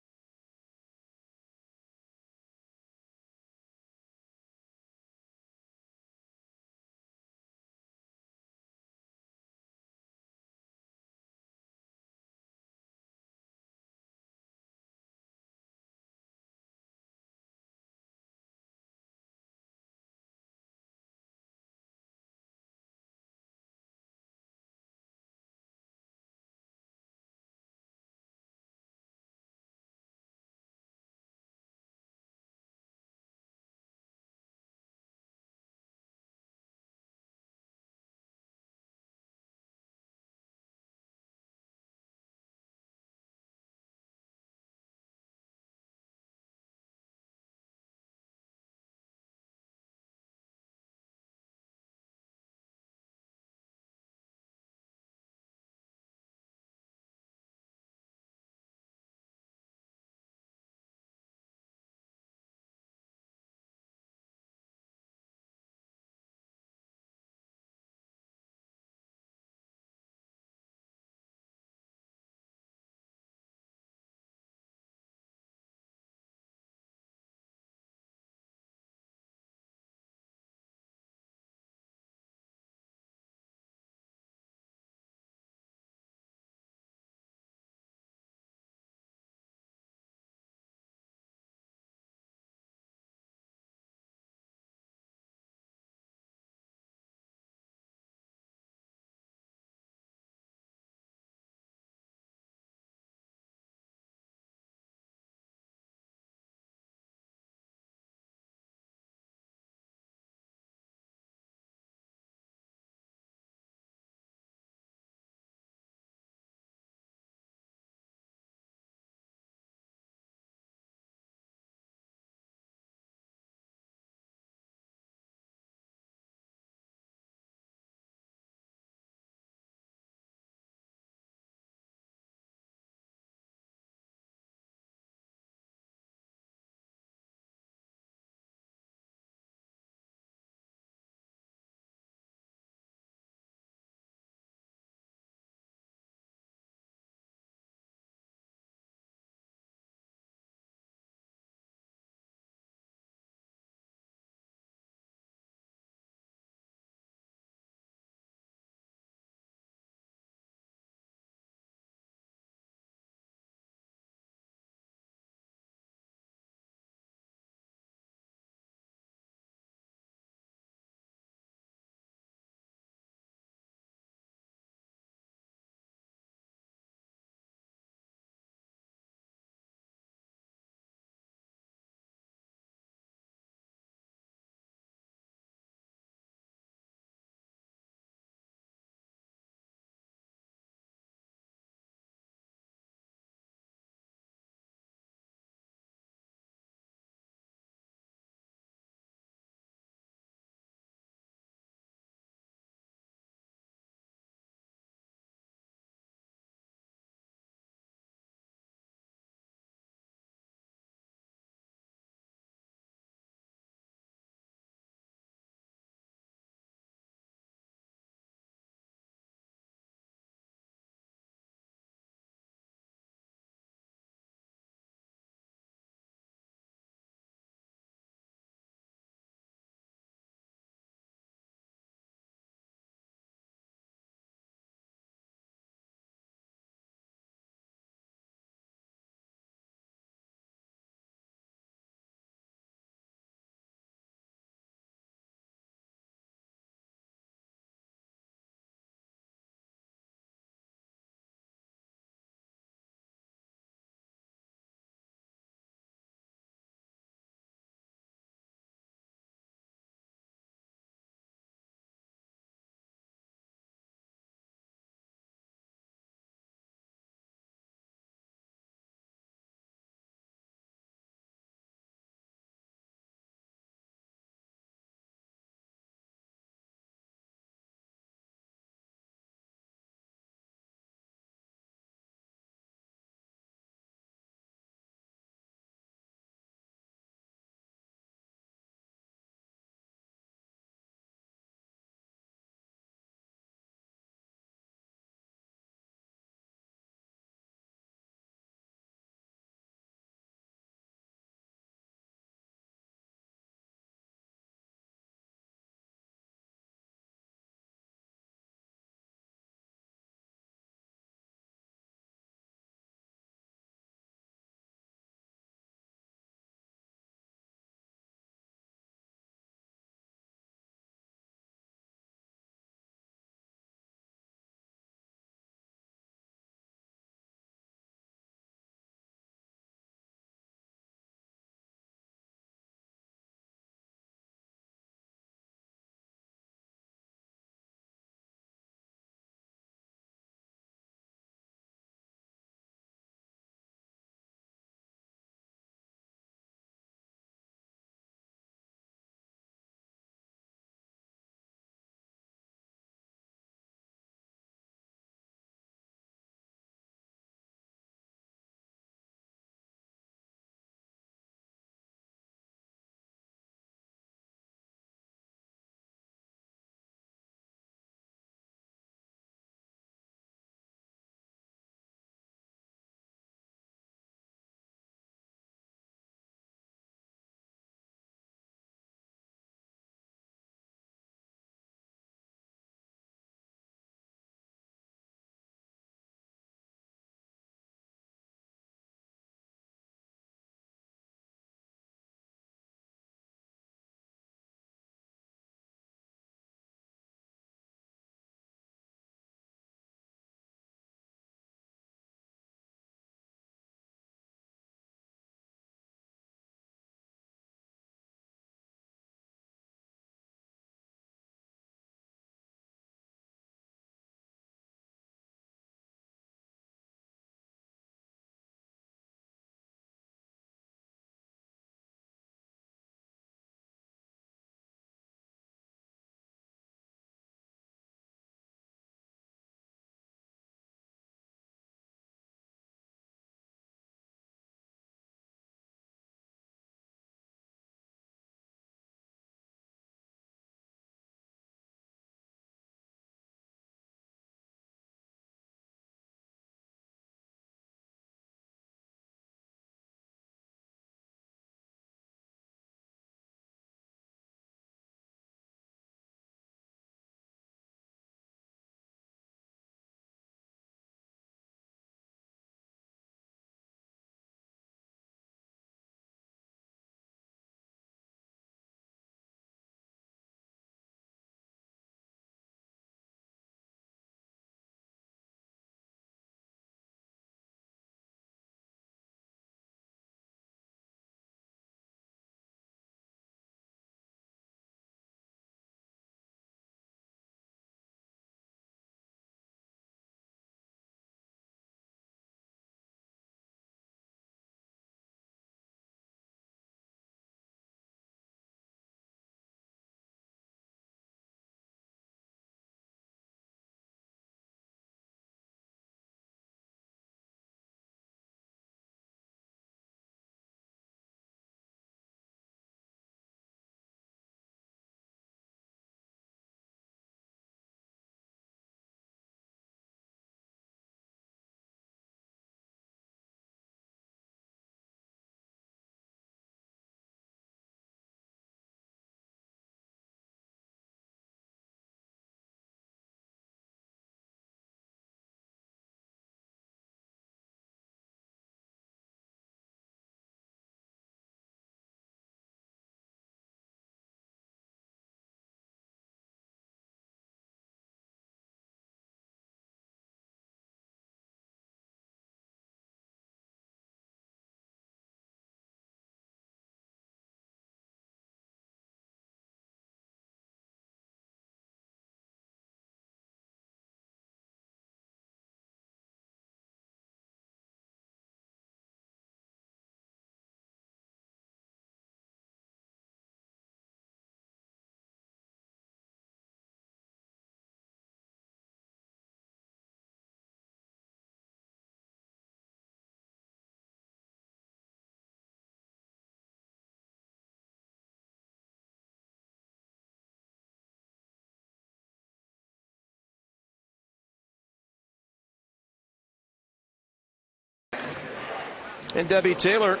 And Debbie Taylor,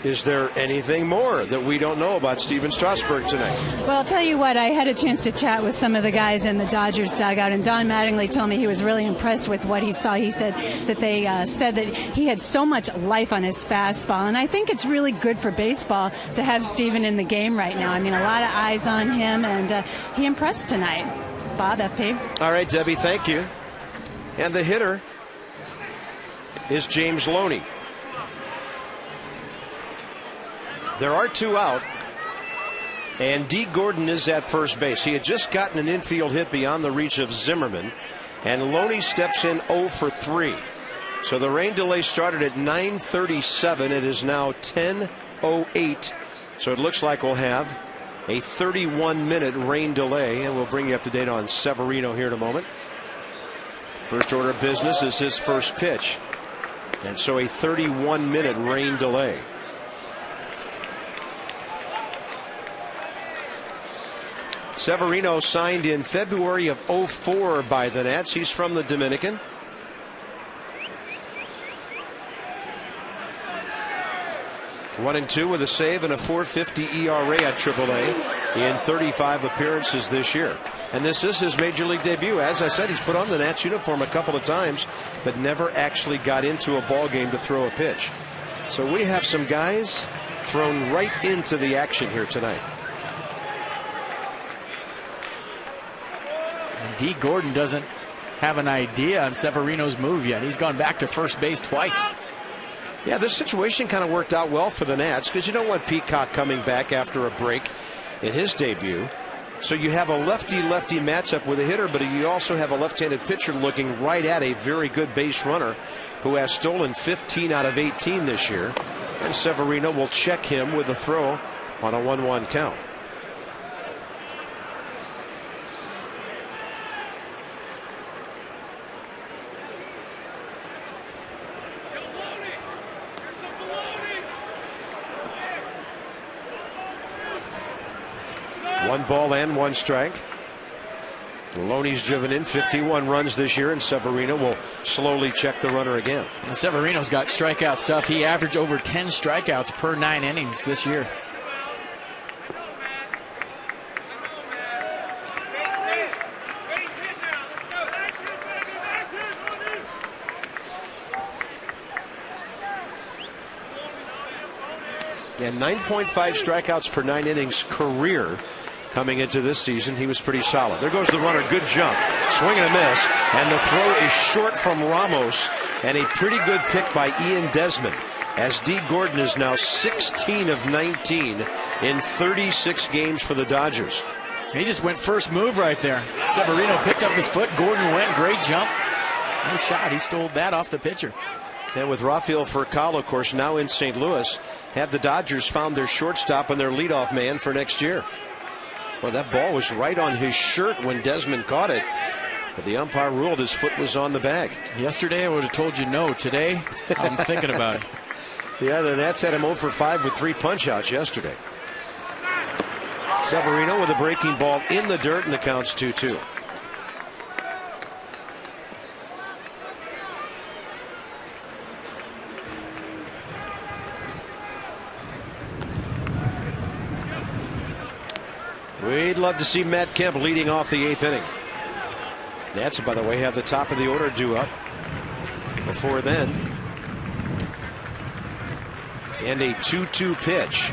is there anything more that we don't know about Stephen Strasburg tonight? Well, I'll tell you what, I had a chance to chat with some of the guys in the Dodgers dugout, and Don Mattingly told me he was really impressed with what he saw. He said that they said that he had so much life on his fastball, and I think it's really good for baseball to have Stephen in the game right now. I mean, a lot of eyes on him, and he impressed tonight. Bob, FP. All right, Debbie, thank you. And the hitter is James Loney. There are 2 out, and D. Gordon is at first base. He had just gotten an infield hit beyond the reach of Zimmerman, and Loney steps in 0 for 3. So the rain delay started at 9:37. It is now 10:08. So it looks like we'll have a 31-minute rain delay, and we'll bring you up to date on Severino here in a moment. First order of business is his first pitch, and so a 31-minute rain delay. Severino signed in February of 04 by the Nats. He's from the Dominican. One and 2 with a save and a .450 ERA at AAA in 35 appearances this year. And this is his major league debut. As I said, he's put on the Nats uniform a couple of times, but never actually got into a ball game to throw a pitch. So we have some guys thrown right into the action here tonight. D. Gordon doesn't have an idea on Severino's move yet. He's gone back to first base twice. Yeah, this situation kind of worked out well for the Nats because you don't want Peacock coming back after a break in his debut. So you have a lefty-lefty matchup with a hitter, but you also have a left-handed pitcher looking right at a very good base runner who has stolen 15 out of 18 this year. And Severino will check him with a throw on a 1-1 count. One ball and 1 strike. Loney's driven in 51 runs this year, and Severino will slowly check the runner again. And Severino's got strikeout stuff. He averaged over 10 strikeouts per 9 innings this year. And 9.5 strikeouts per 9 innings career. Coming into this season, he was pretty solid. There goes the runner. Good jump. Swing and a miss. And the throw is short from Ramos. And a pretty good pick by Ian Desmond. As D. Gordon is now 16 of 19 in 36 games for the Dodgers. He just went first move right there. Severino picked up his foot. Gordon went. Great jump. No shot. He stole that off the pitcher. And with Rafael Furcal, of course, now in St. Louis, have the Dodgers found their shortstop and their leadoff man for next year? Well, that ball was right on his shirt when Desmond caught it, but the umpire ruled his foot was on the bag. Yesterday, I would have told you no. Today, I'm thinking about it. Yeah, the Nats had him 0 for 5 with 3 punch-outs yesterday. Severino with a breaking ball in the dirt, and the count's 2-2. We'd love to see Matt Kemp leading off the 8th inning. Nats, by the way, have the top of the order due up before then. And a 2-2 pitch.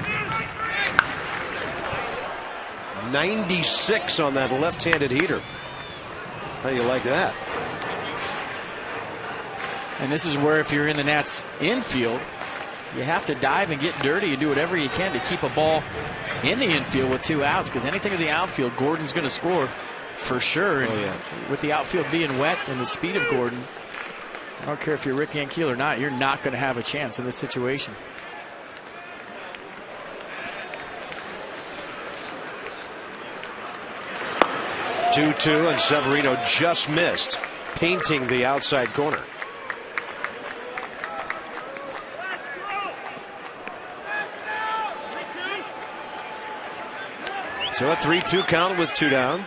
96 on that left-handed heater. How do you like that? And this is where, if you're in the Nats infield, you have to dive and get dirty and do whatever you can to keep a ball in the infield with 2 outs, because anything in the outfield, Gordon's going to score for sure. And with the outfield being wet and the speed of Gordon, I don't care if you're Rick Ankiel or not, you're not going to have a chance in this situation. Two-two, and Severino just missed, painting the outside corner. So a 3-2 count with 2 down.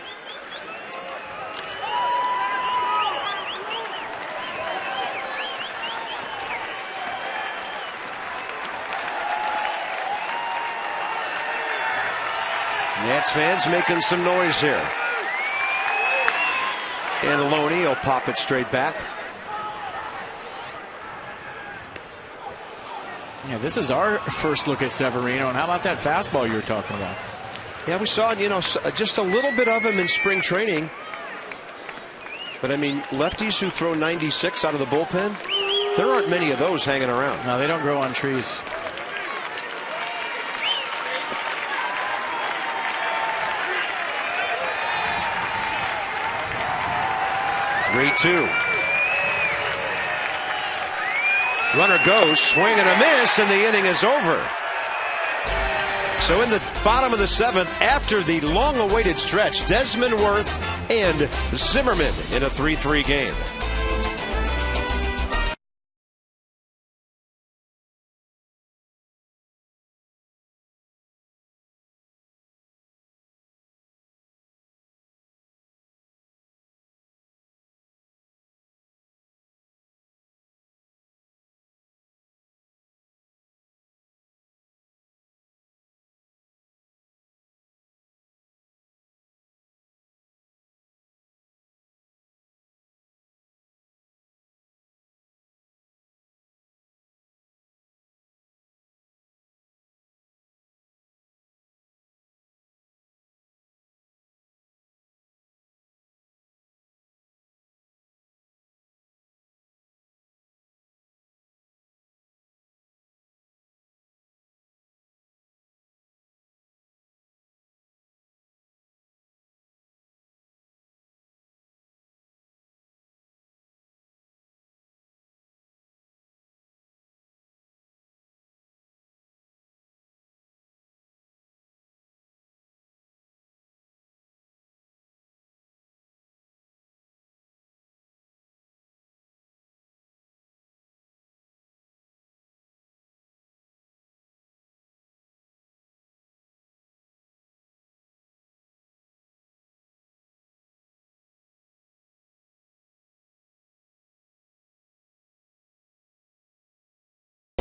Nats fans making some noise here. And LONY will pop it straight back. Yeah, this is our first look at Severino, and how about that fastball you were talking about? Yeah, we saw, just a little bit of him in spring training. But, I mean, lefties who throw 96 out of the bullpen, there aren't many of those hanging around. No, they don't grow on trees. Three-two. Runner goes, swing and a miss, and the inning is over. So in the bottom of the seventh, after the long-awaited stretch, Desmond Worth and Zimmerman in a 3-3 game.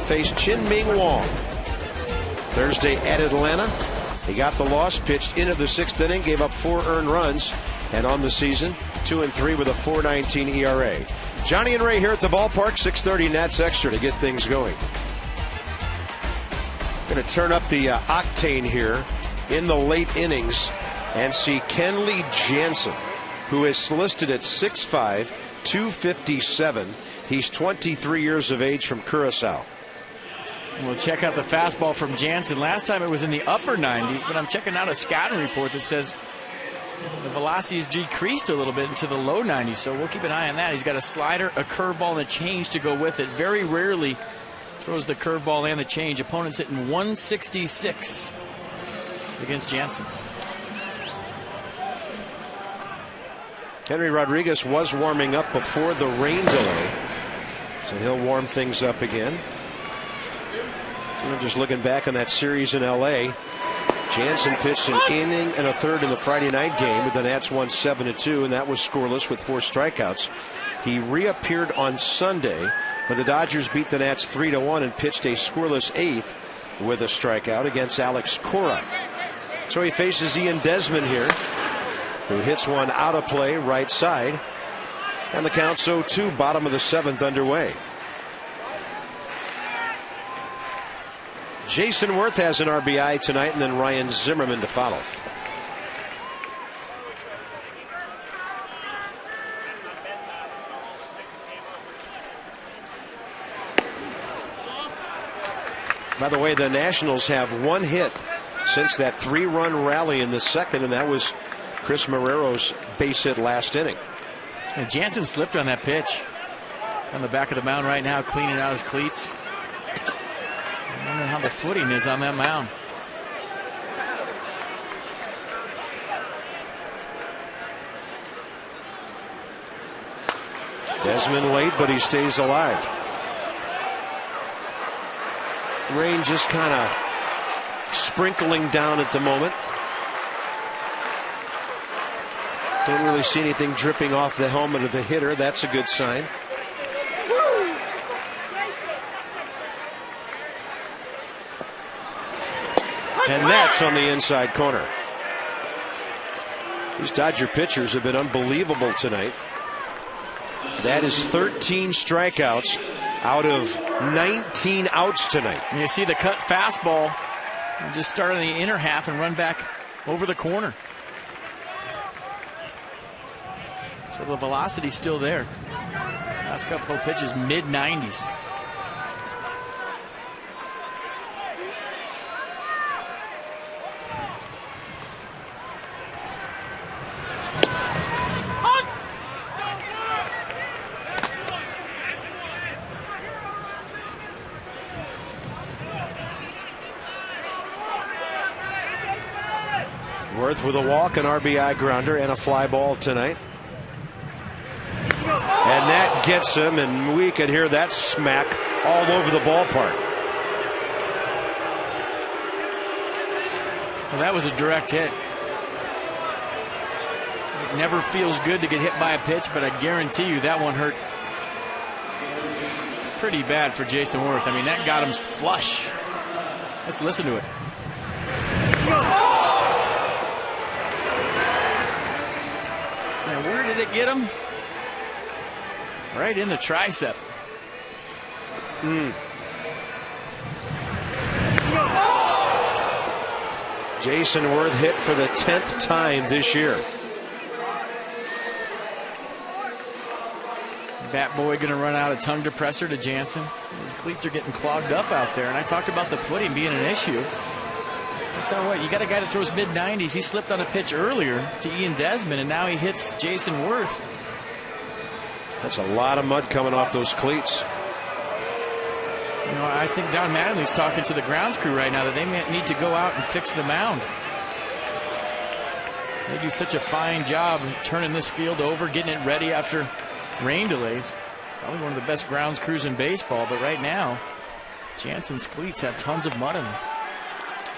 Face Chin-Ming Wong Thursday at Atlanta. He got the loss, pitched into the sixth inning, gave up 4 earned runs, and on the season 2-3 with a 4.19 ERA. Johnny and Ray here at the ballpark. 6:30 Nats Extra to get things going. Going to turn up the octane here in the late innings and see Kenley Jansen, who is listed at 6'5", 257. He's 23 years of age from Curacao. We'll check out the fastball from Jansen. Last time it was in the upper 90s, but I'm checking out a scouting report that says the velocity has decreased a little bit into the low 90s, so we'll keep an eye on that. He's got a slider, a curveball, and a change to go with it. Very rarely throws the curveball and the change. Opponents hitting 166 against Jansen. Henry Rodriguez was warming up before the rain delay, so he'll warm things up again. I'm just looking back on that series in L.A. Jansen pitched an inning and a third in the Friday night game, but the Nats won 7-2, and that was scoreless with 4 strikeouts. He reappeared on Sunday, but the Dodgers beat the Nats 3-1 and pitched a scoreless 8th with a strikeout against Alex Cora. So he faces Ian Desmond here, who hits one out of play right side, and the count's 0-2, bottom of the 7th underway. Jason Worth has an RBI tonight, and then Ryan Zimmerman to follow. By the way, the Nationals have 1 hit since that 3-run rally in the second, and that was Chris Marrero's base hit last inning. And Jansen slipped on that pitch. On the back of the mound right now, cleaning out his cleats. I wonder how the footing is on that mound. Desmond late, but he stays alive. Rain just kind of sprinkling down at the moment. Don't really see anything dripping off the helmet of the hitter. That's a good sign. And that's on the inside corner. These Dodger pitchers have been unbelievable tonight. That is 13 strikeouts out of 19 outs tonight. And you see the cut fastball just start in the inner half and run back over the corner. So the velocity's still there. Last couple of pitches, mid-90s. Worth with a walk, an RBI grounder, and a fly ball tonight. And that gets him, and we could hear that smack all over the ballpark. Well, that was a direct hit. It never feels good to get hit by a pitch, but I guarantee you that one hurt pretty bad for Jason Worth. I mean, that got him flush. Let's listen to it. Where did it get him? Right in the tricep. Jason Worth hit for the 10th time this year. Bat boy going to run out a tongue depressor to Jansen. His cleats are getting clogged up out there, and I talked about the footing being an issue. I'll tell you what, you got a guy that throws mid-90s. He slipped on a pitch earlier to Ian Desmond, and now he hits Jason Worth. That's a lot of mud coming off those cleats. You know, I think Don Mattingly's talking to the grounds crew right now that they may need to go out and fix the mound. They do such a fine job turning this field over, getting it ready after rain delays. Probably one of the best grounds crews in baseball, but right now, Jansen's cleats have tons of mud in them.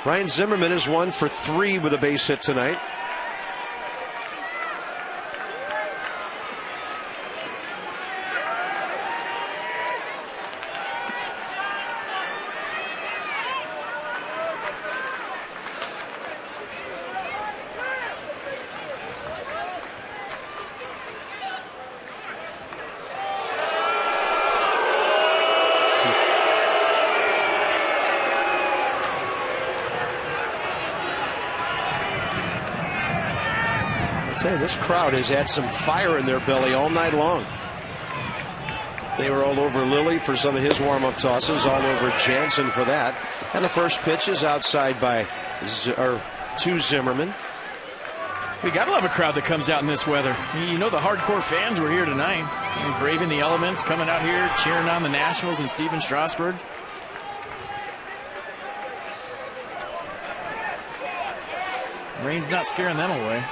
Ryan Zimmerman is 1 for 3 with a base hit tonight. This crowd has had some fire in their belly all night long. They were all over Lilly for some of his warm-up tosses, all over Jansen for that. And the first pitch is outside by to Zimmerman. We gotta love a crowd that comes out in this weather. You know the hardcore fans were here tonight, and braving the elements, coming out here cheering on the Nationals and Steven Strasburg. Rain's not scaring them away.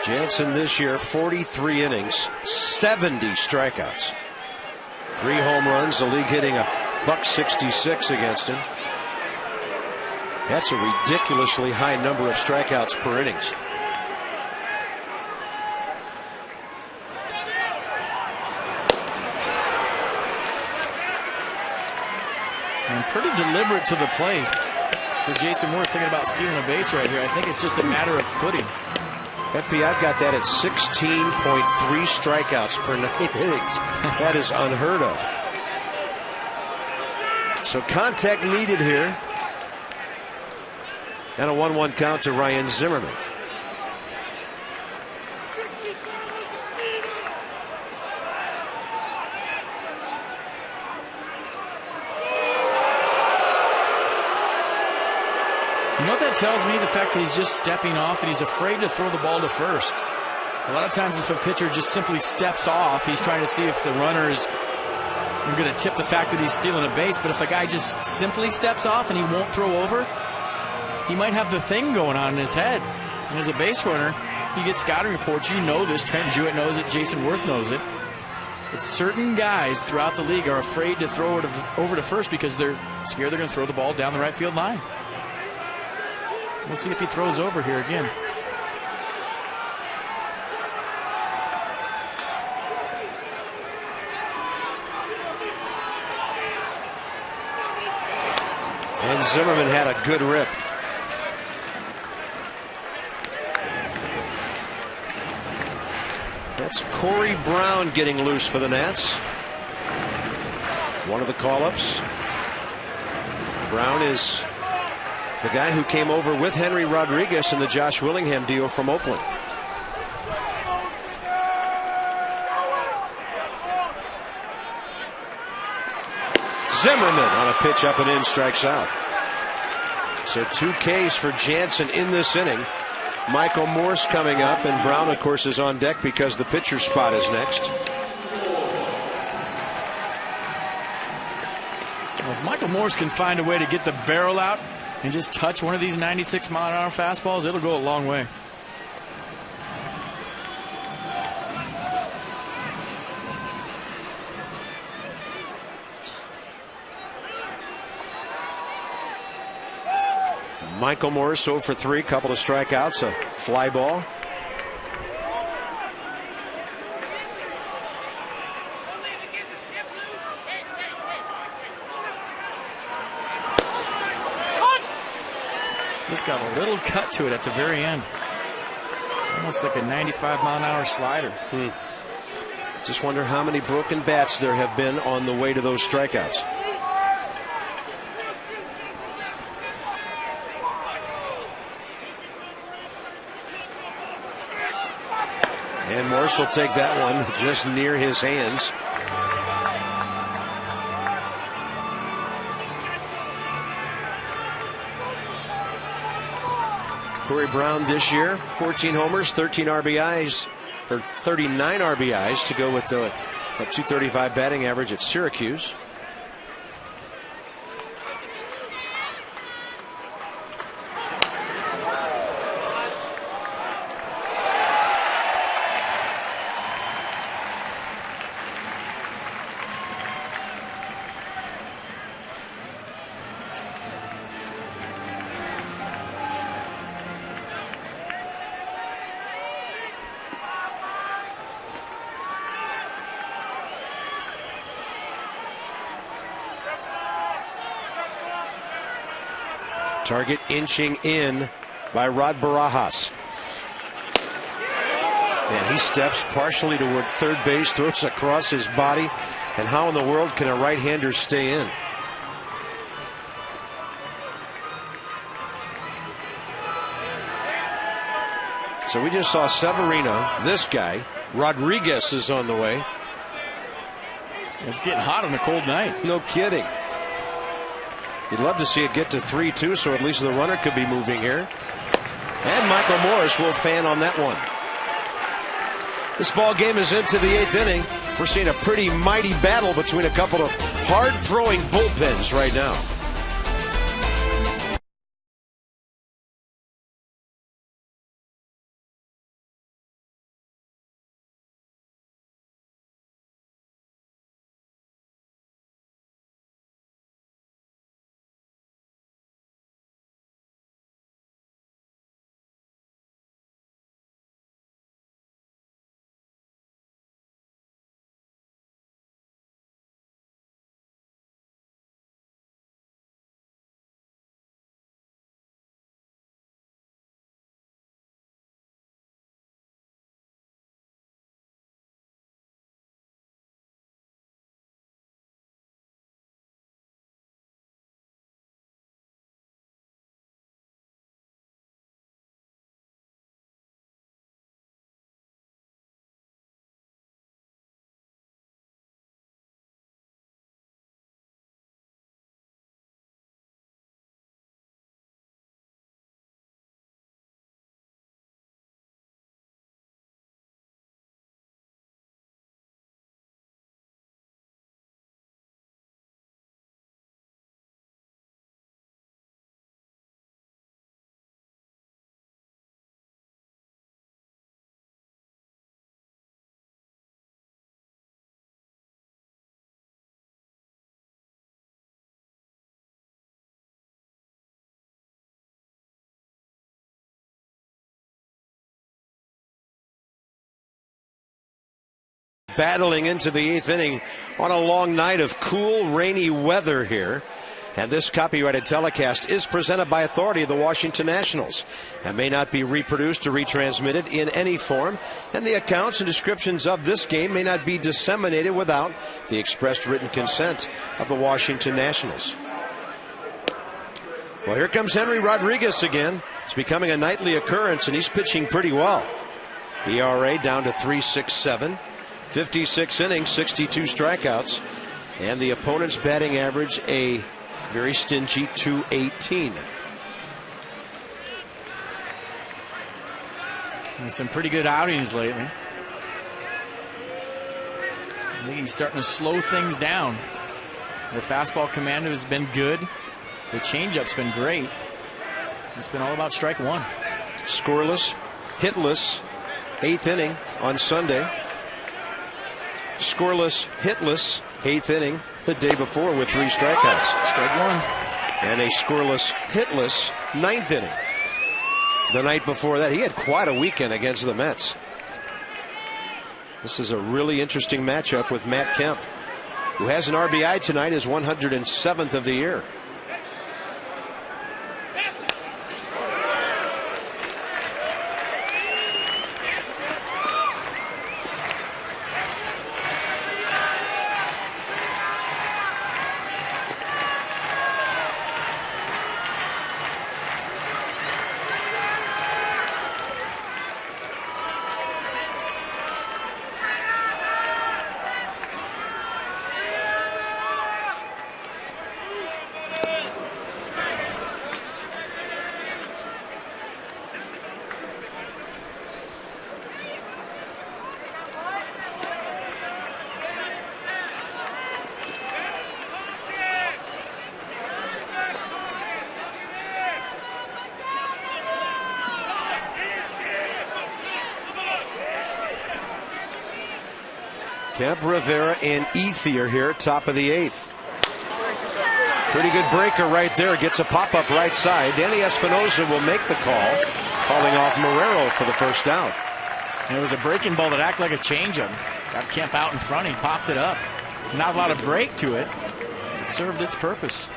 Jansen this year, 43 innings, 70 strikeouts. 3 home runs, the league hitting a .166 against him. That's a ridiculously high number of strikeouts per innings. And pretty deliberate to the plate for Jason Worth, thinking about stealing a base right here. I think it's just a matter of footing. FP, I've got that at 16.3 strikeouts per 9 innings. That is unheard of. So contact needed here. And a 1-1 count to Ryan Zimmerman. You know what that tells me? The fact that he's just stepping off and he's afraid to throw the ball to first. A lot of times if a pitcher just simply steps off, he's trying to see if the runner is going to tip the fact that he's stealing a base. But if a guy just simply steps off and he won't throw over, he might have the thing going on in his head. And as a base runner, you get scouting reports. You know this. Trent Jewett knows it. Jason Worth knows it. But certain guys throughout the league are afraid to throw it over to first because they're scared they're going to throw the ball down the right field line. We'll see if he throws over here again. Zimmerman had a good rip. That's Corey Brown getting loose for the Nats. One of the call-ups. Brown is the guy who came over with Henry Rodriguez in the Josh Willingham deal from Oakland. Zimmerman on a pitch up and in, strikes out. So 2 Ks for Jansen in this inning. Michael Morse coming up, and Brown, of course, is on deck because the pitcher spot is next. Well, if Michael Morse can find a way to get the barrel out and just touch one of these 96-mile-an-hour fastballs, it'll go a long way. Michael Morse 0 for 3, couple of strikeouts, a fly ball. This got a little cut to it at the very end. Almost like a 95-mile-an-hour slider. Just wonder how many broken bats there have been on the way to those strikeouts. And Morse will take that one just near his hands. Corey Brown this year, 14 homers, 13 RBIs, or 39 RBIs to go with the 235 batting average at Syracuse. Target inching in by Rod Barajas. And he steps partially toward third base, throws across his body. And how in the world can a right-hander stay in? So we just saw Severino. This guy, Rodriguez, is on the way. It's getting hot on a cold night. No kidding. You'd love to see it get to 3-2, so at least the runner could be moving here. And Michael Morse will fan on that one. This ball game is into the 8th inning. We're seeing a pretty mighty battle between a couple of hard-throwing bullpens right now. Battling into the 8th inning on a long night of cool, rainy weather here. And this copyrighted telecast is presented by authority of the Washington Nationals and may not be reproduced or retransmitted in any form. And the accounts and descriptions of this game may not be disseminated without the expressed written consent of the Washington Nationals. Well, here comes Henry Rodriguez again. It's becoming a nightly occurrence, and he's pitching pretty well. ERA down to 3.67, 56 innings, 62 strikeouts, and the opponent's batting average a very stingy 218. And some pretty good outings lately. I think he's starting to slow things down. The fastball command has been good. The changeup's been great. It's been all about strike one. Scoreless, hitless, 8th inning on Sunday. Scoreless, hitless, 8th inning the day before with 3 strikeouts. Strike one. And a scoreless, hitless 9th inning. The night before that, he had quite a weekend against the Mets. This is a really interesting matchup with Matt Kemp, who has an RBI tonight, his 107th of the year. Kemp, Rivera, and ETHIER here, top of the 8th. Pretty good breaker right there. Gets a pop-up right side. Danny Espinosa will make the call, calling off Marrero for the first out. And it was a breaking ball that acted like a changeup. Got Kemp out in front. He popped it up. Not a lot of break to it. It served its purpose.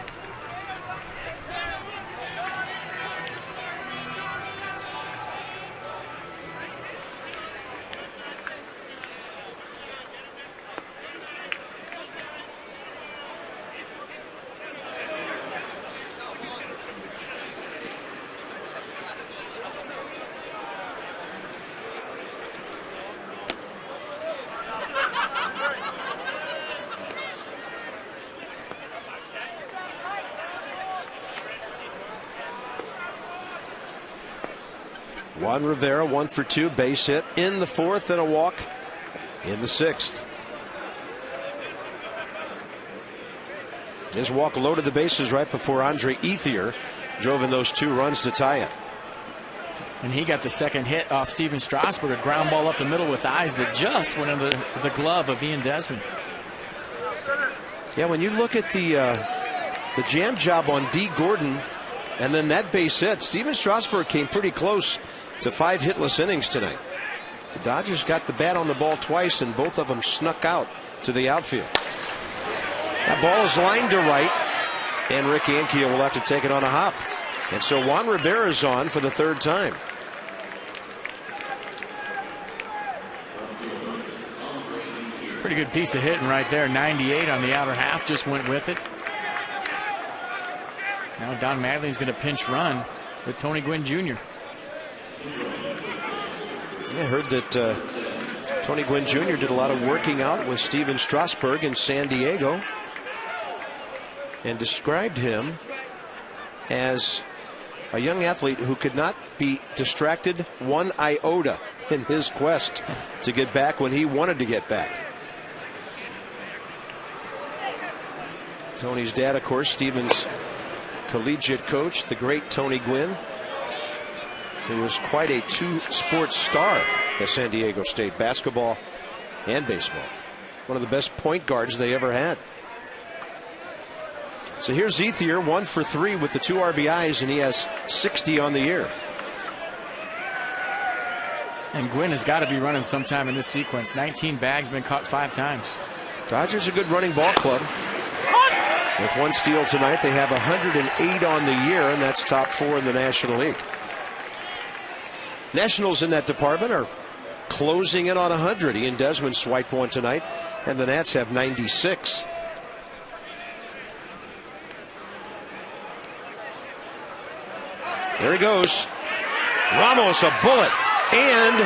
Juan Rivera 1 for 2, base hit in the 4th and a walk in the 6th. His walk loaded the bases right before Andre ETHIER drove in those 2 runs to tie it. And he got the second hit off Steven Strasburg, a ground ball up the middle with eyes that just went into the glove of Ian Desmond. Yeah, when you look at the jam job on D. Gordon and then that base hit, Steven Strasburg came pretty close to 5 hitless innings tonight. The Dodgers got the bat on the ball twice, and both of them snuck out to the outfield. That ball is lined to right, and Rick Ankiel will have to take it on a hop. And so Juan Rivera is on for the 3rd time. Pretty good piece of hitting right there. 98 on the outer half, just went with it. Now Don Mattingly's going to pinch run with Tony Gwynn Jr. I heard that Tony Gwynn Jr. did a lot of working out with Steven Strasburg in San Diego and described him as a young athlete who could not be distracted one iota in his quest to get back when he wanted to get back. Tony's dad, of course, Steven's collegiate coach, the great Tony Gwynn, who was quite a 2-sport star at San Diego State, basketball and baseball. One of the best point guards they ever had. So here's ETHIER, 1 for 3 with the 2 RBIs, and he has 60 on the year. And Gwynn has got to be running sometime in this sequence. 19 bags, been caught 5 times. Dodgers a good running ball club. With one steal tonight, they have 108 on the year, and that's top 4 in the National League. Nationals in that department are closing in on 100. Ian Desmond swiped one tonight, and the Nats have 96. There he goes. Ramos, a bullet, and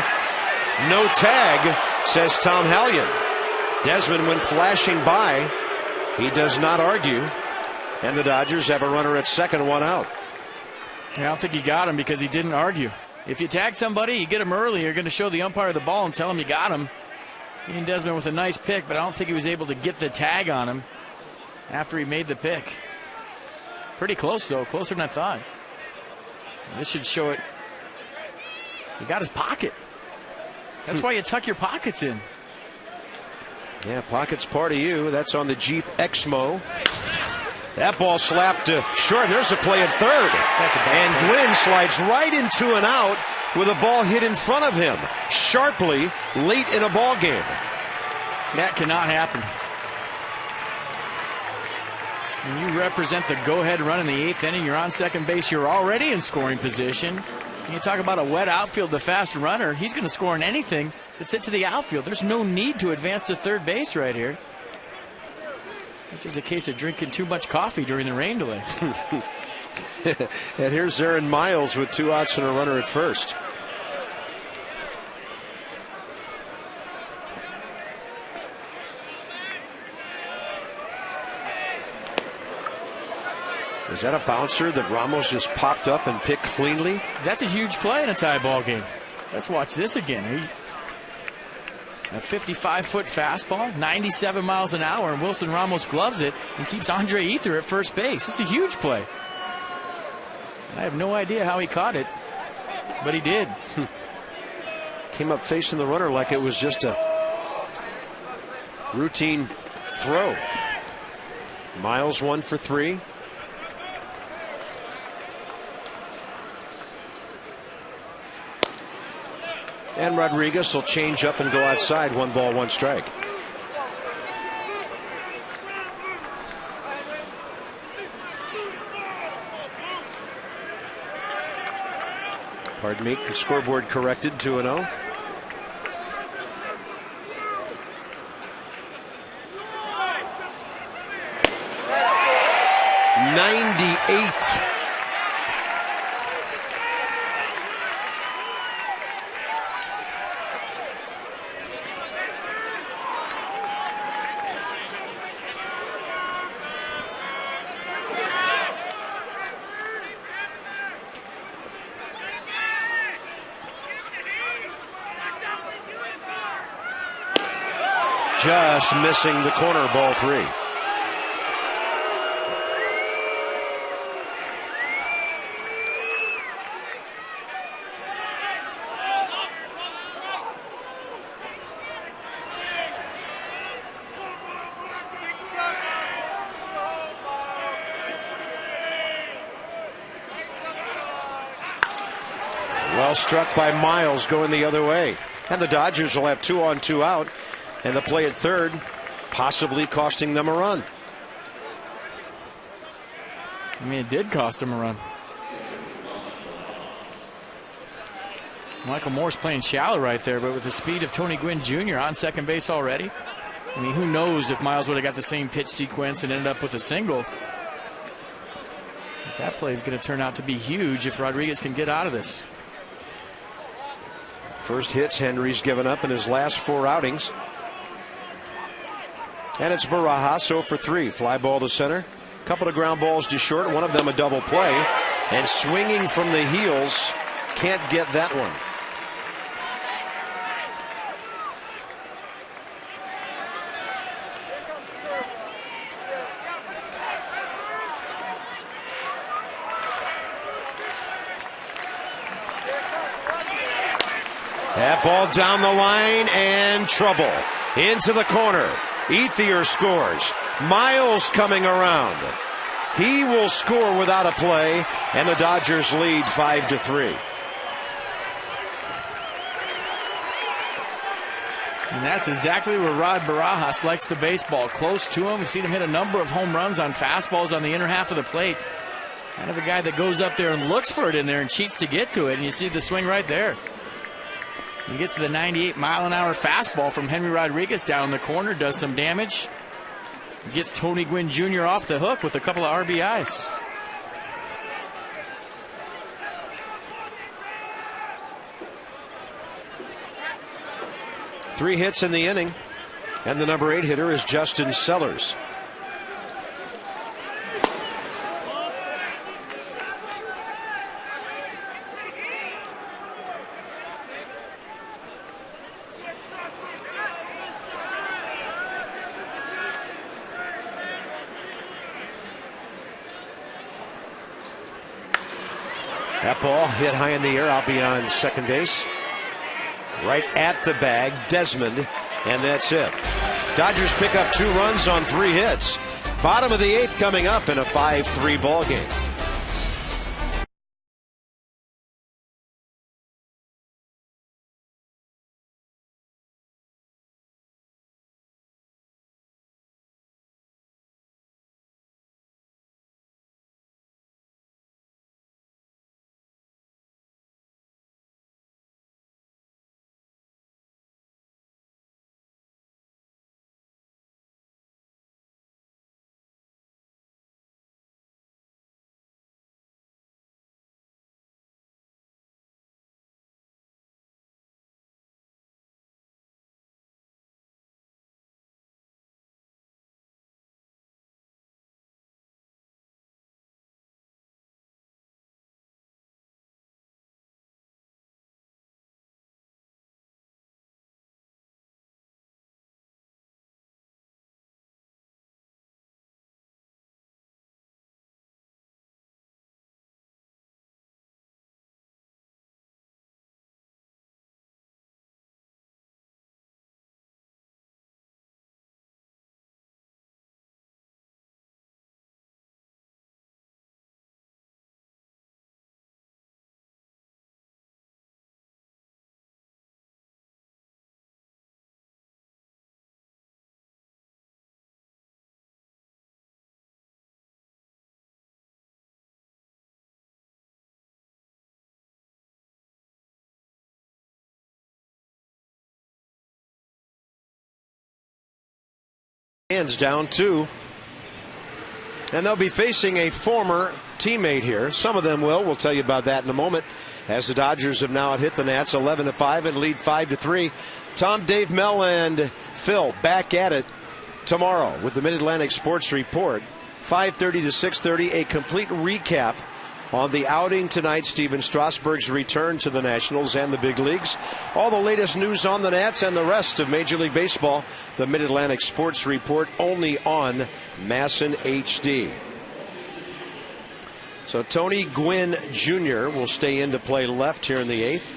no tag, says Tom Hallion. Desmond went flashing by. He does not argue, and the Dodgers have a runner at second, one out. I don't think he got him because he didn't argue. If you tag somebody, you get him early, you're going to show the umpire the ball and tell him you got him. Ian Desmond with a nice pick, but I don't think he was able to get the tag on him after he made the pick. Pretty close, though, closer than I thought. This should show it. He got his pocket. That's why you tuck your pockets in. Yeah, pocket's part of you. That's on the Jeep Exmo. That ball slapped short. And there's a play at third. And Gwynn slides right into an out with a ball hit in front of him sharply late in a ball game. That cannot happen. When you represent the go-ahead run in the 8th inning, you're on second base, you're already in scoring position. You talk about a wet outfield, the fast runner, he's going to score in anything that's hit to the outfield. There's no need to advance to third base right here. It's just a case of drinking too much coffee during the rain delay. And here's Aaron Miles with 2 outs and a runner at first. Is that a bouncer that Ramos just popped up and picked cleanly? That's a huge play in a tie ball game. Let's watch this again. A 55-foot fastball, 97 miles an hour, and Wilson Ramos gloves it and keeps Andre Ethier at first base. It's a huge play. I have no idea how he caught it, but he did. Came up facing the runner like it was just a routine throw. Miles 1 for 3. And Rodriguez will change up and go outside. 1 ball, 1 strike. Pardon me, the scoreboard corrected, 2-0. '98. Just missing the corner, ball 3. Well struck by Miles going the other way. And the Dodgers will have 2 on, 2 out. And the play at third, possibly costing them a run. I mean, it did cost him a run. Michael Moore's playing shallow right there, but with the speed of Tony Gwynn Jr. on second base already. I mean, who knows if Miles would have got the same pitch sequence and ended up with a single. But that play is going to turn out to be huge if Rodriguez can get out of this. First hits Henry's given up in his last 4 outings. And it's Barajas 0 for 3. Fly ball to center. Couple of ground balls to short. One of them a double play. And swinging from the heels. Can't get that one. That ball down the line and trouble. Into the corner. ETHIER scores. Miles coming around. He will score without a play, and the Dodgers lead 5-3. And that's exactly where Rod Barajas likes the baseball, close to him. We've seen him hit a number of home runs on fastballs on the inner half of the plate. Kind of a guy that goes up there and looks for it in there and cheats to get to it, and you see the swing right there. He gets to the 98-mile-an-hour fastball from Henry Rodriguez down in the corner, does some damage. Gets Tony Gwynn Jr. off the hook with a couple of RBIs. Three hits in the inning, and the number 8 hitter is Justin Sellers. That ball hit high in the air out beyond second base. Right at the bag, Desmond, and that's it. Dodgers pick up 2 runs on 3 hits. Bottom of the 8th coming up in a 5-3 ball game. Hands down 2. And they'll be facing a former teammate here. Some of them will. We'll tell you about that in a moment. As the Dodgers have now hit the Nats 11-5 and lead 5-3. Tom, Dave, Mel, and Phil back at it tomorrow with the Mid-Atlantic Sports Report. 5:30 to 6:30, a complete recap on the outing tonight, Steven Strasburg's return to the Nationals and the big leagues. All the latest news on the Nats and the rest of Major League Baseball. The Mid-Atlantic Sports Report only on Masson HD. So Tony Gwynn Jr. will stay in to play left here in the 8th.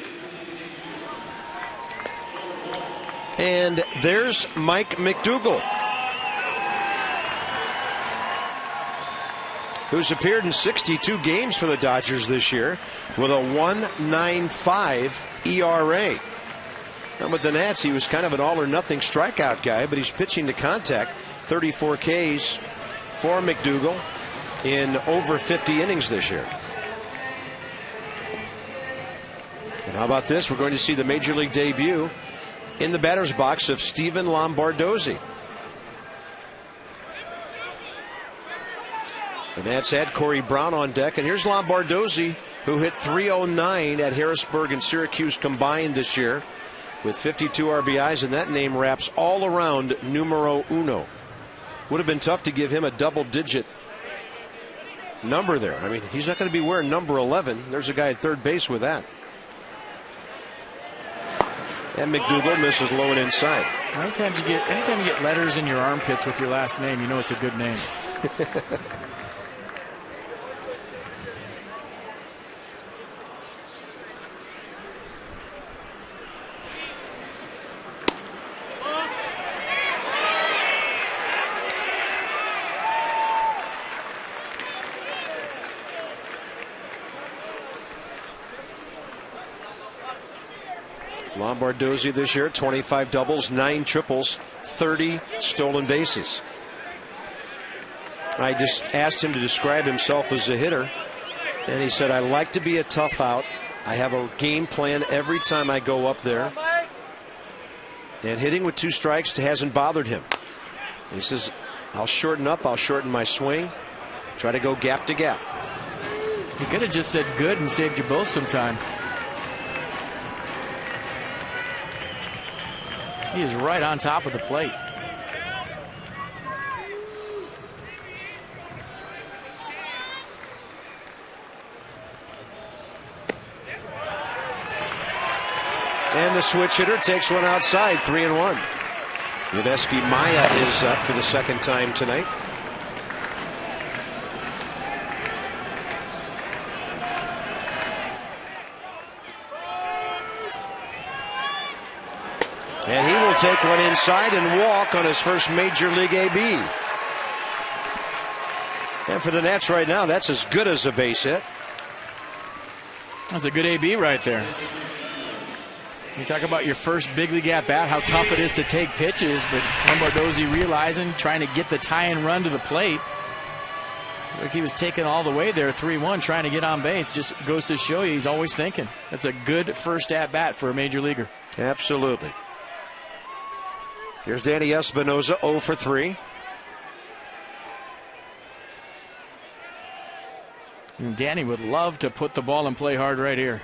And there's Mike McDougall, who's appeared in 62 games for the Dodgers this year with a 1.95 ERA. And with the Nats, he was kind of an all-or-nothing strikeout guy, but he's pitching to contact. 34 Ks for McDougall in over 50 innings this year. And how about this? We're going to see the Major League debut in the batter's box of Steven Lombardozzi. The Nats had Corey Brown on deck, and here's Lombardozzi, who hit .309 at Harrisburg and Syracuse combined this year with 52 RBIs, and that name wraps all around numero uno. Would have been tough to give him a double-digit number there. I mean, he's not going to be wearing number 11. There's a guy at third base with that. And McDougall misses low and inside. Anytime you get letters in your armpits with your last name, you know it's a good name. Lombardozzi this year, 25 doubles, 9 triples, 30 stolen bases. I just asked him to describe himself as a hitter, and he said, I like to be a tough out. I have a game plan every time I go up there. And hitting with 2 strikes hasn't bothered him. He says, I'll shorten up, I'll shorten my swing, try to go gap to gap. He could have just said good and saved you both some time. He is right on top of the plate. And the switch hitter takes one outside, 3-1. Yuneski Maya is up for the second time tonight. And he will take one inside and walk on his first Major League AB. And for the Nats right now, that's as good as a base hit. That's a good AB right there. You talk about your first big league at bat, how tough it is to take pitches, but Lombardozzi realizing, trying to get the tie-in run to the plate. Like he was taken all the way there, 3-1, trying to get on base. Just goes to show you he's always thinking. That's a good first at bat for a major leaguer. Absolutely. Here's Danny Espinosa, 0 for 3. And Danny would love to put the ball and play hard right here.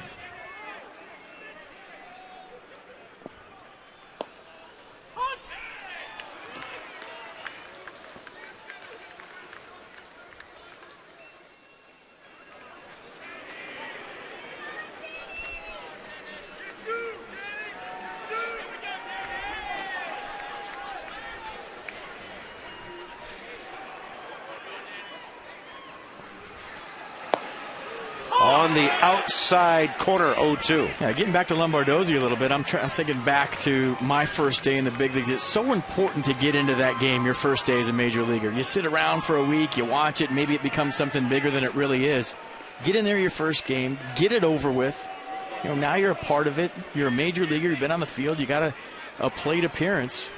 On the outside corner, 0-2. Yeah, getting back to Lombardozzi a little bit, I'm thinking back to my first day in the big leagues. It's so important to get into that game your first day as a major leaguer. You sit around for a week, you watch it, maybe it becomes something bigger than it really is. Get in there your first game, get it over with. You know, now you're a part of it. You're a major leaguer, you've been on the field, you got a plate appearance.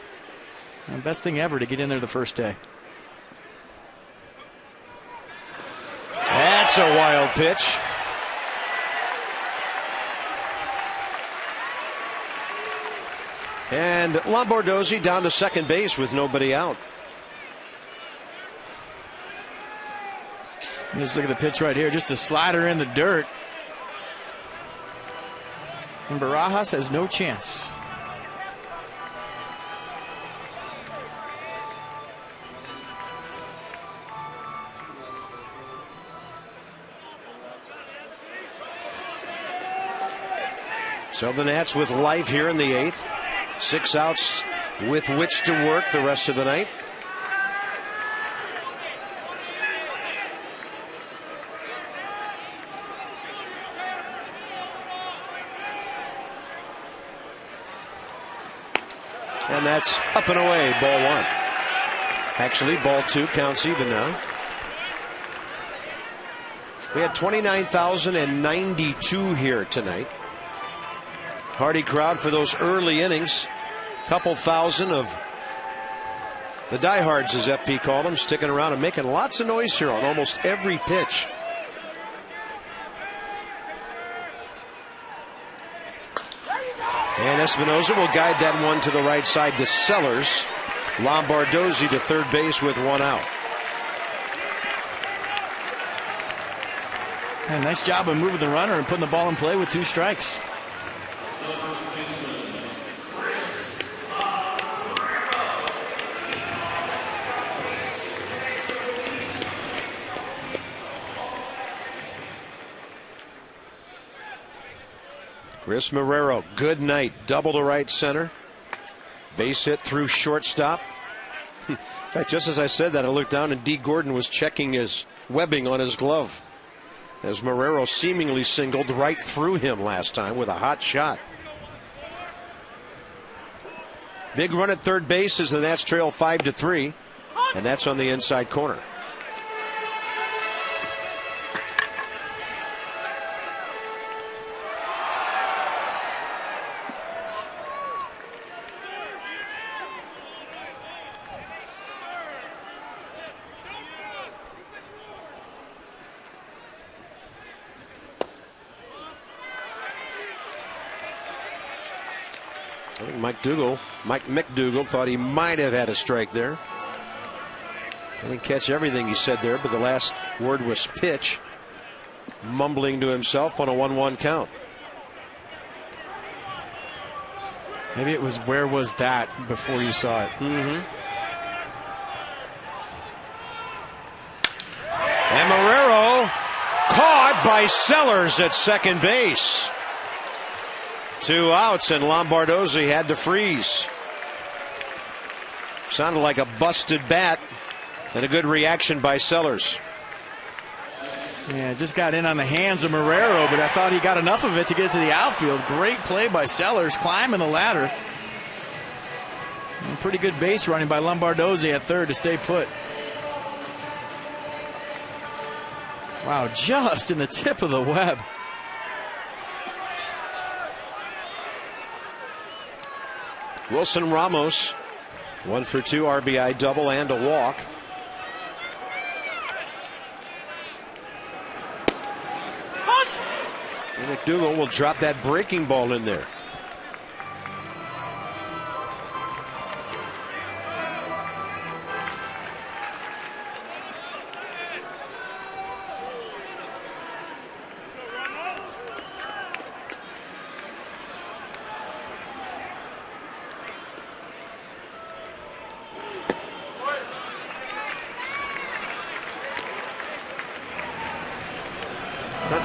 And the best thing ever to get in there the first day. That's a wild pitch. And Lombardozzi down to second base with nobody out. Just look at the pitch right here, just a slider in the dirt. And Barajas has no chance. So the Nats with life here in the 8th. 6 outs with which to work the rest of the night. And that's up and away, ball 1. Actually, ball 2 counts even now. We had 29,092 here tonight. Hardy crowd for those early innings. Couple thousand of the diehards, as FP called them, sticking around and making lots of noise here on almost every pitch. And Espinosa will guide that one to the right side to Sellers. Lombardozzi to third base with 1 out. And nice job of moving the runner and putting the ball in play with 2 strikes. Chris Marrero, good night. Double to right center. Base hit through shortstop. In fact, just as I said that, I looked down and D. Gordon was checking his webbing on his glove as Marrero seemingly singled right through him last time with a hot shot. Big run at third base as the Nats trail 5-3, and that's on the inside corner. I think Mike McDougall thought he might have had a strike there. I didn't catch everything he said there, but the last word was pitch, mumbling to himself on a 1-1 count. Maybe it was where was that before you saw it. And Marrero caught by Sellers at second base. 2 outs, and Lombardozzi had to freeze. Sounded like a busted bat, and a good reaction by Sellers. Yeah, just got in on the hands of Marrero, but I thought he got enough of it to get it to the outfield. Great play by Sellers, climbing the ladder. And pretty good base running by Lombardozzi at third to stay put. Wow, just in the tip of the web. Wilson Ramos, 1 for 2, RBI double and a walk. And McDougall will drop that breaking ball in there.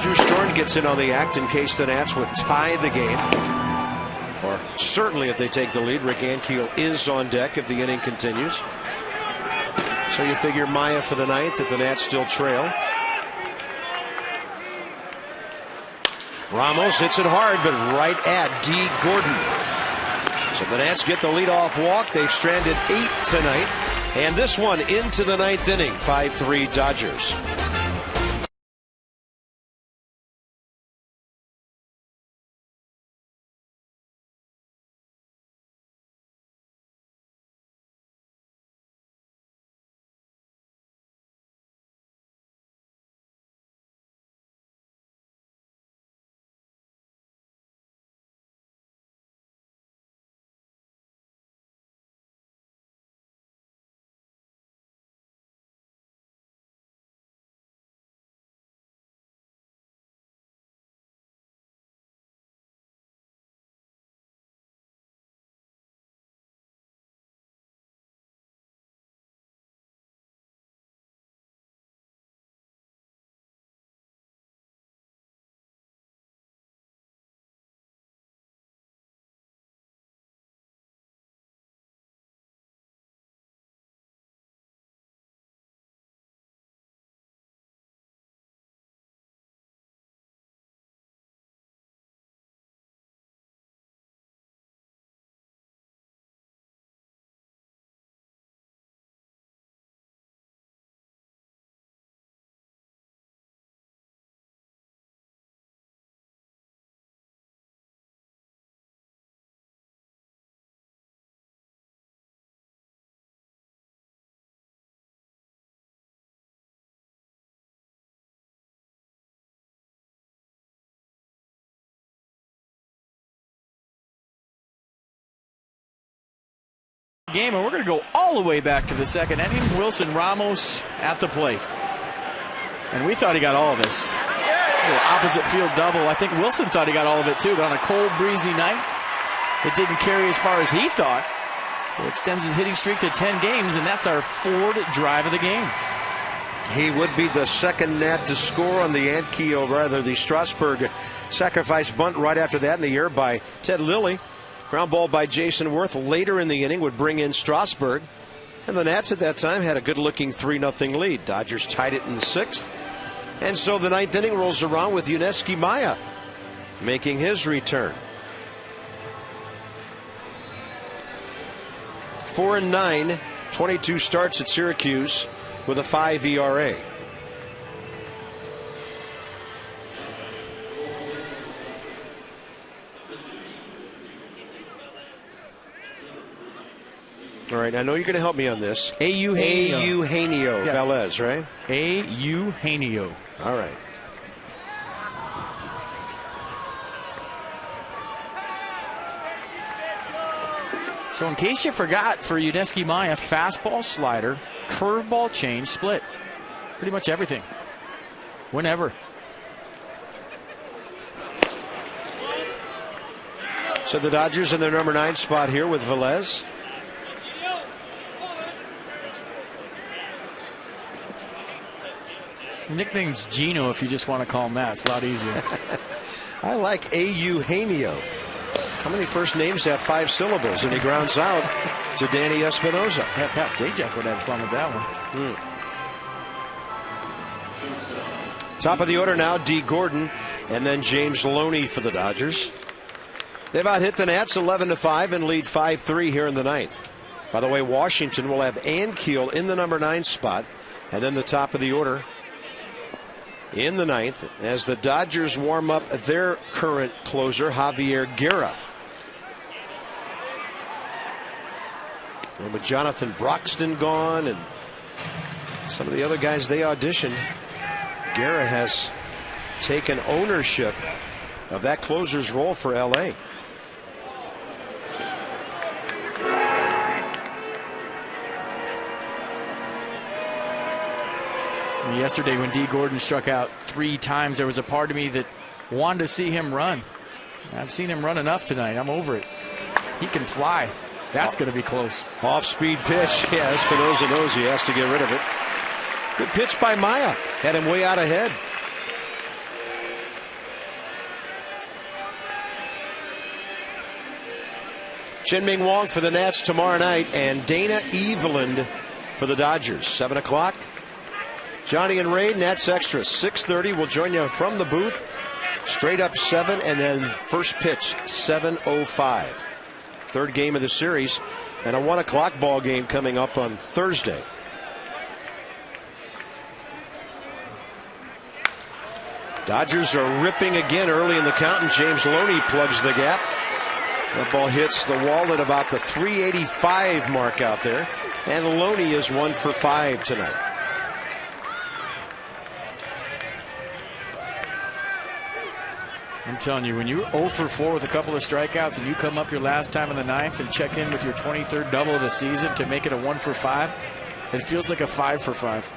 Drew Storm gets in on the act in case the Nats would tie the game. Or certainly if they take the lead, Rick Ankiel is on deck if the inning continues. So you figure Maya for the ninth if the Nats still trail. Ramos hits it hard, but right at D. Gordon. So the Nats get the leadoff walk. They've stranded 8 tonight. And this one into the ninth inning, 5-3 Dodgers. Game, and we're going to go all the way back to the second inning. Wilson Ramos at the plate. And we thought he got all of this. A little opposite field double. I think Wilson thought he got all of it too, but on a cold, breezy night, it didn't carry as far as he thought. It extends his hitting streak to 10 games, and that's our 4th drive of the game. He would be the second Nat to score on the the Strasburg sacrifice bunt right after that in the air by Ted Lilly. Ground ball by Jason Worth later in the inning would bring in Strasburg. And the Nats at that time had a good-looking 3-0 lead. Dodgers tied it in the 6th. And so the 9th inning rolls around with Yuneski Maya making his return. 4-9, 22 starts at Syracuse with a 5 ERA. All right, I know you're going to help me on this. Eugenio yes. Velez, right? Eugenio. All right. So in case you forgot, for Yuneski Maya, fastball, slider, curveball, change, split. Pretty much everything. Whenever. So the Dodgers in their number 9 spot here with Velez. Nickname's Gino if you just want to call him that. It's a lot easier. I like Eugenio. How many first names have 5 syllables? And he grounds out to Danny Espinosa. Yeah, Pat Sajak would have fun with that one. Top of the order now, D. Gordon, and then James Loney for the Dodgers. They've out-hit the Nats 11-5 and lead 5-3 here in the 9th. By the way, Washington will have Ankiel in the number 9 spot, and then the top of the order in the 9th as the Dodgers warm up their current closer, Javier Guerra. And with Jonathan Broxton gone and some of the other guys they auditioned, Guerra has taken ownership of that closer's role for LA. Yesterday when D. Gordon struck out 3 times, there was a part of me that wanted to see him run. I've seen him run enough tonight. I'm over it. He can fly. That's going to be close. Off-speed pitch. Yeah, Espinosa knows he has to get rid of it. Good pitch by Maya. Had him way out ahead. Chin-Ming Wong for the Nats tomorrow night, and Dana Eveland for the Dodgers. 7 o'clock. Johnny and Ray, Nats Extra, 6:30. We'll join you from the booth. Straight up 7, and then first pitch, 7:05. Third game of the series, and a 1 o'clock ball game coming up on Thursday. Dodgers are ripping again early in the count, and James Loney plugs the gap. That ball hits the wall at about the 385 mark out there, and Loney is 1 for 5 tonight. I'm telling you, when you're 0 for 4 with a couple of strikeouts and you come up your last time in the 9th and check in with your 23rd double of the season to make it a 1 for 5, it feels like a 5 for 5.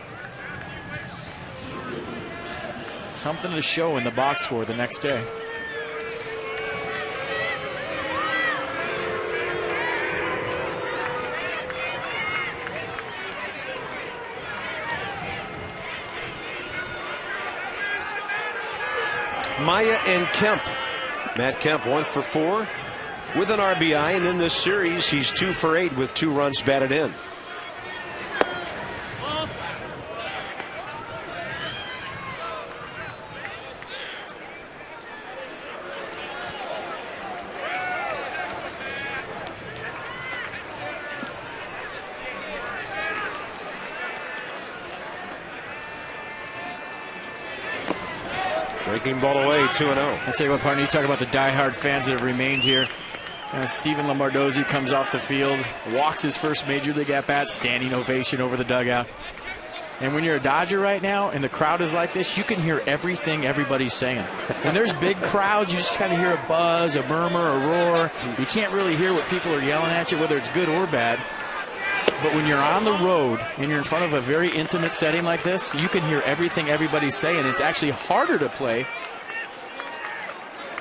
Something to show in the box score the next day. Maya and Kemp. Matt Kemp 1 for 4 with an RBI, and in this series he's 2 for 8 with 2 runs batted in. Breaking ball away, 2-0. I'll tell you what, partner, you talk about the diehard fans that have remained here. Steven Lombardozzi comes off the field, walks his first major league at-bat, standing ovation over the dugout. And when you're a Dodger right now and the crowd is like this, you can hear everything everybody's saying. When there's big crowds, you just kind of hear a buzz, a murmur, a roar. You can't really hear what people are yelling at you, whether it's good or bad. But when you're on the road and you're in front of a very intimate setting like this, you can hear everything everybody's saying. It's actually harder to play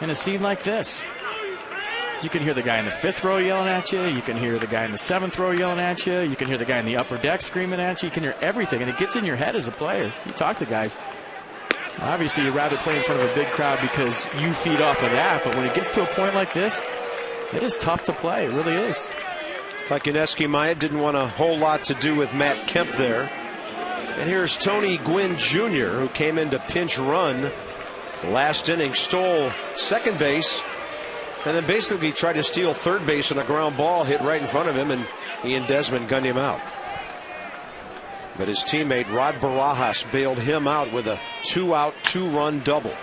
in a scene like this. You can hear the guy in the 5th row yelling at you. You can hear the guy in the 7th row yelling at you. You can hear the guy in the upper deck screaming at you. You can hear everything, and it gets in your head as a player. You talk to guys. Obviously, you'd rather play in front of a big crowd because you feed off of that. But when it gets to a point like this, it is tough to play. It really is. Like Yuneski Maya didn't want a whole lot to do with Matt Kemp there. And here's Tony Gwynn Jr., who came in to pinch run last inning, stole second base, and then basically tried to steal third base on a ground ball hit right in front of him, and Ian Desmond gunned him out. But his teammate Rod Barajas bailed him out with a 2-out, 2-run double.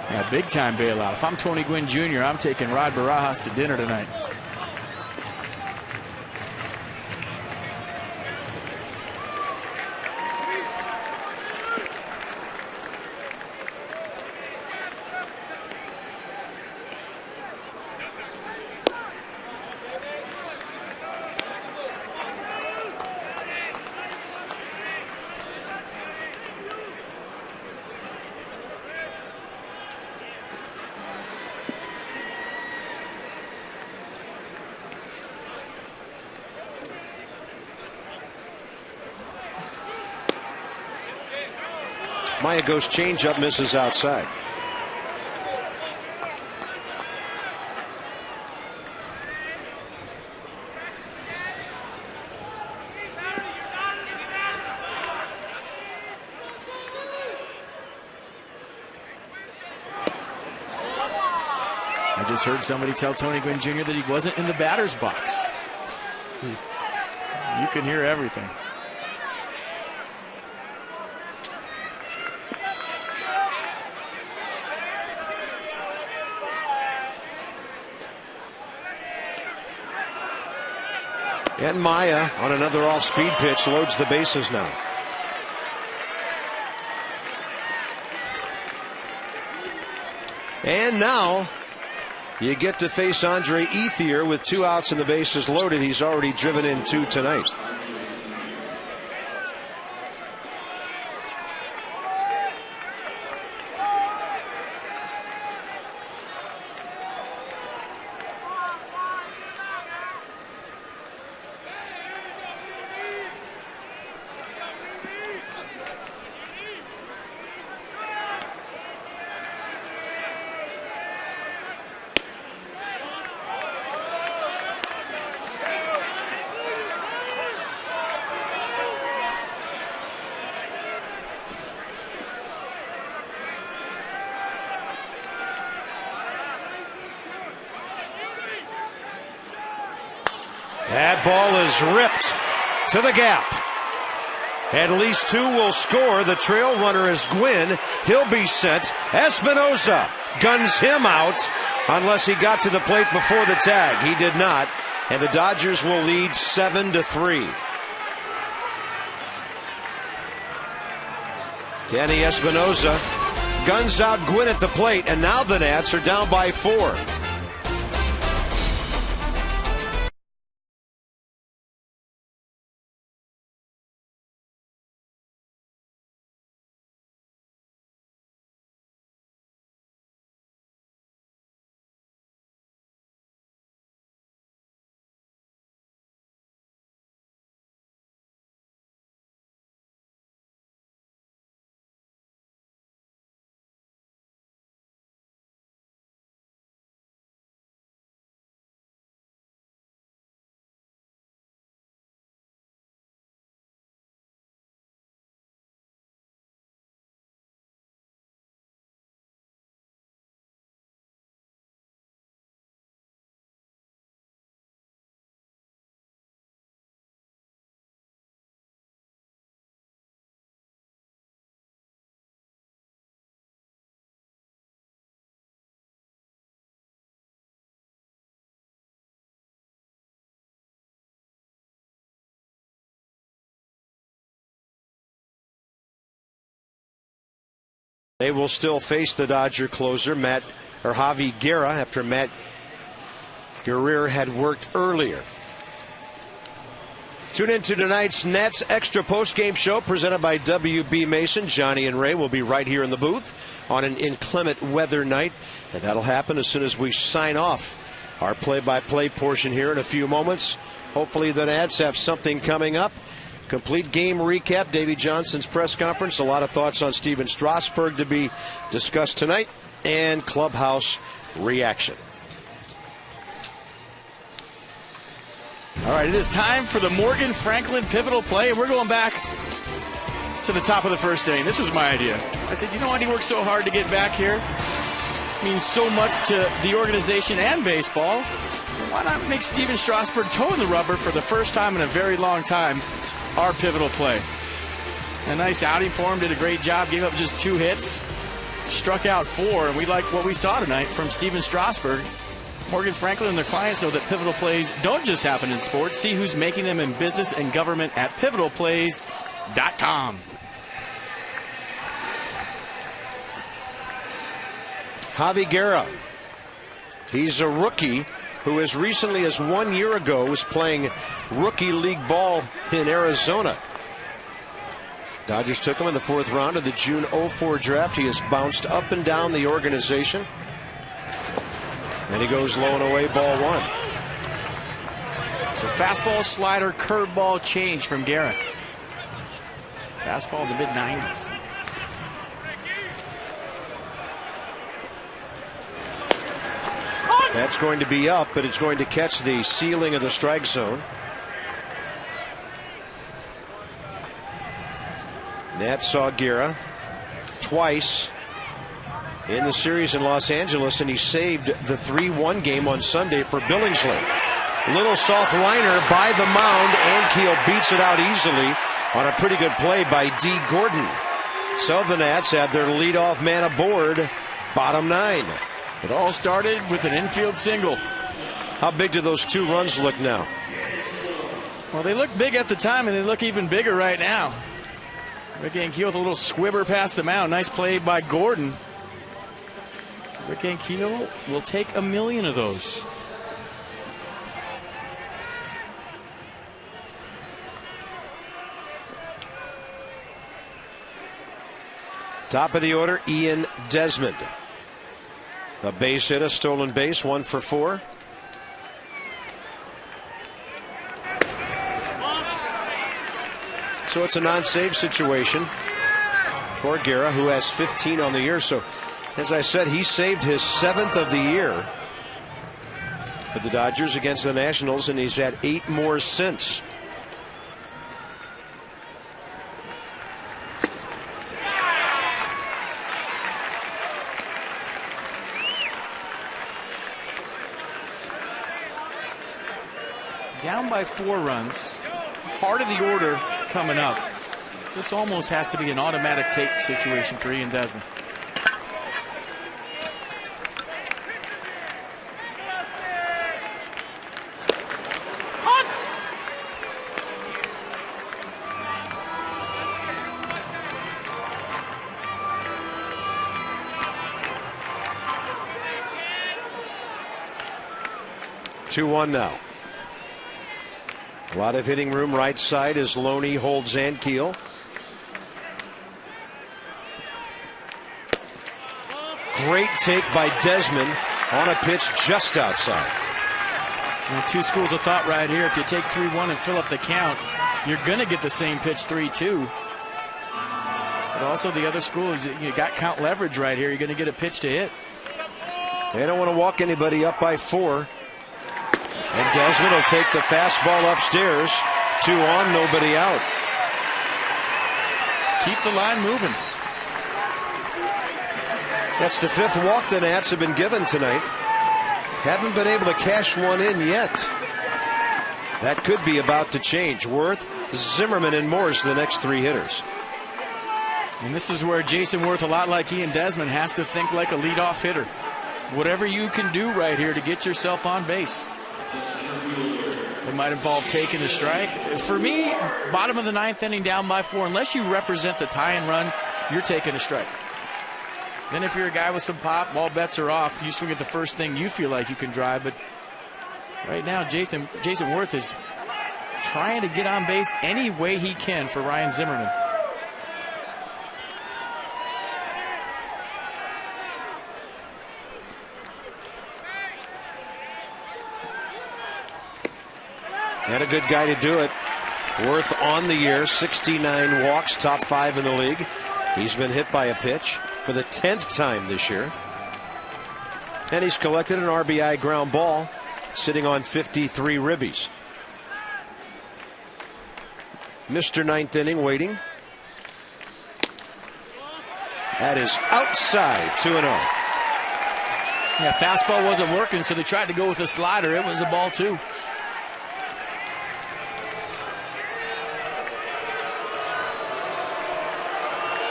Yeah, big time bailout. If I'm Tony Gwynn Jr., I'm taking Rod Barajas to dinner tonight. Maya goes changeup, misses outside. I just heard somebody tell Tony Gwynn Jr. that he wasn't in the batter's box. You can hear everything. And Maya on another off-speed pitch loads the bases now. And now you get to face Andre Ethier with 2 outs and the bases loaded. He's already driven in 2 tonight. That ball is ripped to the gap. At least 2 will score. The trail runner is Gwynn. He'll be sent. Espinoza guns him out unless he got to the plate before the tag. He did not. And the Dodgers will lead 7-3. Danny Espinoza guns out Gwynn at the plate, and now the Nats are down by 4. They will still face the Dodger closer, Javi Guerra, after Matt Guerrero had worked earlier. Tune in to tonight's Nats Extra Postgame Show presented by WB Mason. Johnny and Ray will be right here in the booth on an inclement weather night, and that'll happen as soon as we sign off our play-by-play portion here in a few moments. Hopefully the Nats have something coming up. Complete game recap, Davey Johnson's press conference, a lot of thoughts on Steven Strasburg to be discussed tonight, and clubhouse reaction. All right, it is time for the Morgan Franklin pivotal play, and we're going back to the top of the first inning. This was my idea. I said, you know what, he worked so hard to get back here. It means so much to the organization and baseball. Why not make Steven Strasburg toe in the rubber for the first time in a very long time? Our pivotal play. A nice outing for him, did a great job, gave up just 2 hits, struck out 4, and we like what we saw tonight from Steven Strasburg. Morgan Franklin and their clients know that pivotal plays don't just happen in sports. See who's making them in business and government at pivotalplays.com. Javi Guerra, he's a rookie who as recently as 1 year ago was playing rookie league ball in Arizona. Dodgers took him in the 4th round of the June 04 draft. He has bounced up and down the organization. And he goes low and away, ball 1. So fastball, slider, curveball change from Guerra. Fastball in the mid-90s. That's going to be up, but it's going to catch the ceiling of the strike zone. Nat saw Guerra twice in the series in Los Angeles, and he saved the 3-1 game on Sunday for Billingsley. Little soft liner by the mound. Ankiel beats it out easily on a pretty good play by D. Gordon. So the Nats have their leadoff man aboard, bottom 9. It all started with an infield single. How big do those 2 runs look now? Well, they looked big at the time, and they look even bigger right now. Rick Ankiel with a little squibber past the mound. Nice play by Gordon. Rick Ankiel will take 1 million of those. Top of the order, Ian Desmond. A base hit, a stolen base, 1 for 4. So it's a non-save situation for Guerra, who has 15 on the year. So, as I said, he saved his 7th of the year for the Dodgers against the Nationals, and he's had 8 more since. Down by 4 runs, part of the order coming up. This almost has to be an automatic take situation for Ian Desmond. Two-one now. A lot of hitting room right side as Loney holds Ankiel. Great take by Desmond on a pitch just outside. Well, 2 schools of thought right here. If you take 3-1 and fill up the count, you're going to get the same pitch 3-2. But also the other school is you got count leverage right here. You're going to get a pitch to hit. They don't want to walk anybody up by 4. And Desmond will take the fastball upstairs. 2 on, nobody out. Keep the line moving. That's the 5th walk the Nats have been given tonight. Haven't been able to cash one in yet. That could be about to change. Worth, Zimmerman, and Morse, the next 3 hitters. And this is where Jason Worth, a lot like Ian Desmond, has to think like a leadoff hitter. Whatever you can do right here to get yourself on base. It might involve taking a strike. For me, bottom of the 9th inning, down by 4, unless you represent the tie and run, you're taking a strike. Then if you're a guy with some pop, all bets are off. You swing at the first thing you feel like you can drive. But right now, Jason Worth is trying to get on base any way he can for Ryan Zimmerman. And a good guy to do it. Worth on the year, 69 walks, top 5 in the league. He's been hit by a pitch for the 10th time this year. And he's collected an RBI ground ball, sitting on 53 ribbies. Mr. 9th inning waiting. That is outside, 2-0. Yeah, fastball wasn't working, so they tried to go with a slider. It was a ball, too.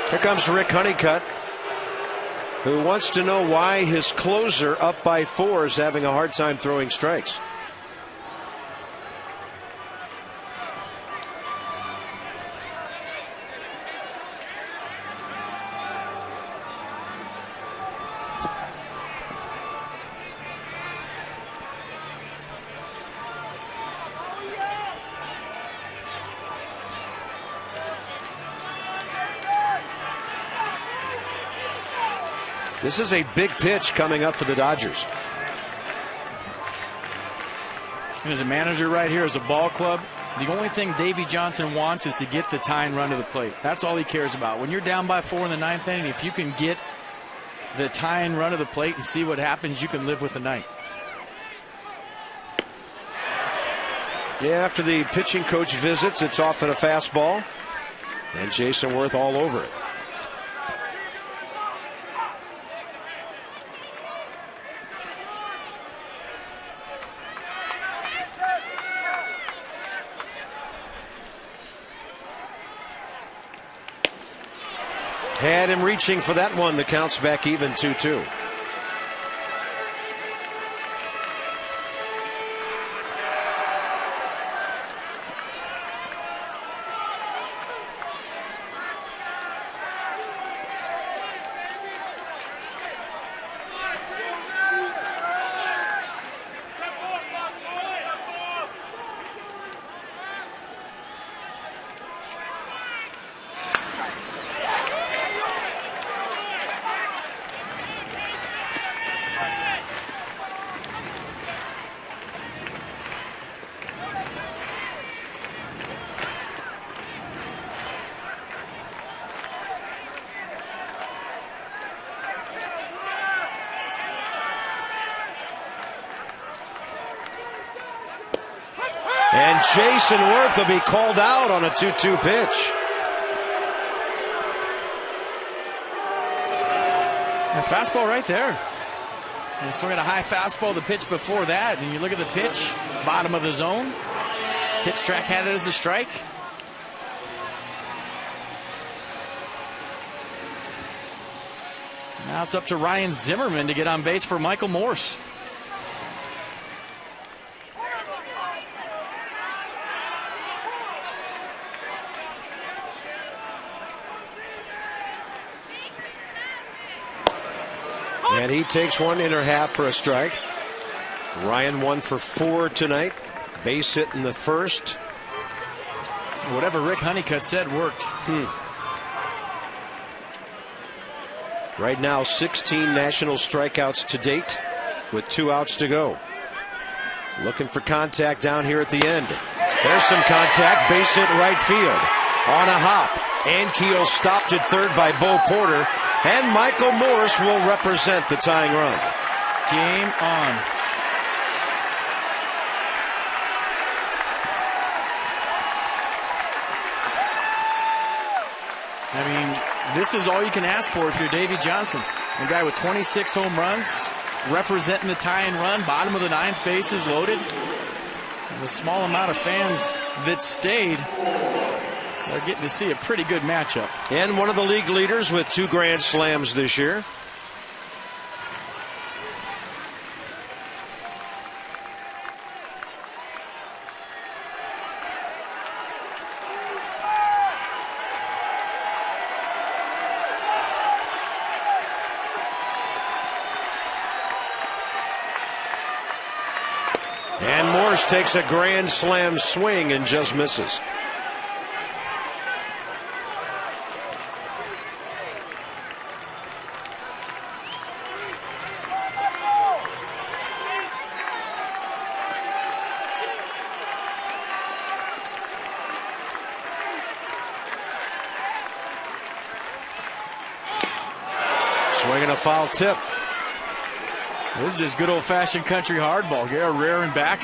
Here comes Rick Honeycutt, who wants to know why his closer up by 4 is having a hard time throwing strikes. This is a big pitch coming up for the Dodgers. And as a manager right here, as a ball club, the only thing Davey Johnson wants is to get the tie and run to the plate. That's all he cares about. When you're down by 4 in the 9th inning, if you can get the tie and run to the plate and see what happens, you can live with the night. Yeah, after the pitching coach visits, it's often a fastball. And Jason Worth all over it. Had him reaching for that one. The count's back even 2-2. And Jason Worth will be called out on a 2-2 pitch. A fastball right there. And swinging a high fastball the pitch before that. And you look at the pitch, bottom of the zone. Pitch track had it as a strike. Now it's up to Ryan Zimmerman to get on base for Michael Morse. And he takes one inner half for a strike. Ryan 1 for 4 tonight. Base hit in the first. Whatever Rick Honeycutt said worked. Right now 16 national strikeouts to date with 2 outs to go. Looking for contact down here at the end. There's some contact. Base hit right field. On a hop. Ankiel stopped at third by Bo Porter. And Michael Morse will represent the tying run. Game on. I mean, this is all you can ask for if you're Davey Johnson. A guy with 26 home runs, representing the tying run, bottom of the 9th, bases loaded. And the small amount of fans that stayed, they're getting to see a pretty good matchup. And one of the league leaders with 2 grand slams this year. And Morse takes a grand slam swing and just misses. Swinging a foul tip. This is just good old-fashioned country hardball. Garrett rearing back,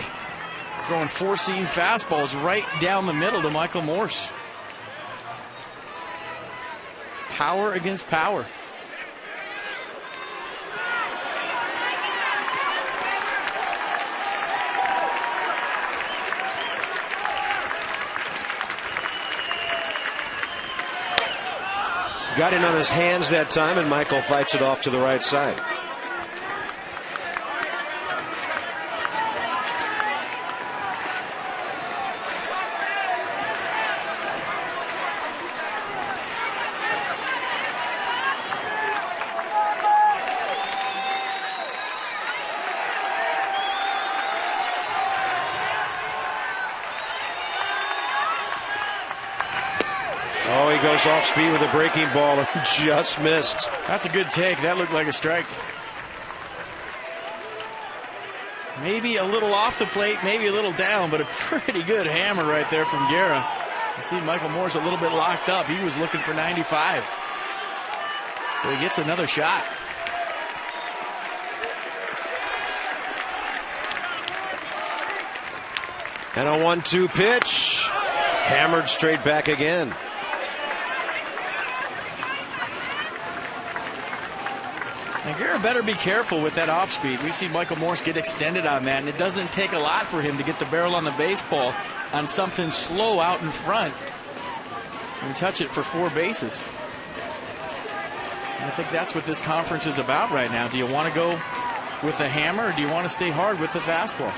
throwing 4-seam fastballs right down the middle to Michael Morse. Power against power. Got in on his hands that time, and Michael fights it off to the right side. Oh, he goes off speed with a breaking ball and just missed. That's a good take. That looked like a strike. Maybe a little off the plate, maybe a little down, but a pretty good hammer right there from Guerra. You see Michael Morse a little bit locked up. He was looking for 95. So he gets another shot. And a 1-2 pitch. Hammered straight back again. And Garrett better be careful with that off speed. We've seen Michael Morse get extended on that, and it doesn't take a lot for him to get the barrel on the baseball on something slow out in front and touch it for 4 bases. And I think that's what this conference is about right now. Do you want to go with the hammer, or do you want to stay hard with the fastball?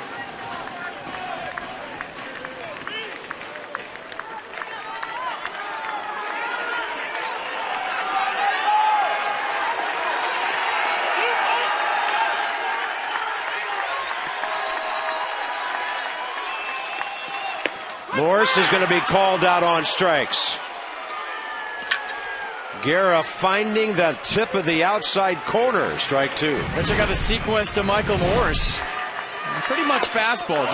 Morse is going to be called out on strikes. Guerra finding the tip of the outside corner. Strike 2. Let's check out the sequence to Michael Morse. Pretty much fastballs.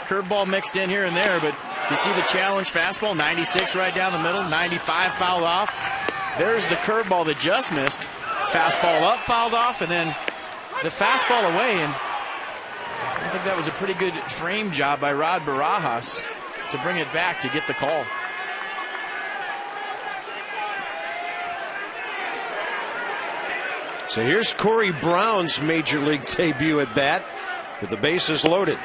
Curveball mixed in here and there, but you see the challenge fastball. 96 right down the middle. 95 fouled off. There's the curveball that just missed. Fastball up, fouled off, and then the fastball away. And I think that was a pretty good frame job by Rod Barajas to bring it back to get the call. So here's Corey Brown's major league debut at bat, with the bases loaded.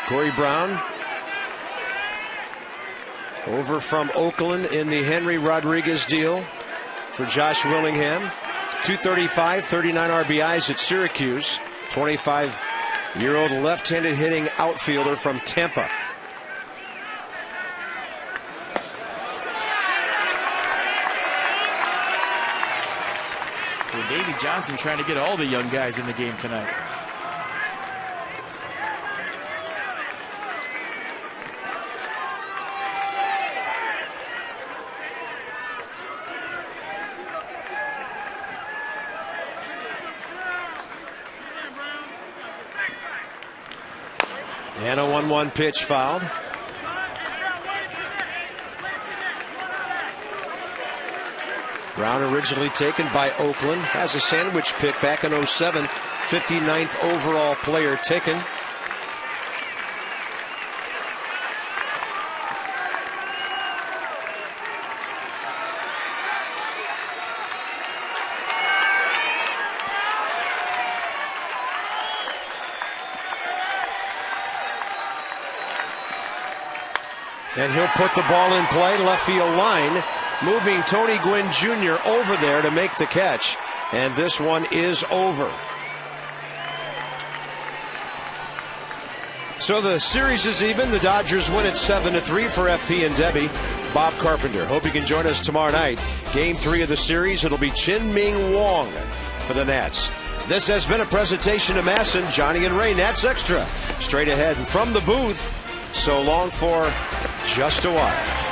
Corey Brown over from Oakland in the Henry Rodriguez deal for Josh Willingham. 235, 39 RBIs at Syracuse. 25-year-old left-handed hitting outfielder from Tampa. So Davey Johnson trying to get all the young guys in the game tonight. And a 1-1 pitch fouled. Brown originally taken by Oakland, has a sandwich pick back in 07, 59th overall player taken. And he'll put the ball in play, left field line, moving Tony Gwynn Jr. over there to make the catch. And this one is over. So the series is even. The Dodgers win at 7-3 for FP and Debbie. Bob Carpenter. Hope you can join us tomorrow night. Game 3 of the series. It'll be Chin-Ming Wong for the Nats. This has been a presentation of Masson, Johnny and Ray, Nats Extra. Straight ahead and from the booth. So long for just a while.